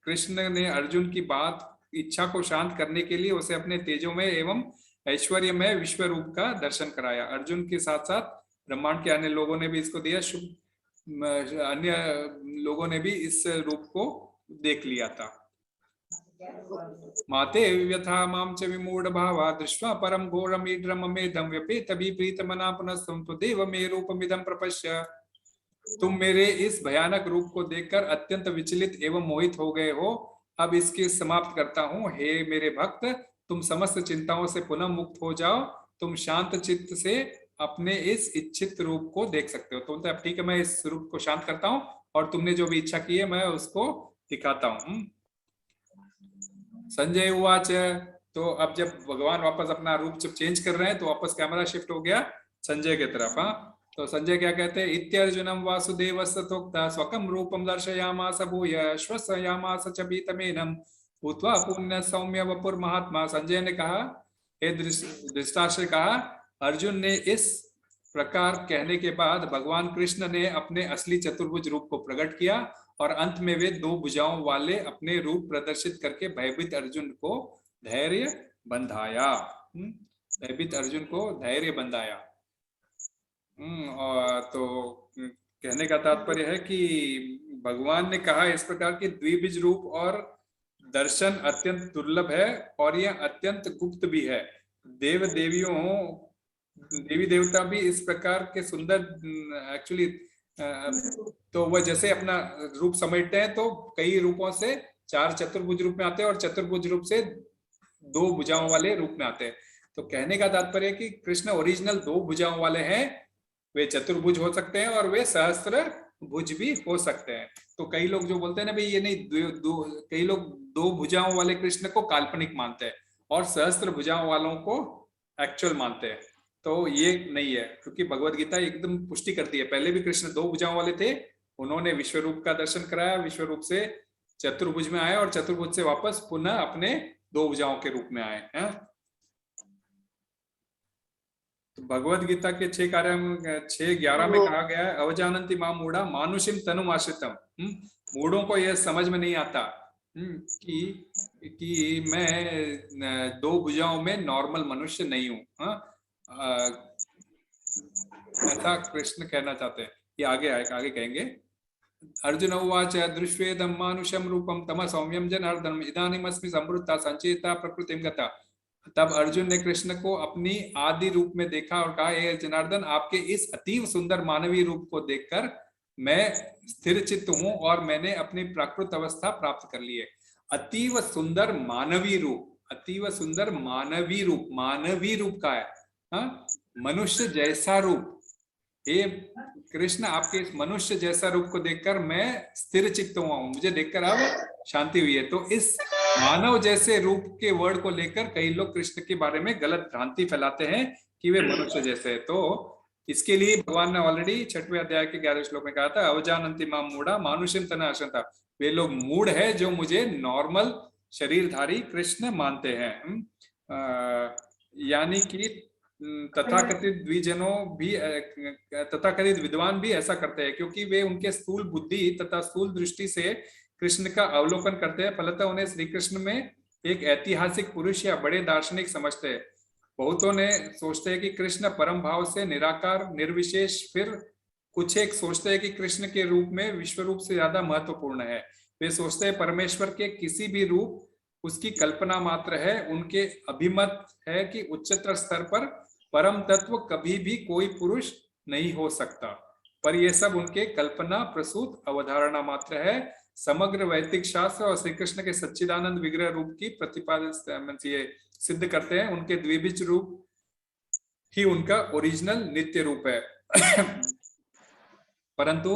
कृष्ण ने अर्जुन की बात इच्छा को शांत करने के लिए उसे अपने तेजोमय एवं ऐश्वर्यमय विश्व रूप का दर्शन कराया। अर्जुन के साथ साथ ब्रह्मांड के अन्य लोगों ने भी इसको दिया, अन्य लोगों ने भी इस रूप को देख लिया था। माते व्यथा माम च विमूढ़ भावा दृष्ट्वा परम घोरम ईड्रम मेदम व्यपेत विप्रीत मना पुनस्तम त्वदेव मे रूपमिदं प्रपश्य। तुम मेरे इस भयानक रूप को देखकर अत्यंत विचलित एवं मोहित हो गए हो। अब इसके समाप्त करता हूँ। हे मेरे भक्त, तुम समस्त चिंताओं से पुनः मुक्त हो जाओ। तुम शांत चित्त से अपने इस इच्छित रूप को देख सकते हो। तो अब ठीक है, मैं इस रूप को शांत करता हूँ और तुमने जो भी इच्छा की है मैं उसको दिखाता हूँ। संजय उवाच। तो अब जब भगवान वापस अपना रूप जब चेंज कर रहे हैं तो वापस कैमरा शिफ्ट हो गया संजय की तरफ। हाँ, तो संजय क्या कहते हैं, इत्यर्जुनम वासुदेवस्तोक्ता स्वकं रूपम दर्शयामास भूय श्वसयामास च पीतमेनम भूत्वा पुण्य सौम्य वपुर महात्मा। संजय ने कहा, हे धृतराष्ट्र ने कहा, अर्जुन ने इस प्रकार कहने के बाद भगवान कृष्ण ने अपने असली चतुर्भुज रूप को प्रकट किया और अंत में वे 2 भुजाओं वाले अपने रूप प्रदर्शित करके भयभीत अर्जुन को धैर्य बंधाया। भयभीत अर्जुन को धैर्य बंधाया। और तो कहने का तात्पर्य है कि भगवान ने कहा इस प्रकार के द्विबीज रूप और दर्शन अत्यंत दुर्लभ है और यह अत्यंत गुप्त भी है। देवी देवता भी इस प्रकार के सुंदर एक्चुअली तो वह जैसे अपना रूप समेटते हैं तो कई रूपों से 4 चतुर्भुज रूप में आते हैं और चतुर्भुज रूप से 2 भुजाओं वाले रूप में आते हैं। तो कहने का तात्पर्य है कि कृष्ण ओरिजिनल 2 भुजाओं वाले हैं, वे चतुर्भुज हो सकते हैं और वे सहस्त्र भुज भी हो सकते हैं। तो कई लोग जो बोलते हैं ना भाई ये नहीं, कई लोग 2 भुजाओं वाले कृष्ण को काल्पनिक मानते हैं और सहस्त्र भुजाओं वालों को एक्चुअल मानते हैं। तो ये नहीं है, क्योंकि भगवत गीता एकदम पुष्टि करती है। पहले भी कृष्ण 2 भुजाओं वाले थे, उन्होंने विश्व रूप का दर्शन कराया, विश्व रूप से चतुर्भुज में आए और चतुर्भुज से वापस पुनः अपने 2 भुजाओं के रूप में आए हैं। तो भगवत गीता के 6:11 में कहा गया है, अवजानन्ति मां मूढ़ा मानुषिम तनुम आश्रितम। मूढ़ों को यह समझ में नहीं आता कि मैं 2 भुजाओं में नॉर्मल मनुष्य नहीं हूँ। ऐसा कृष्ण कहना चाहते हैं। ये आगे कहेंगे। अर्जुन उवाच दृश्वेदं मानुषम रूपम तम सौम्यम जनार्दनम इदानीमस्मि संवृत्ता संचेता प्रकृतिम गता। तब अर्जुन ने कृष्ण को अपनी आदि रूप में देखा और कहा, हे जनार्दन, आपके इस अतीव सुंदर मानवीय रूप को देखकर मैं स्थिर चित्त हूं और मैंने अपनी प्राकृत अवस्था प्राप्त कर ली है। अतीव सुंदर मानवीय रूप, अतीव सुंदर मानवीय रूप, मानवीय रूप का है, मनुष्य जैसा रूप। हे कृष्ण, आपके इस मनुष्य जैसा रूप को देखकर मैं स्थिर चित्त हुआ हूं, मुझे देखकर अब शांति हुई है। तो इस मानव जैसे रूप के वर्ड को लेकर कई लोग कृष्ण के बारे में गलत भ्रांति फैलाते हैं कि वे मनुष्य जैसे हैं। तो इसके लिए भगवान ने ऑलरेडी 6वें अध्याय के 11वें श्लोक में कहा था, अवजानन्ति मां मूढ़ा मानुषिम तना आश्रिता। वे लोग मूढ़ है जो मुझे नॉर्मल शरीरधारी कृष्ण मानते हैं। यानी कि तथाकथित विद्वान भी ऐसा करते हैं, क्योंकि वे उनके स्थूल बुद्धि तथा स्थूल दृष्टि से कृष्ण का अवलोकन करते हैं। फलतः उन्हें श्री कृष्ण में एक ऐतिहासिक पुरुष या बड़े दार्शनिक समझते हैं। बहुतों ने सोचते हैं कि कृष्ण परम भाव से निराकार निर्विशेष, फिर कुछ एक सोचते हैं कि कृष्ण के रूप में विश्व रूप से ज्यादा महत्वपूर्ण है। वे सोचते हैं परमेश्वर के किसी भी रूप उसकी कल्पना मात्र है। उनके अभिमत है कि उच्चतर स्तर पर परम तत्व कभी भी कोई पुरुष नहीं हो सकता, पर यह सब उनके कल्पना प्रसूत अवधारणा मात्र है। समग्र वैदिक शास्त्र और श्री कृष्ण के सच्चिदानंद विग्रह रूप की प्रतिपादन सिद्ध करते हैं। उनके द्विबीज रूप ही उनका ओरिजिनल नित्य रूप है। परंतु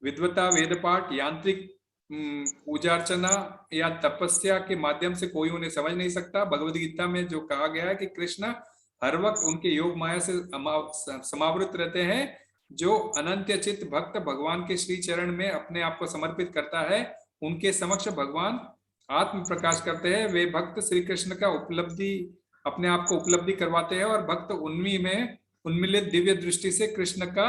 विद्वता, वेद पाठ, यांत्रिक पूजा अर्चना या तपस्या के माध्यम से कोई उन्हें समझ नहीं सकता। भगवद गीता में जो कहा गया है कि कृष्ण हर वक्त उनके योग माया से समावृत रहते हैं। जो अनंत चित्त भक्त भगवान के श्री चरण में अपने आप को समर्पित करता है, उनके समक्ष भगवान आत्म प्रकाश करते हैं। वे भक्त श्री कृष्ण का अपने आप को उपलब्धि करवाते हैं और भक्त उन्हीं में उन्मिलित दिव्य दृष्टि से कृष्ण का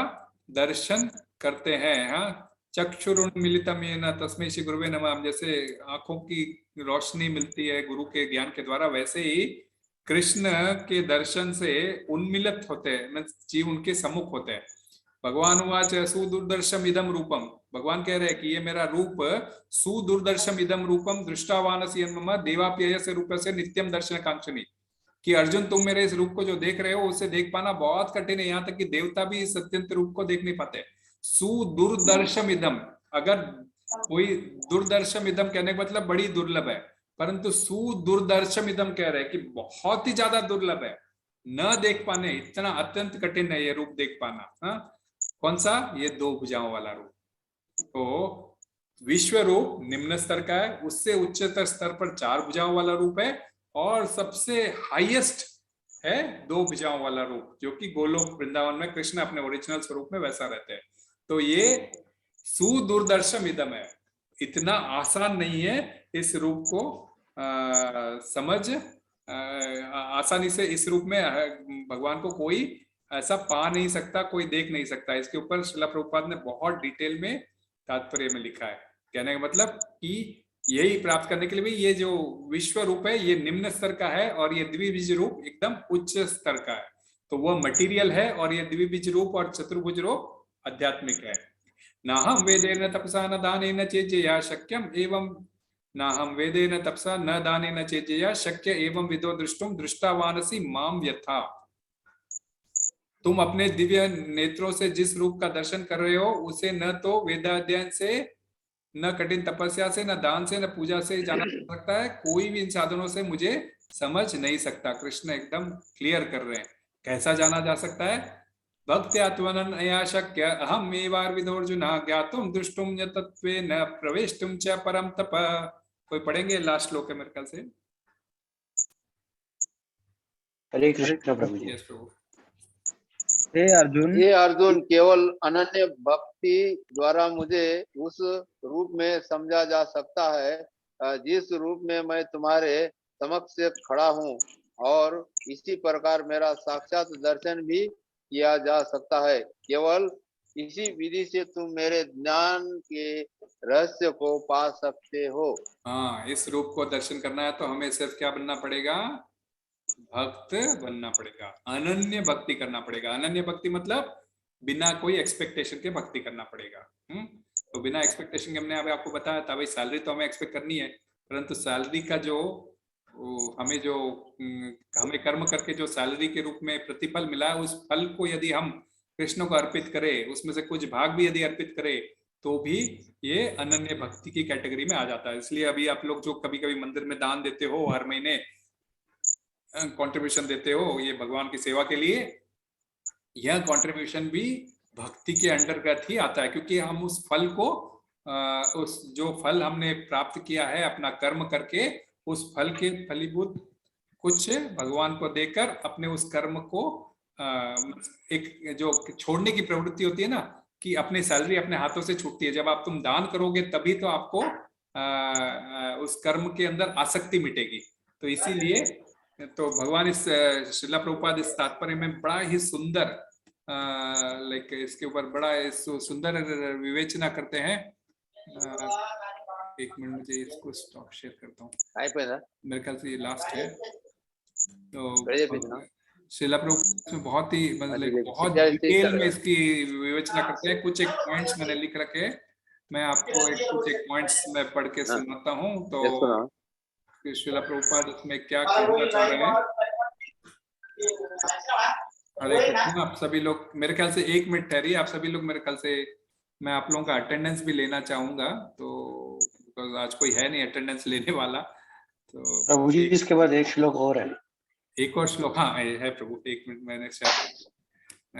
दर्शन करते हैं। चक्षुरुन्मिलितम येन तस्मै श्री गुरुवे नमः। जैसे आंखों की रोशनी मिलती है गुरु के ज्ञान के द्वारा, वैसे ही कृष्ण के दर्शन से उन्मिलित होते हैं, जीव उनके सम्मुख होते हैं। भगवान उवाच सुदुर्दर्शम इदम रूपम। भगवान कह रहे हैं कि ये मेरा रूप सुदुर्दर्शम इदम रूपम दृष्टावानसि मम देवाप्ययस्य रूपस्य नित्यम दर्शन कांक्षणी। कि अर्जुन, तुम मेरे इस रूप को जो देख रहे हो उसे देख पाना बहुत कठिन है, यहाँ तक कि देवता भी इस अत्यंत रूप को देख नहीं पाते। सुदुर्दर्शम इदम, अगर कोई दुर्दर्शम इदम कहने का मतलब बड़ी दुर्लभ है, परंतु सुदुर्दर्शम इदम कह रहे हैं कि बहुत ही ज्यादा दुर्लभ है, न देख पाने, इतना अत्यंत कठिन है ये रूप देख पाना। कौन सा? ये 2 भुजाओं वाला रूप। तो विश्व रूप निम्न स्तर का है, उससे उच्चतर स्तर पर 4 भुजाओं वाला रूप है, और सबसे हाईएस्ट है 2 भुजाओं वाला रूप, जो कि गोलोक वृंदावन में कृष्ण अपने ओरिजिनल स्वरूप में वैसा रहते हैं। तो ये सुदूरदर्शम इदम है, इतना आसान नहीं है इस रूप को समझ आसानी से। इस रूप में भगवान को कोई ऐसा पा नहीं सकता, कोई देख नहीं सकता। इसके ऊपर श्रील प्रभुपाद ने बहुत डिटेल में तात्पर्य में लिखा है। कहने का मतलब कि यही प्राप्त करने के लिए भी ये जो विश्व रूप है ये निम्न स्तर का है, और ये द्विबीज रूप एकदम उच्च स्तर का है। तो वो मटेरियल है, और ये द्विबीज रूप और चतुर्भुज रूप आध्यात्मिक है। नाहम वेदेन तपसा न दानेन चेज्जया शक्यम एवं नाहम वेदेन तपसा न दानेन चेज्जया शक्य एवं विदो दृष्टुम दृष्टावानसी माम यथा। तुम अपने दिव्य नेत्रों से जिस रूप का दर्शन कर रहे हो उसे न तो वेदाध्ययन से, न कठिन तपस्या से, न दान से, न पूजा से जाना जा सकता है। कोई भी इन साधनों से मुझे समझ नहीं सकता। कृष्ण एकदम क्लियर कर रहे हैं कैसा जाना जा सकता है। भक्त्यात्मनया शक्य अहम एवार विदोर्जुन ज्ञातुम दृष्टुम यतत्वे न प्रवेष्टुम च परम तप। कोई पढ़ेंगे लास्ट श्लोक है मेरे ख्याल से। हरे कृष्ण प्रभु जी। यस प्रभु। हे अर्जुन, हे अर्जुन, केवल अनन्य भक्ति द्वारा मुझे उस रूप में समझा जा सकता है जिस रूप में मैं तुम्हारे समक्ष खड़ा हूँ, और इसी प्रकार मेरा साक्षात दर्शन भी किया जा सकता है। केवल इसी विधि से तुम मेरे ज्ञान के रहस्य को पा सकते हो। हाँ, इस रूप को दर्शन करना है तो हमें सिर्फ क्या बनना पड़ेगा? भक्त बनना पड़ेगा, अनन्य भक्ति करना पड़ेगा। अनन्य भक्ति मतलब बिना कोई एक्सपेक्टेशन के भक्ति करना पड़ेगा। तो बिना एक्सपेक्टेशन के हमने अभी आपको बताया था, भाई सैलरी तो हमें एक्सपेक्ट करनी है, परंतु सैलरी का जो हमें कर्म करके जो सैलरी के रूप में प्रतिफल मिला है, उस फल को यदि हम कृष्ण को अर्पित करें, उसमें से कुछ भाग भी यदि अर्पित करें, तो भी ये अनन्य भक्ति की कैटेगरी में आ जाता है। इसलिए अभी आप लोग जो कभी कभी मंदिर में दान देते हो, हर महीने कंट्रीब्यूशन देते हो ये भगवान की सेवा के लिए, यह कंट्रीब्यूशन भी भक्ति के अंतर्गत ही आता है, क्योंकि हम उस फल को उस जो फल हमने प्राप्त किया है अपना कर्म करके, उस फल के फलीभूत कुछ भगवान को देकर अपने उस कर्म को एक जो छोड़ने की प्रवृत्ति होती है ना, कि अपनी सैलरी अपने हाथों से छूटती है। जब आप तुम दान करोगे तभी तो आपको उस कर्म के अंदर आसक्ति मिटेगी। तो इसीलिए तो भगवान इस श्रील प्रभुपाद इस तात्पर्य में बड़ा ही सुंदर लाइक इसके ऊपर बड़ा सुंदर विवेचना करते हैं। एक मिनट मुझे इसको स्टॉप शेयर करता हूँ, मेरे ख्याल से ये लास्ट है। तो श्रील प्रभुपाद में बहुत ही मतलब बहुत डिटेल में इसकी विवेचना करते हैं। कुछ एक पॉइंट्स मैंने लिख रखे, मैं आपको कुछ एक पॉइंट्स में पढ़ के सुनाता हूँ। तो श्रील प्रभुपाद इसमें क्या कहना चाह रहे हैं। हरे कृष्ण। आप सभी लोग मेरे ख्याल से 1 मिनट ठहरिए, आप सभी लोग मेरे ख्याल से मैं आप लोगों का अटेंडेंस भी लेना चाहूंगा, तो आज कोई है नहीं अटेंडेंस लेने वाला। तो प्रभु जी इसके बाद एक श्लोक और है। एक और श्लोक हाँ है प्रभु, 1 मिनट मैंने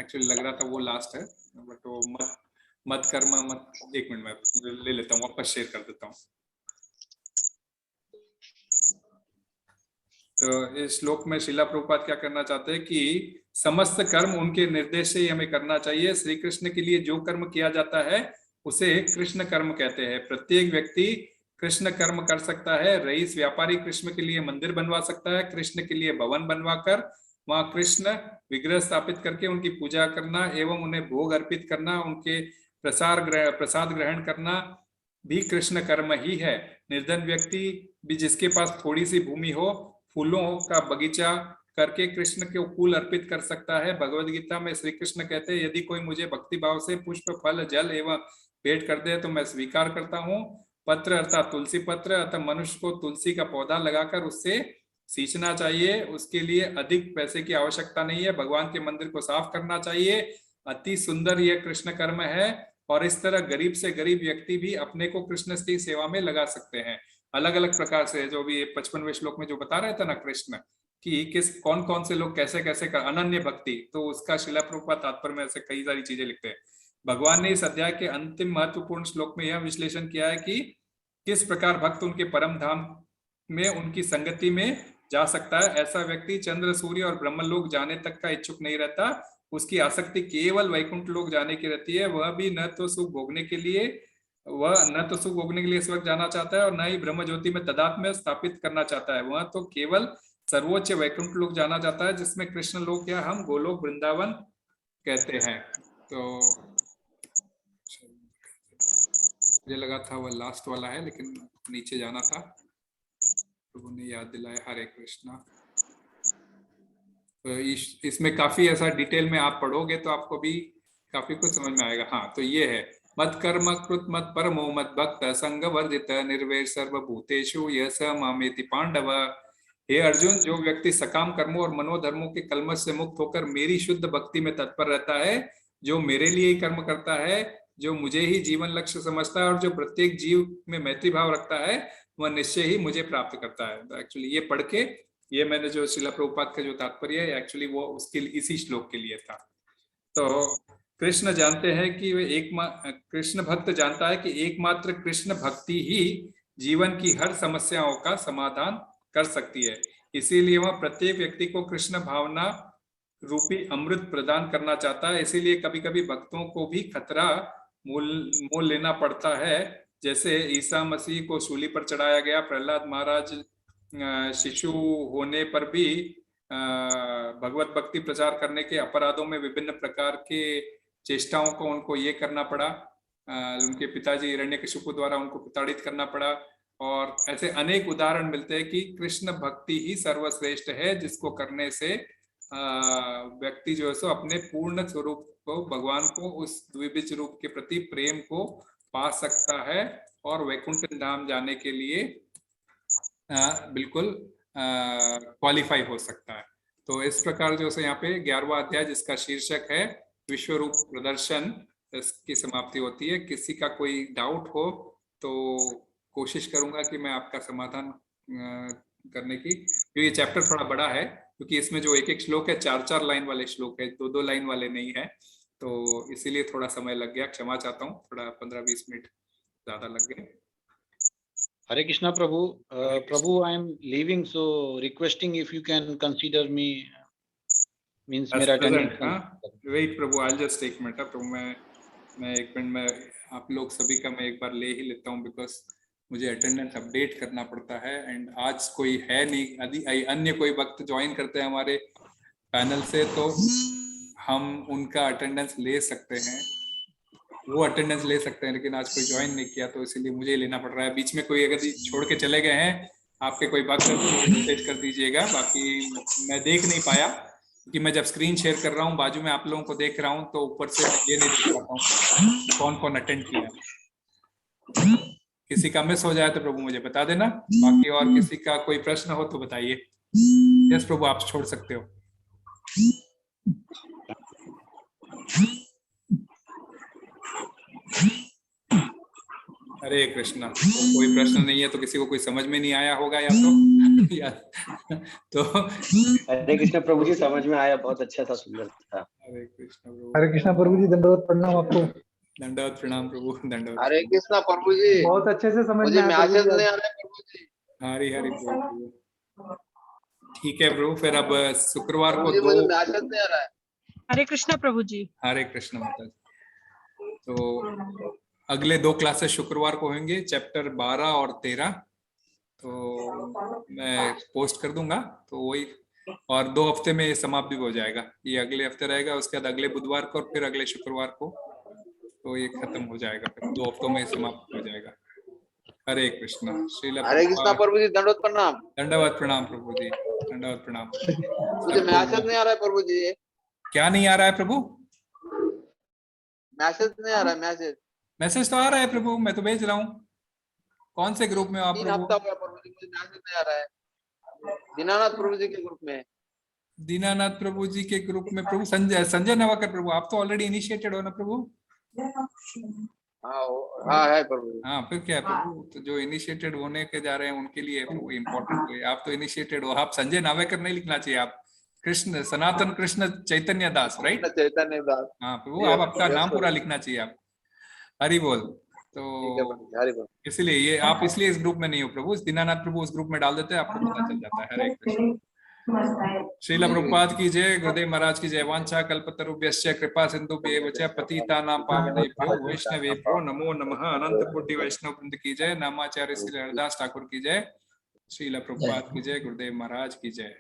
एक्चुअली लग रहा था वो लास्ट है, बट वो मत कर्म मत, 1 मिनट मैं ले लेता हूँ, वापस शेयर कर देता हूँ। तो इस श्लोक में श्रील प्रभुपाद क्या करना चाहते हैं कि समस्त कर्म उनके निर्देश से ही हमें करना चाहिए। श्री कृष्ण के लिए जो कर्म किया जाता है उसे कृष्ण कर्म कहते हैं। प्रत्येक व्यक्ति कृष्ण कर्म कर सकता है। रईस व्यापारी कृष्ण के लिए मंदिर बनवा सकता है, कृष्ण के लिए भवन बनवाकर वहां कृष्ण विग्रह स्थापित करके उनकी पूजा करना एवं उन्हें भोग अर्पित करना, उनके प्रसाद ग्रहण करना भी कृष्ण कर्म ही है। निर्धन व्यक्ति भी जिसके पास थोड़ी सी भूमि हो, फूलों का बगीचा करके कृष्ण के फूल अर्पित कर सकता है। भगवद गीता में श्री कृष्ण कहते हैं, यदि कोई मुझे भक्ति भाव से पुष्प फल जल एवं भेंट कर दे तो मैं स्वीकार करता हूँ। पत्र अर्थात तुलसी पत्र, अतः मनुष्य को तुलसी का पौधा लगाकर उससे सींचना चाहिए। उसके लिए अधिक पैसे की आवश्यकता नहीं है। भगवान के मंदिर को साफ करना चाहिए। अति सुंदर यह कृष्ण कर्म है, और इस तरह गरीब से गरीब व्यक्ति भी अपने को कृष्ण की सेवा में लगा सकते हैं। अलग अलग प्रकार से, जो भी 55वें श्लोक में जो बता रहे थे ना कृष्ण कि किस कौन कौन से लोग कैसे कैसे कर अनन्य भक्ति, तो उसका श्रील प्रभुपाद तात्पर्य में ऐसे कई सारी चीजें लिखते हैं। भगवान ने इस अध्याय के अंतिम महत्वपूर्ण श्लोक में यह विश्लेषण किया है कि किस प्रकार भक्त उनके परम धाम में उनकी संगति में जा सकता है। ऐसा व्यक्ति चंद्र, सूर्य और ब्रह्मलोक जाने तक का इच्छुक नहीं रहता। उसकी आसक्ति केवल वैकुंठ लोक जाने की रहती है। वह भी न तो सुख भोगने के लिए इस वक्त जाना चाहता है और न ही ब्रह्म ज्योति में तदात्म्य स्थापित करना चाहता है। वह तो केवल सर्वोच्च वैकुंठ लोक जाना चाहता है, जिसमें कृष्ण लोक या हम गोलोक वृंदावन कहते हैं। तो मुझे लगा था वह लास्ट वाला है, लेकिन नीचे जाना था, प्रभु ने याद दिलाया। हरे कृष्णा। तो इसमें काफी ऐसा डिटेल में आप पढ़ोगे तो आपको भी काफी कुछ समझ में आएगा। हाँ, तो ये है मत कर्म कृत मत परमो मत भक्त संग वर्जित निर्वैर सर्वभूतेषु यस मामेति पांडव। हे अर्जुन, जो व्यक्ति सकाम कर्मों और मनोधर्मों के कलमश से मुक्त होकर मेरी शुद्ध भक्ति में तत्पर रहता है, जो मेरे लिए ही कर्म करता है, जो मुझे ही जीवन लक्ष्य समझता है और जो प्रत्येक जीव में मैत्री भाव रखता है, वह निश्चय ही मुझे प्राप्त करता है। तो एक्चुअली ये पढ़ के ये मैंने जो शिला प्रभुपाद का जो तात्पर्य है एक्चुअली वो उसके इसी श्लोक के लिए था। तो कृष्ण जानते हैं कि वे कृष्ण भक्त जानता है कि एकमात्र कृष्ण भक्ति ही जीवन की हर समस्याओं का समाधान कर सकती है। इसीलिए वह प्रत्येक व्यक्ति को कृष्ण भावना रूपी अमृत प्रदान करना चाहता है। इसीलिए कभी कभी भक्तों को भी खतरा मोल लेना पड़ता है। जैसे ईसा मसीह को सूली पर चढ़ाया गया, प्रहलाद महाराज शिशु होने पर भी भगवत भक्ति प्रचार करने के अपराधों में विभिन्न प्रकार के चेष्टाओं को उनको ये करना पड़ा। उनके पिताजी हिरण्यकशिपु द्वारा उनको प्रताड़ित करना पड़ा। और ऐसे अनेक उदाहरण मिलते हैं कि कृष्ण भक्ति ही सर्वश्रेष्ठ है, जिसको करने से व्यक्ति जो है सो अपने पूर्ण स्वरूप को, भगवान को, उस द्विबीज रूप के प्रति प्रेम को पा सकता है और वैकुंठ धाम जाने के लिए बिल्कुल क्वालिफाई हो सकता है। तो इस प्रकार जो है यहाँ पे 11वां अध्याय जिसका शीर्षक है विश्व रूप प्रदर्शन, इसकी समाप्ति होती है। किसी का कोई डाउट हो तो कोशिश करूंगा कि मैं आपका समाधान करने की, क्योंकि ये चैप्टर थोड़ा बड़ा है, क्योंकि इसमें जो एक एक श्लोक है 4-4 लाइन वाले श्लोक है, 2-2 लाइन वाले नहीं है, तो इसीलिए थोड़ा समय लग गया। क्षमा चाहता हूँ, थोड़ा 15-20 मिनट ज्यादा लग गए। हरे कृष्णा प्रभु। प्रभु, I am leaving, so requesting if you can consider me, means मेरा अटेंडेंस। वेट प्रभु, आई जस्ट एक मिनट प्रभु, मैं एक मिनट में आप लोग सभी का मैं एक बार ले ही लेता हूँ, बिकॉज मुझे अटेंडेंस अपडेट करना पड़ता है। एंड आज कोई है नहीं, यदि अन्य कोई वक्त ज्वाइन करते हैं हमारे पैनल से तो हम उनका अटेंडेंस ले सकते हैं, वो अटेंडेंस ले सकते हैं, लेकिन आज कोई ज्वाइन नहीं किया तो इसीलिए मुझे लेना पड़ रहा है। बीच में कोई अगर छोड़ के चले गए हैं आपके कोई वक्त तो मैसेज कर दीजिएगा। बाकी मैं देख नहीं पाया कि मैं जब स्क्रीन शेयर कर रहा हूँ बाजू में आप लोगों को देख रहा हूँ, तो ऊपर से ये नहीं देख पाता हूँ कौन कौन अटेंड किया। किसी का मिस हो जाए तो प्रभु मुझे बता देना। बाकी और किसी का कोई प्रश्न हो तो बताइए। यस प्रभु, आप छोड़ सकते हो। हरे कृष्णा। तो कोई प्रश्न नहीं है तो किसी को कोई समझ में नहीं आया होगा या तो हरे कृष्णा प्रभु जी, समझ में आया, बहुत अच्छा था, सुंदर था। हरे कृष्णा प्रभु। हरे कृष्णा प्रभु जी, दंडवत प्रणाम आपको। दंडवत प्रणाम प्रभु, दंडवत। हरे कृष्णा प्रभु जी, बहुत अच्छे से समझ मुझे में आया मैसेज नहीं आ रहा है प्रभु जी। हरी हरी प्रभु। ठीक है प्रभु, फिर अब शुक्रवार को मुझे मैसेज नहीं आ रहा है। हरे कृष्णा प्रभु जी। हरे कृष्ण माता जी। तो अगले 2 क्लासेस शुक्रवार को होंगे, चैप्टर 12 और 13, तो मैं पोस्ट कर दूंगा। तो वही, और 2 हफ्ते में समाप्त भी हो जाएगा। ये अगले हफ्ते रहेगा, उसके बाद अगले बुधवार को और फिर अगले शुक्रवार को, तो ये खत्म हो जाएगा, फिर 2 हफ्तों में समाप्त हो जाएगा। हरे कृष्णा। हरे कृष्णा प्रभु जी, दंडवत प्रणाम। दंडवत प्रणाम प्रभु जी, दंडवत प्रणाम। मुझे मैसेज नहीं आ रहा है प्रभु जी। क्या नहीं आ रहा है प्रभु? मैसेज नहीं आ रहा है। मैसेज तो आ रहा है प्रभु, मैं तो भेज रहा हूँ। कौन से ग्रुप में आप? 3 हफ्ता हुआ प्रभु जी, मुझे मैसेज नहीं आ रहा है। दीनानाथ प्रभु जी के ग्रुप में। दीनानाथ प्रभु जी के ग्रुप में प्रभु संजय नवाकर प्रभु, आप तो ऑलरेडी इनिशिएटेड हो ना प्रभु? हाँ है प्रभु। हाँ, फिर क्या है प्रभु, तो जो इनिशिएटेड होने के जा रहे हैं उनके लिए प्रभु इम्पोर्टेंट है। आप तो इनिशिएटेड हो, आप संजय नावेकर नहीं लिखना चाहिए, आप कृष्ण सनातन कृष्ण चैतन्य दास, राइट? चैतन्य दास। हाँ प्रभु, आप आपका नाम पूरा लिखना चाहिए आप। हरि बोल। तो इसलिए ये आप इसलिए इस ग्रुप में नहीं हो प्रभु, दीनानाथ प्रभु उस ग्रुप में डाल देते हैं, आपको पता चल जाता है। हरे कृष्ण। श्रील प्रभुपाद की जय, गुरुदेव महाराज की जय। वांछा कल्पतरुभ्यश्च कृपा सिंधुभ्येव च पतितानां पावनेभ्यो वैष्णवेभ्यो नमो नमः। अनंत कोटि वैष्णव वृंद की जय। नामाचार्य श्री हरदास ठाकुर की जय। श्रील प्रभुपाद की जय, गुरुदेव महाराज की जय।